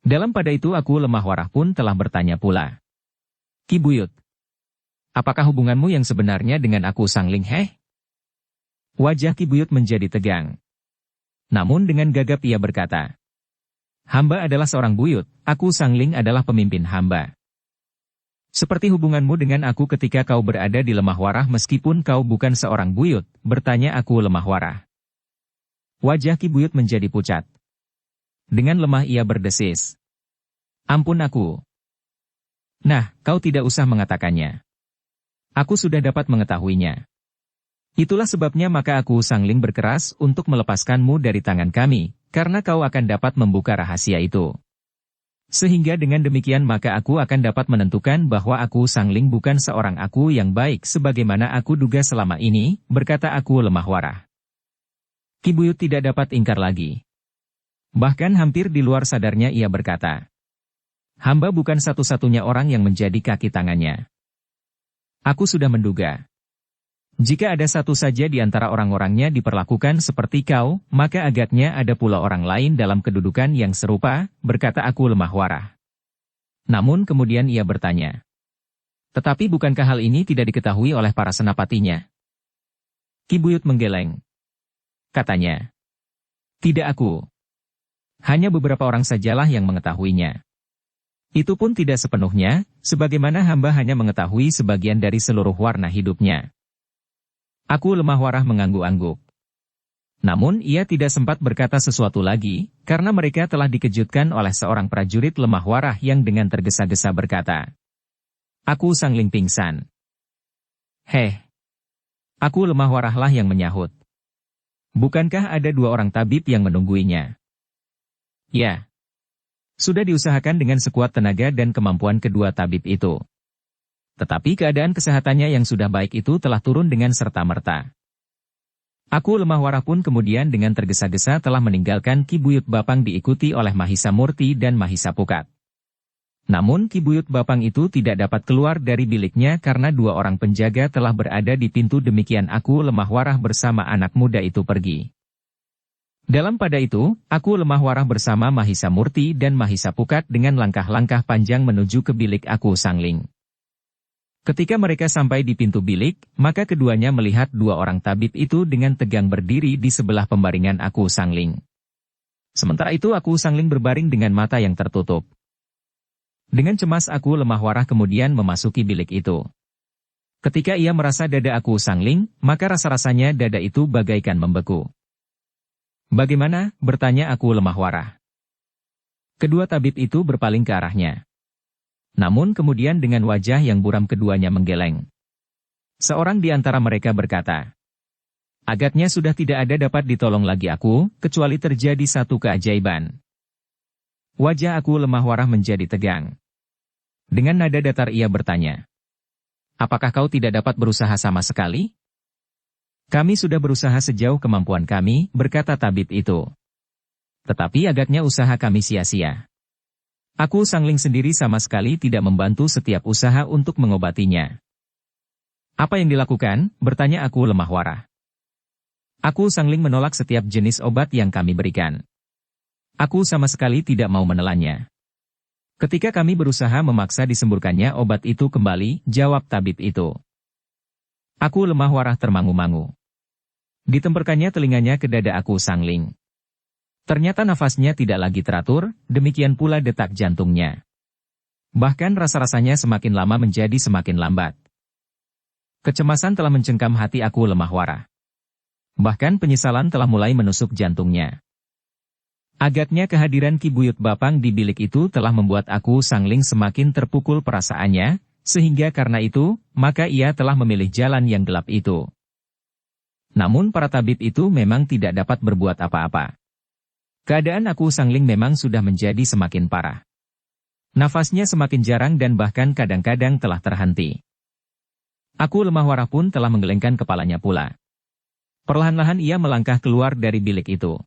S1: Dalam pada itu aku lemah warah pun telah bertanya pula. Ki Buyut, apakah hubunganmu yang sebenarnya dengan aku Sang Ling Heh? Wajah Ki Buyut menjadi tegang. Namun dengan gagap ia berkata, hamba adalah seorang buyut, aku Sang Ling adalah pemimpin hamba. Seperti hubunganmu dengan aku ketika kau berada di lemah warah meskipun kau bukan seorang buyut, bertanya aku lemah warah. Wajah Ki Buyut menjadi pucat. Dengan lemah ia berdesis. Ampun aku. Nah, kau tidak usah mengatakannya. Aku sudah dapat mengetahuinya. Itulah sebabnya maka aku Sang Ling berkeras untuk melepaskanmu dari tangan kami, karena kau akan dapat membuka rahasia itu. Sehingga dengan demikian maka aku akan dapat menentukan bahwa aku Sang Ling bukan seorang aku yang baik sebagaimana aku duga selama ini, berkata aku lemah warah. Ki Buyut tidak dapat ingkar lagi. Bahkan hampir di luar sadarnya ia berkata, hamba bukan satu-satunya orang yang menjadi kaki tangannya. Aku sudah menduga. Jika ada satu saja di antara orang-orangnya diperlakukan seperti kau, maka agaknya ada pula orang lain dalam kedudukan yang serupa, berkata aku lemah warah. Namun kemudian ia bertanya. Tetapi bukankah hal ini tidak diketahui oleh para senapatinya? Ki Buyut menggeleng. Katanya. Tidak aku. Hanya beberapa orang sajalah yang mengetahuinya. Itu pun tidak sepenuhnya, sebagaimana hamba hanya mengetahui sebagian dari seluruh warna hidupnya. Aku lemah warah mengangguk-angguk. Namun ia tidak sempat berkata sesuatu lagi, karena mereka telah dikejutkan oleh seorang prajurit lemah warah yang dengan tergesa-gesa berkata. Aku Sang Ling pingsan. Heh. Aku lemah warahlah yang menyahut. Bukankah ada dua orang tabib yang menungguinya? Ya. Sudah diusahakan dengan sekuat tenaga dan kemampuan kedua tabib itu. Tetapi keadaan kesehatannya yang sudah baik itu telah turun dengan serta-merta. Aku lemah warah pun kemudian dengan tergesa-gesa telah meninggalkan Ki Buyut Bapang diikuti oleh Mahisa Murti dan Mahisa Pukat. Namun Ki Buyut Bapang itu tidak dapat keluar dari biliknya karena dua orang penjaga telah berada di pintu demikian aku lemah warah bersama anak muda itu pergi. Dalam pada itu, aku lemah warah bersama Mahisa Murti dan Mahisa Pukat dengan langkah-langkah panjang menuju ke bilik aku Sang Ling. Ketika mereka sampai di pintu bilik, maka keduanya melihat dua orang tabib itu dengan tegang berdiri di sebelah pembaringan aku Sang Ling. Sementara itu aku Sang Ling berbaring dengan mata yang tertutup. Dengan cemas aku lemah warah kemudian memasuki bilik itu. Ketika ia merasa dada aku Sang Ling, maka rasa-rasanya dada itu bagaikan membeku. Bagaimana? Bertanya aku lemah warah. Kedua tabib itu berpaling ke arahnya. Namun kemudian dengan wajah yang buram keduanya menggeleng. Seorang di antara mereka berkata, agaknya sudah tidak ada dapat ditolong lagi aku, kecuali terjadi satu keajaiban. Wajah aku lemah warah menjadi tegang. Dengan nada datar ia bertanya, apakah kau tidak dapat berusaha sama sekali? Kami sudah berusaha sejauh kemampuan kami, berkata tabib itu. Tetapi agaknya usaha kami sia-sia. Aku Sang Ling sendiri sama sekali tidak membantu setiap usaha untuk mengobatinya. Apa yang dilakukan? Bertanya aku lemah warah. Aku Sang Ling menolak setiap jenis obat yang kami berikan. Aku sama sekali tidak mau menelannya. Ketika kami berusaha memaksa disemburkannya obat itu kembali, jawab tabib itu. Aku lemah warah termangu-mangu. Ditemperkannya telinganya ke dada aku Sang Ling. Ternyata nafasnya tidak lagi teratur, demikian pula detak jantungnya. Bahkan rasa-rasanya semakin lama menjadi semakin lambat. Kecemasan telah mencengkam hati aku lemah warah. Bahkan penyesalan telah mulai menusuk jantungnya. Agaknya kehadiran Ki Buyut Bapang di bilik itu telah membuat aku Sang Ling semakin terpukul perasaannya, sehingga karena itu, maka ia telah memilih jalan yang gelap itu. Namun para tabib itu memang tidak dapat berbuat apa-apa. Keadaan aku Sangling memang sudah menjadi semakin parah. Nafasnya semakin jarang dan bahkan kadang-kadang telah terhenti. Aku Lemah Warah pun telah menggelengkan kepalanya pula. Perlahan-lahan ia melangkah keluar dari bilik itu.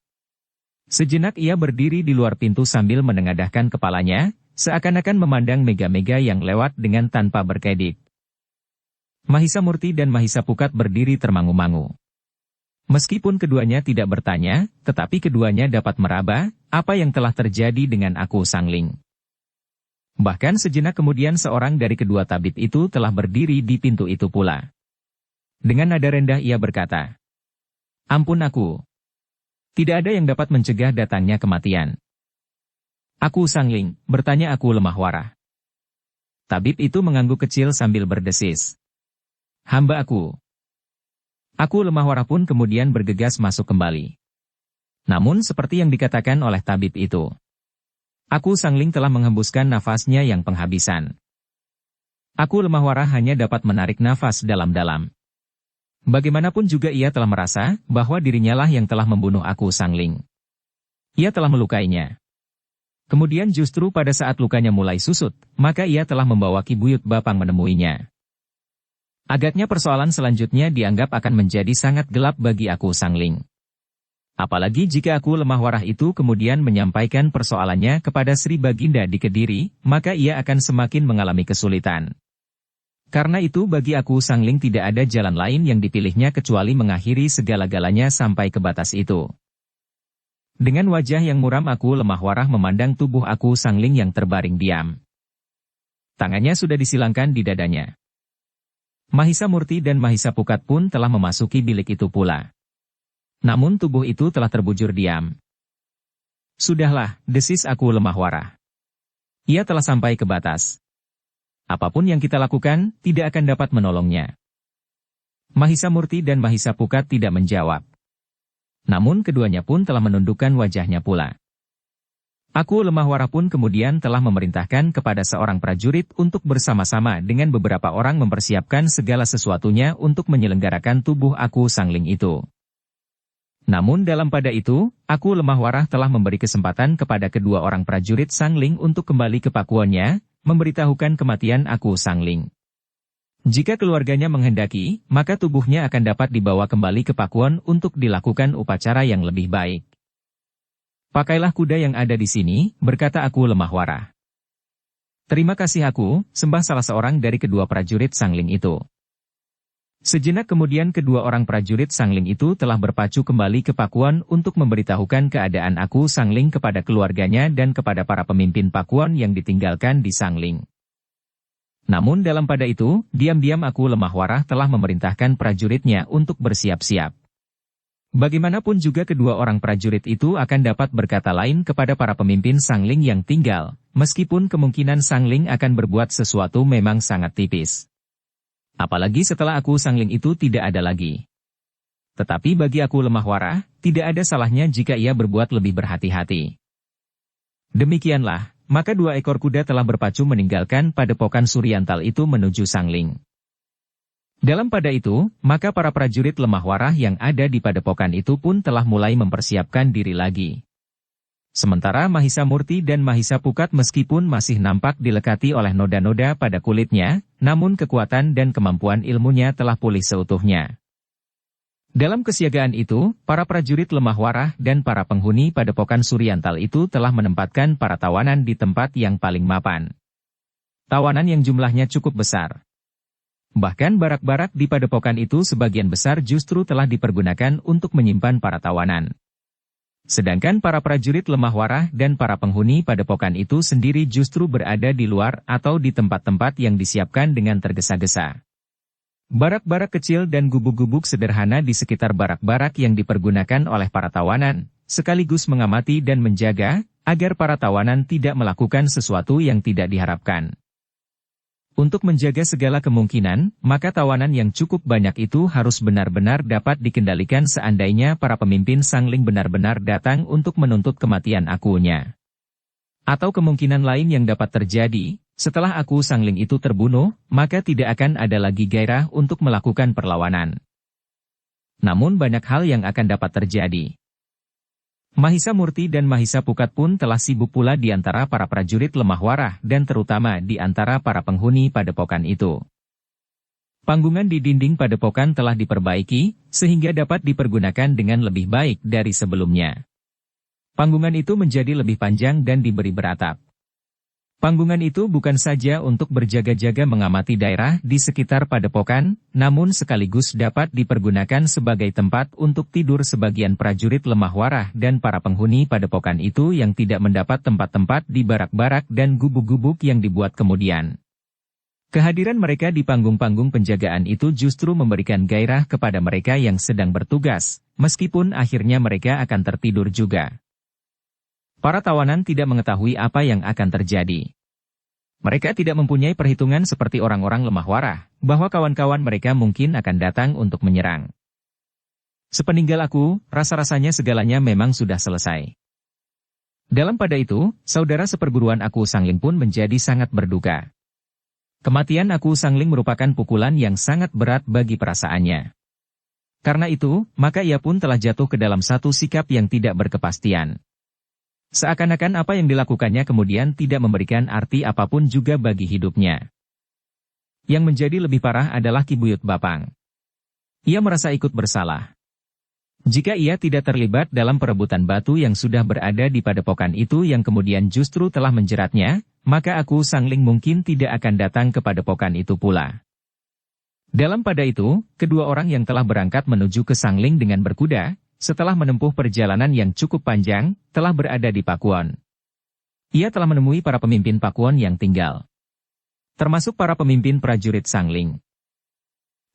S1: Sejenak ia berdiri di luar pintu sambil menengadahkan kepalanya, seakan-akan memandang mega-mega yang lewat dengan tanpa berkedip. Mahisa Murti dan Mahisa Pukat berdiri termangu-mangu. Meskipun keduanya tidak bertanya, tetapi keduanya dapat meraba apa yang telah terjadi dengan aku Sangling. Bahkan sejenak kemudian seorang dari kedua tabib itu telah berdiri di pintu itu pula. Dengan nada rendah ia berkata, "Ampun aku. Tidak ada yang dapat mencegah datangnya kematian." "Aku Sangling?" bertanya aku Lemah Warah. Tabib itu mengangguk kecil sambil berdesis. "Hamba aku." Aku Lemah Warah pun kemudian bergegas masuk kembali. Namun seperti yang dikatakan oleh tabib itu, aku Sangling telah menghembuskan nafasnya yang penghabisan. Aku Lemah Warah hanya dapat menarik nafas dalam-dalam. Bagaimanapun juga ia telah merasa bahwa dirinya lah yang telah membunuh aku Sangling. Ia telah melukainya. Kemudian justru pada saat lukanya mulai susut, maka ia telah membawa Ki Buyut Bapang menemuinya. Agaknya persoalan selanjutnya dianggap akan menjadi sangat gelap bagi aku Sangling. Apalagi jika aku Lemah Warah itu kemudian menyampaikan persoalannya kepada Sri Baginda di Kediri, maka ia akan semakin mengalami kesulitan. Karena itu bagi aku Sangling tidak ada jalan lain yang dipilihnya kecuali mengakhiri segala-galanya sampai ke batas itu. Dengan wajah yang muram aku Lemah Warah memandang tubuh aku Sangling yang terbaring diam. Tangannya sudah disilangkan di dadanya. Mahisa Murti dan Mahisa Pukat pun telah memasuki bilik itu pula. Namun tubuh itu telah terbujur diam. "Sudahlah," desis aku Lemah Warah. "Ia telah sampai ke batas. Apapun yang kita lakukan, tidak akan dapat menolongnya." Mahisa Murti dan Mahisa Pukat tidak menjawab. Namun keduanya pun telah menundukkan wajahnya pula. Aku Lemah Warah pun kemudian telah memerintahkan kepada seorang prajurit untuk bersama-sama dengan beberapa orang mempersiapkan segala sesuatunya untuk menyelenggarakan tubuh aku Sangling itu. Namun dalam pada itu, aku Lemah Warah telah memberi kesempatan kepada kedua orang prajurit Sangling untuk kembali ke pakuannya, memberitahukan kematian aku Sangling. Jika keluarganya menghendaki, maka tubuhnya akan dapat dibawa kembali ke pakuan untuk dilakukan upacara yang lebih baik. "Pakailah kuda yang ada di sini," berkata aku Lemah Warah. "Terima kasih aku," sembah salah seorang dari kedua prajurit Sangling itu. Sejenak kemudian kedua orang prajurit Sangling itu telah berpacu kembali ke pakuan untuk memberitahukan keadaan aku Sangling kepada keluarganya dan kepada para pemimpin pakuan yang ditinggalkan di Sangling. Namun dalam pada itu, diam-diam aku Lemah Warah telah memerintahkan prajuritnya untuk bersiap-siap. Bagaimanapun juga kedua orang prajurit itu akan dapat berkata lain kepada para pemimpin Sangling yang tinggal, meskipun kemungkinan Sangling akan berbuat sesuatu memang sangat tipis. Apalagi setelah aku Sangling itu tidak ada lagi. Tetapi bagi aku Lemah Warah, tidak ada salahnya jika ia berbuat lebih berhati-hati. Demikianlah, maka dua ekor kuda telah berpacu meninggalkan padepokan Suryantal itu menuju Sangling. Dalam pada itu, maka para prajurit Lemah Warah yang ada di padepokan itu pun telah mulai mempersiapkan diri lagi. Sementara Mahisa Murti dan Mahisa Pukat meskipun masih nampak dilekati oleh noda-noda pada kulitnya, namun kekuatan dan kemampuan ilmunya telah pulih seutuhnya. Dalam kesiagaan itu, para prajurit Lemah Warah dan para penghuni padepokan Suryantal itu telah menempatkan para tawanan di tempat yang paling mapan. Tawanan yang jumlahnya cukup besar. Bahkan barak-barak di padepokan itu sebagian besar justru telah dipergunakan untuk menyimpan para tawanan. Sedangkan para prajurit Lemah Warah dan para penghuni padepokan itu sendiri justru berada di luar atau di tempat-tempat yang disiapkan dengan tergesa-gesa. Barak-barak kecil dan gubuk-gubuk sederhana di sekitar barak-barak yang dipergunakan oleh para tawanan, sekaligus mengamati dan menjaga, agar para tawanan tidak melakukan sesuatu yang tidak diharapkan. Untuk menjaga segala kemungkinan, maka tawanan yang cukup banyak itu harus benar-benar dapat dikendalikan seandainya para pemimpin Sangling benar-benar datang untuk menuntut kematian akunya. Atau kemungkinan lain yang dapat terjadi, setelah aku Sangling itu terbunuh, maka tidak akan ada lagi gairah untuk melakukan perlawanan. Namun banyak hal yang akan dapat terjadi. Mahisa Murti dan Mahisa Pukat pun telah sibuk pula di antara para prajurit lemah warah dan terutama di antara para penghuni padepokan itu. Panggungan di dinding padepokan telah diperbaiki, sehingga dapat dipergunakan dengan lebih baik dari sebelumnya. Panggungan itu menjadi lebih panjang dan diberi beratap. Panggungan itu bukan saja untuk berjaga-jaga mengamati daerah di sekitar padepokan, namun sekaligus dapat dipergunakan sebagai tempat untuk tidur sebagian prajurit lemah warah dan para penghuni padepokan itu yang tidak mendapat tempat-tempat di barak-barak dan gubuk-gubuk yang dibuat kemudian. Kehadiran mereka di panggung-panggung penjagaan itu justru memberikan gairah kepada mereka yang sedang bertugas, meskipun akhirnya mereka akan tertidur juga. Para tawanan tidak mengetahui apa yang akan terjadi. Mereka tidak mempunyai perhitungan seperti orang-orang lemah warah, bahwa kawan-kawan mereka mungkin akan datang untuk menyerang. Sepeninggal aku, rasa-rasanya segalanya memang sudah selesai. Dalam pada itu, saudara seperguruan aku Sangling pun menjadi sangat berduka. Kematian aku Sangling merupakan pukulan yang sangat berat bagi perasaannya. Karena itu, maka ia pun telah jatuh ke dalam satu sikap yang tidak berkepastian. Seakan-akan apa yang dilakukannya kemudian tidak memberikan arti apapun juga bagi hidupnya. Yang menjadi lebih parah adalah Ki Buyut Bapang. Ia merasa ikut bersalah. Jika ia tidak terlibat dalam perebutan batu yang sudah berada di padepokan itu yang kemudian justru telah menjeratnya, maka aku Sangling mungkin tidak akan datang ke padepokan itu pula. Dalam pada itu, kedua orang yang telah berangkat menuju ke Sangling dengan berkuda, setelah menempuh perjalanan yang cukup panjang, telah berada di Pakuwon. Ia telah menemui para pemimpin Pakuwon yang tinggal, termasuk para pemimpin prajurit Sangling.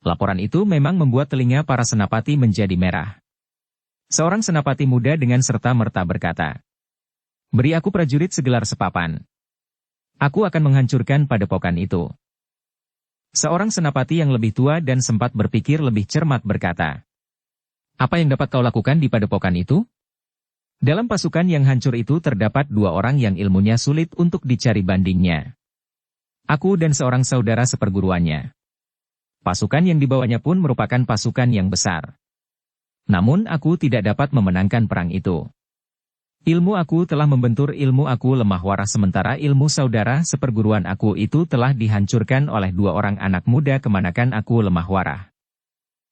S1: Laporan itu memang membuat telinga para senapati menjadi merah. Seorang senapati muda dengan serta-merta berkata, "Beri aku prajurit segelar sepapan. Aku akan menghancurkan padepokan itu." Seorang senapati yang lebih tua dan sempat berpikir lebih cermat berkata, "Apa yang dapat kau lakukan di padepokan itu?" Dalam pasukan yang hancur itu terdapat dua orang yang ilmunya sulit untuk dicari bandingnya. Aku dan seorang saudara seperguruannya. Pasukan yang dibawanya pun merupakan pasukan yang besar. Namun aku tidak dapat memenangkan perang itu. Ilmu aku telah membentur ilmu aku lemah warah sementara ilmu saudara seperguruan aku itu telah dihancurkan oleh dua orang anak muda kemanakan aku lemah warah.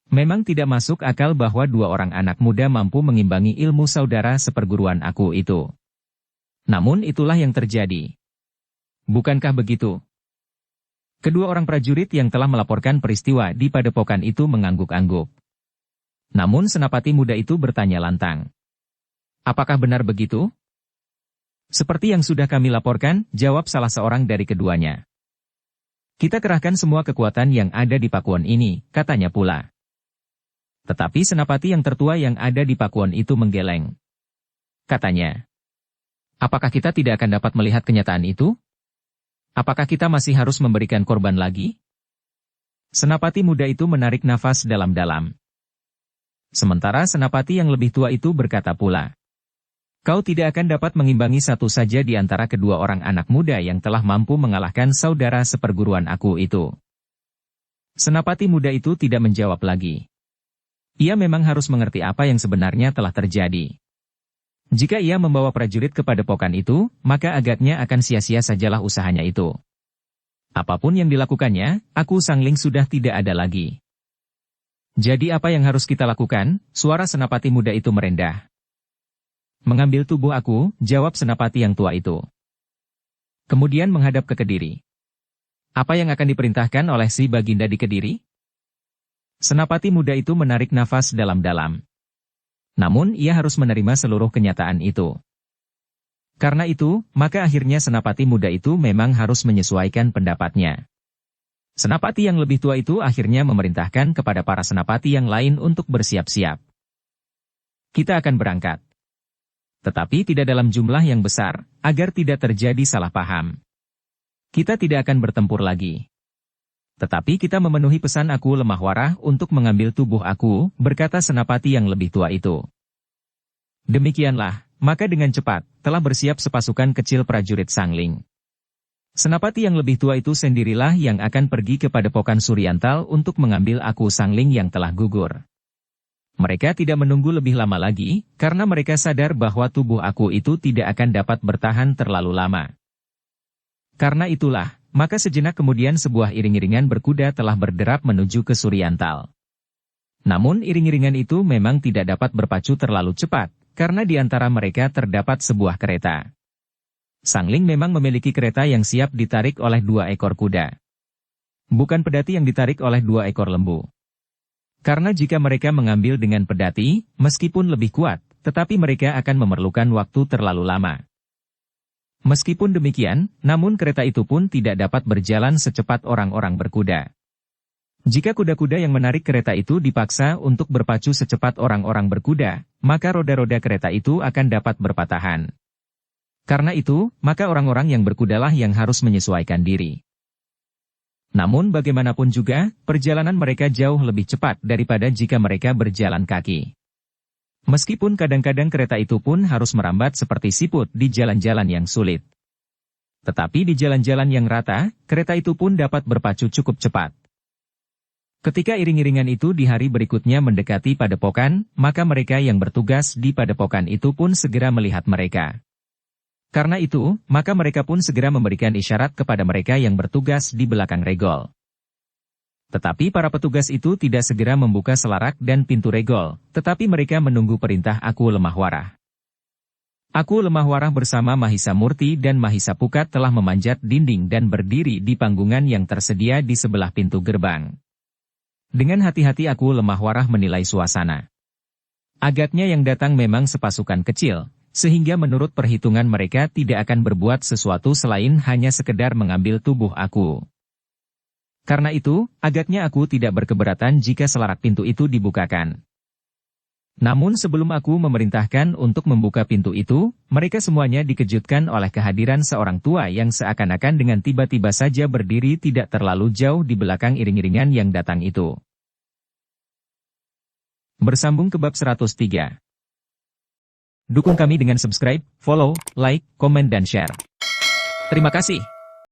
S1: Memang tidak masuk akal bahwa dua orang anak muda mampu mengimbangi ilmu saudara seperguruan aku itu. Namun itulah yang terjadi. Bukankah begitu? Kedua orang prajurit yang telah melaporkan peristiwa di padepokan itu mengangguk-angguk. Namun senapati muda itu bertanya lantang. "Apakah benar begitu?" "Seperti yang sudah kami laporkan," jawab salah seorang dari keduanya. "Kita kerahkan semua kekuatan yang ada di Pakuwon ini," katanya pula. Tetapi senapati yang tertua yang ada di Pakuwon itu menggeleng. Katanya, "Apakah kita tidak akan dapat melihat kenyataan itu? Apakah kita masih harus memberikan korban lagi?" Senapati muda itu menarik nafas dalam-dalam. Sementara senapati yang lebih tua itu berkata pula, "Kau tidak akan dapat mengimbangi satu saja di antara kedua orang anak muda yang telah mampu mengalahkan saudara seperguruan aku itu." Senapati muda itu tidak menjawab lagi. Ia memang harus mengerti apa yang sebenarnya telah terjadi. Jika ia membawa prajurit ke padepokan itu, maka agaknya akan sia-sia sajalah usahanya itu. Apapun yang dilakukannya, aku Sangling sudah tidak ada lagi. "Jadi apa yang harus kita lakukan?" Suara senapati muda itu merendah. "Mengambil tubuh aku," jawab senapati yang tua itu. Kemudian menghadap ke Kediri. "Apa yang akan diperintahkan oleh si Baginda di Kediri?" Senapati muda itu menarik nafas dalam-dalam. Namun ia harus menerima seluruh kenyataan itu. Karena itu, maka akhirnya senapati muda itu memang harus menyesuaikan pendapatnya. Senapati yang lebih tua itu akhirnya memerintahkan kepada para senapati yang lain untuk bersiap-siap. "Kita akan berangkat. Tetapi tidak dalam jumlah yang besar, agar tidak terjadi salah paham. Kita tidak akan bertempur lagi. Tetapi kita memenuhi pesan aku lemah warah untuk mengambil tubuh aku," berkata senapati yang lebih tua itu. Demikianlah, maka dengan cepat, telah bersiap sepasukan kecil prajurit Sangling. Senapati yang lebih tua itu sendirilah yang akan pergi ke padepokan Suryantal untuk mengambil aku Sangling yang telah gugur. Mereka tidak menunggu lebih lama lagi, karena mereka sadar bahwa tubuh aku itu tidak akan dapat bertahan terlalu lama. Karena itulah, maka sejenak kemudian sebuah iring-iringan berkuda telah berderap menuju ke Suryantal. Namun iring-iringan itu memang tidak dapat berpacu terlalu cepat, karena di antara mereka terdapat sebuah kereta. Sangling memang memiliki kereta yang siap ditarik oleh 2 ekor kuda. Bukan pedati yang ditarik oleh 2 ekor lembu. Karena jika mereka mengambil dengan pedati, meskipun lebih kuat, tetapi mereka akan memerlukan waktu terlalu lama. Meskipun demikian, namun kereta itu pun tidak dapat berjalan secepat orang-orang berkuda. Jika kuda-kuda yang menarik kereta itu dipaksa untuk berpacu secepat orang-orang berkuda, maka roda-roda kereta itu akan dapat berpatahan. Karena itu, maka orang-orang yang berkudalah yang harus menyesuaikan diri. Namun bagaimanapun juga, perjalanan mereka jauh lebih cepat daripada jika mereka berjalan kaki. Meskipun kadang-kadang kereta itu pun harus merambat seperti siput di jalan-jalan yang sulit. Tetapi di jalan-jalan yang rata, kereta itu pun dapat berpacu cukup cepat. Ketika iring-iringan itu di hari berikutnya mendekati padepokan, maka mereka yang bertugas di padepokan itu pun segera melihat mereka. Karena itu, maka mereka pun segera memberikan isyarat kepada mereka yang bertugas di belakang regol. Tetapi para petugas itu tidak segera membuka selarak dan pintu regol, tetapi mereka menunggu perintah Aku Lemah Warah. Aku Lemah Warah bersama Mahisa Murti dan Mahisa Pukat telah memanjat dinding dan berdiri di panggungan yang tersedia di sebelah pintu gerbang. Dengan hati-hati Aku Lemah Warah menilai suasana. Agaknya yang datang memang sepasukan kecil, sehingga menurut perhitungan mereka tidak akan berbuat sesuatu selain hanya sekedar mengambil tubuh aku. Karena itu, agaknya aku tidak berkeberatan jika selarak pintu itu dibukakan. Namun sebelum aku memerintahkan untuk membuka pintu itu, mereka semuanya dikejutkan oleh kehadiran seorang tua yang seakan-akan dengan tiba-tiba saja berdiri tidak terlalu jauh di belakang iring-iringan yang datang itu. Bersambung ke bab 103. Dukung kami dengan subscribe, follow, like, komen dan share. Terima kasih.